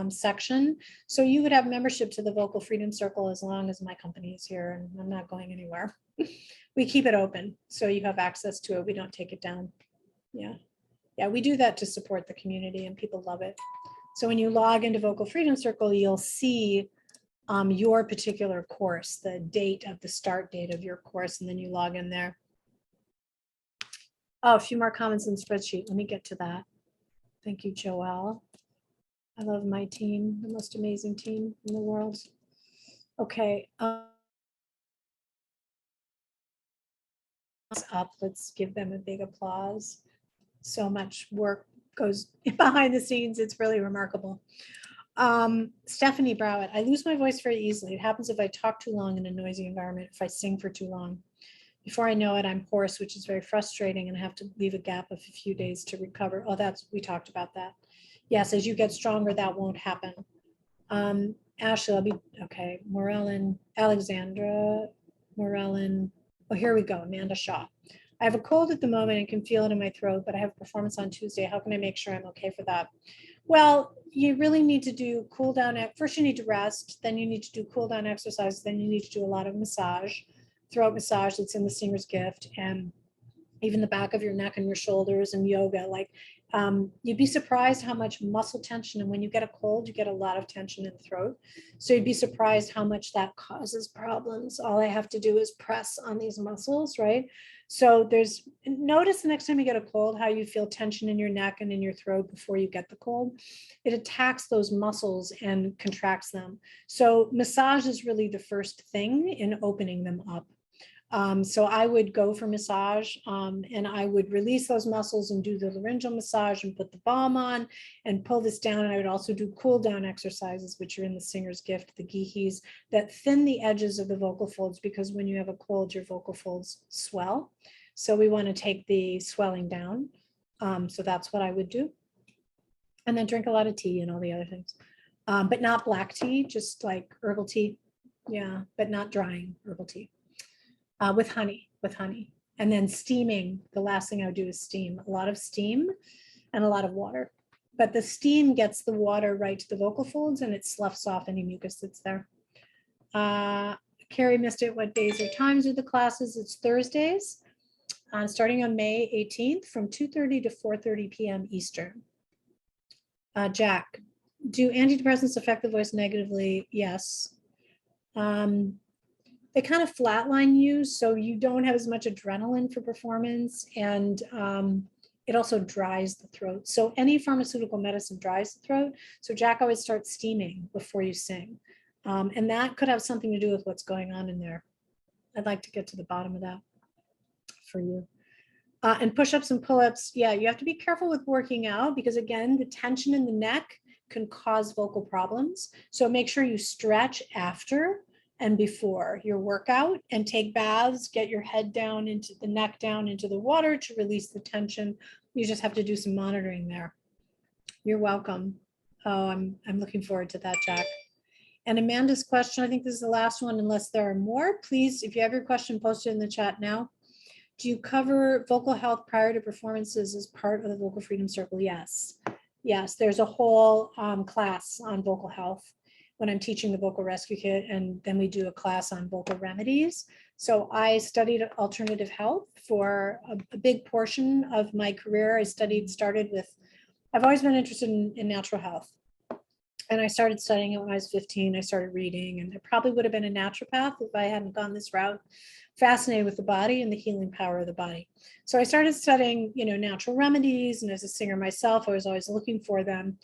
Speaker 1: section. So you would have membership to the Vocal Freedom Circle as long as my company is here, and I'm not going anywhere. We keep it open, so you have access to it. We don't take it down. Yeah. Yeah, we do that to support the community, and people love it. So when you log into Vocal Freedom Circle, you'll see your particular course, the date of the start date of your course, and then you log in there. Oh, a few more comments in the spreadsheet. Let me get to that. Thank you, Joelle. I love my team, the most amazing team in the world. Okay. Up, let's give them a big applause. So much work goes behind the scenes. It's really remarkable. Stephanie Browett, I lose my voice very easily. It happens if I talk too long in a noisy environment, if I sing for too long. Before I know it, I'm hoarse, which is very frustrating, and I have to leave a gap of a few days to recover. Oh, we talked about that. Yes, as you get stronger, that won't happen. Ashley, I'll be, okay. Morellin, Alexandra, Morellin. Oh, here we go, Amanda Shaw. I have a cold at the moment and can feel it in my throat, but I have a performance on Tuesday. How can I make sure I'm okay for that? Well, you really need to do cool down. First, you need to rest. Then you need to do cool down exercise. Then you need to do a lot of massage, throat massage that's in the Singer's Gift, and even the back of your neck and your shoulders, and yoga. Like, You'd be surprised how much muscle tension, and when you get a cold, you get a lot of tension in the throat. So you'd be surprised how much that causes problems. All I have to do is press on these muscles, right? So notice the next time you get a cold, how you feel tension in your neck and in your throat before you get the cold. It attacks those muscles and contracts them. So massage is really the first thing in opening them up. So I would go for massage and I would release those muscles and do the laryngeal massage and put the balm on and pull this down. And I would also do cool down exercises, which are in the singer's gift, the gihis, that thin the edges of the vocal folds, because when you have a cold, your vocal folds swell. So we want to take the swelling down. So that's what I would do. And then drink a lot of tea and all the other things, but not black tea, just like herbal tea. Yeah, but not drying herbal tea. With honey. And then steaming, the last thing I would do is steam, a lot of steam and a lot of water. But the steam gets the water right to the vocal folds and it sloughs off any mucus that's there. Carrie missed it. What days or times are the classes? It's Thursdays, starting on May 18th from 2:30 to 4:30 p.m. Eastern. Jack, do antidepressants affect the voice negatively? Yes. They kind of flatline you, so you don't have as much adrenaline for performance, and it also dries the throat. So any pharmaceutical medicine dries the throat. So Jack always starts steaming before you sing. And that could have something to do with what's going on in there. I'd like to get to the bottom of that for you. And push-ups and pull-ups, yeah, you have to be careful with working out because again, the tension in the neck can cause vocal problems. So make sure you stretch after and before your workout and take baths, get your head down into the neck down into the water to release the tension. You just have to do some monitoring there. You're welcome. Oh, I'm looking forward to that, Jack. And Amanda's question, I think this is the last one, unless there are more, please, if you have your question, post it in the chat now. Do you cover vocal health prior to performances as part of the Vocal Freedom Circle? Yes. Yes, there's a whole class on vocal health when I'm teaching the vocal rescue kit, and then we do a class on vocal remedies. So I studied alternative health for a big portion of my career. I've always been interested in natural health. And I started studying it when I was 15. I started reading, and I probably would have been a naturopath if I hadn't gone this route. Fascinated with the body and the healing power of the body. So I started studying, natural remedies, and as a singer myself, I was always looking for them,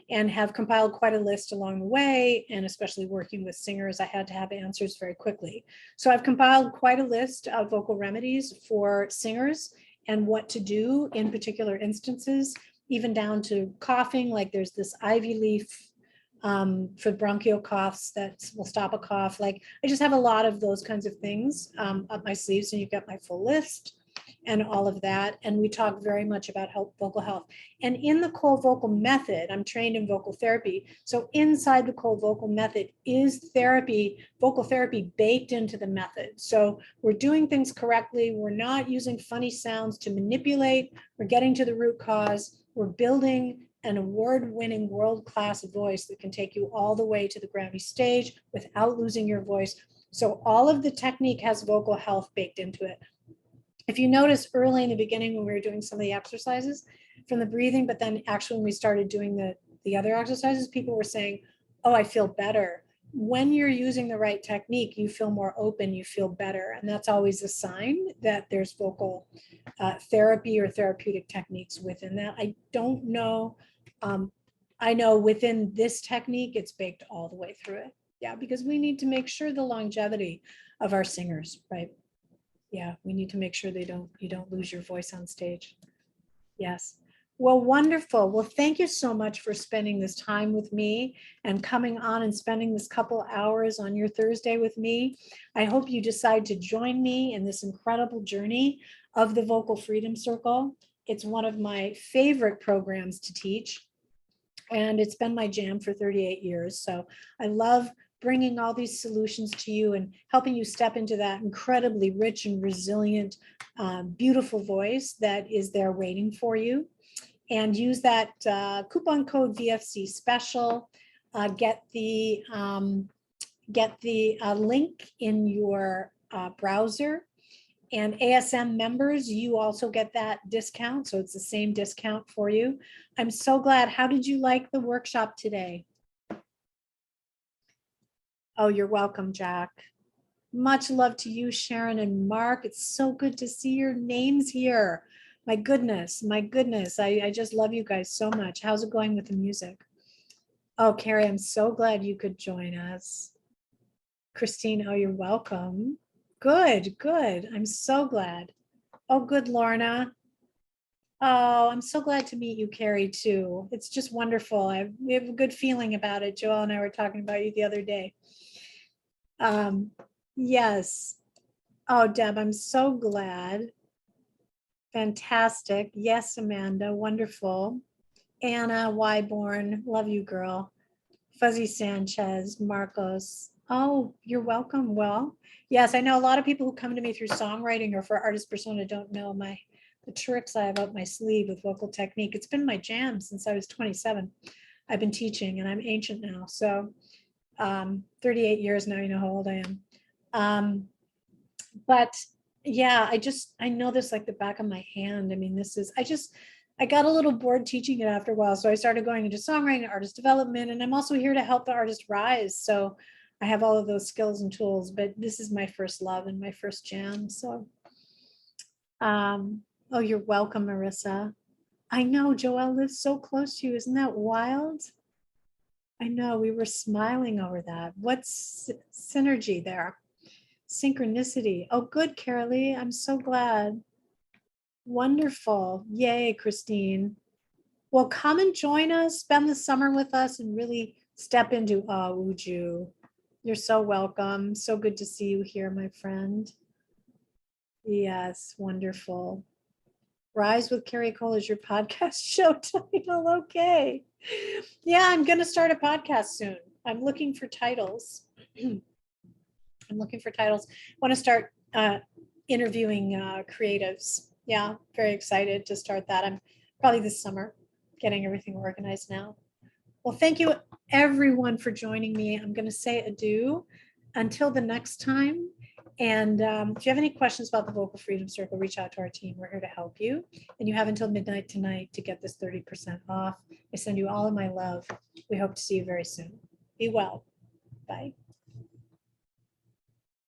Speaker 1: and have compiled quite a list along the way. And especially working with singers, I had to have answers very quickly. So I've compiled quite a list of vocal remedies for singers and what to do in particular instances, even down to coughing. Like there's this ivy leaf for bronchial coughs that will stop a cough. Like I just have a lot of those kinds of things up my sleeves, and you've got my full list and all of that. And we talk very much about vocal health. And in the Cole vocal method, I'm trained in vocal therapy. So inside the Cole vocal method is vocal therapy baked into the method. So we're doing things correctly. We're not using funny sounds to manipulate. We're getting to the root cause. We're building an award-winning world-class voice that can take you all the way to the Grammy stage without losing your voice. So all of the technique has vocal health baked into it. If you notice early in the beginning when we were doing some of the exercises from the breathing, but then actually when we started doing the other exercises, people were saying, oh, I feel better. When you're using the right technique, you feel more open, you feel better. And that's always a sign that there's vocal therapy or therapeutic techniques within that. I don't know. I know within this technique, it's baked all the way through it. Yeah, because we need to make sure the longevity of our singers, right? Yeah, we need to make sure you don't lose your voice on stage. Yes. Well, wonderful. Well, thank you so much for spending this time with me and coming on and spending this couple hours on your Thursday with me. I hope you decide to join me in this incredible journey of the Vocal Freedom Circle. It's one of my favorite programs to teach, and it's been my jam for 38 years. So I love bringing all these solutions to you and helping you step into that incredibly rich and resilient, beautiful voice that is there waiting for you. And use that coupon code VFC special. Get the link in your browser And ASM members, you also get that discount. So it's the same discount for you. I'm so glad. How did you like the workshop today? Oh, you're welcome, Jack. Much love to you, Sharon and Mark. It's so good to see your names here. My goodness, my goodness. I just love you guys so much. How's it going with the music? Oh, Carrie, I'm so glad you could join us. Christine, oh, you're welcome. Good, good. I'm so glad. Oh, good, Lorna. Oh, I'm so glad to meet you, Carrie, too. It's just wonderful. We have a good feeling about it. Joelle and I were talking about you the other day. Yes. Oh, Deb, I'm so glad. Fantastic. Yes, Amanda, wonderful. Anna Wyborn, love you, girl. Fuzzy Sanchez, Marcos. Oh, you're welcome. Well, yes, I know a lot of people who come to me through songwriting or for artist persona don't know the tricks I have up my sleeve with vocal technique. It's been my jam since I was 27. I've been teaching and I'm ancient now. So 38 years now, you know how old I am. But yeah, I know this like the back of my hand. I mean, I got a little bored teaching it after a while. So I started going into songwriting and artist development, and I'm also here to help the artist rise. So I have all of those skills and tools, but this is my first love and my first jam. So, oh, you're welcome, Marissa. I know Joelle lives so close to you. Isn't that wild? I know, we were smiling over that. What's synergy there? Synchronicity. Oh, good, Carolee. I'm so glad. Wonderful. Yay, Christine. Well, come and join us, spend the summer with us, and really step into Uju. You're so welcome. So good to see you here, my friend. Yes, wonderful. Rise with Cari Cole is your podcast show title. Okay. Yeah, I'm going to start a podcast soon. I'm looking for titles. I want to start interviewing creatives. Yeah, very excited to start that. I'm probably this summer getting everything organized now. Well, thank you everyone for joining me. I'm going to say adieu until the next time. And if you have any questions about the Vocal Freedom Circle, reach out to our team. We're here to help you. And you have until midnight tonight to get this 30% off. I send you all of my love. We hope to see you very soon. Be well. Bye.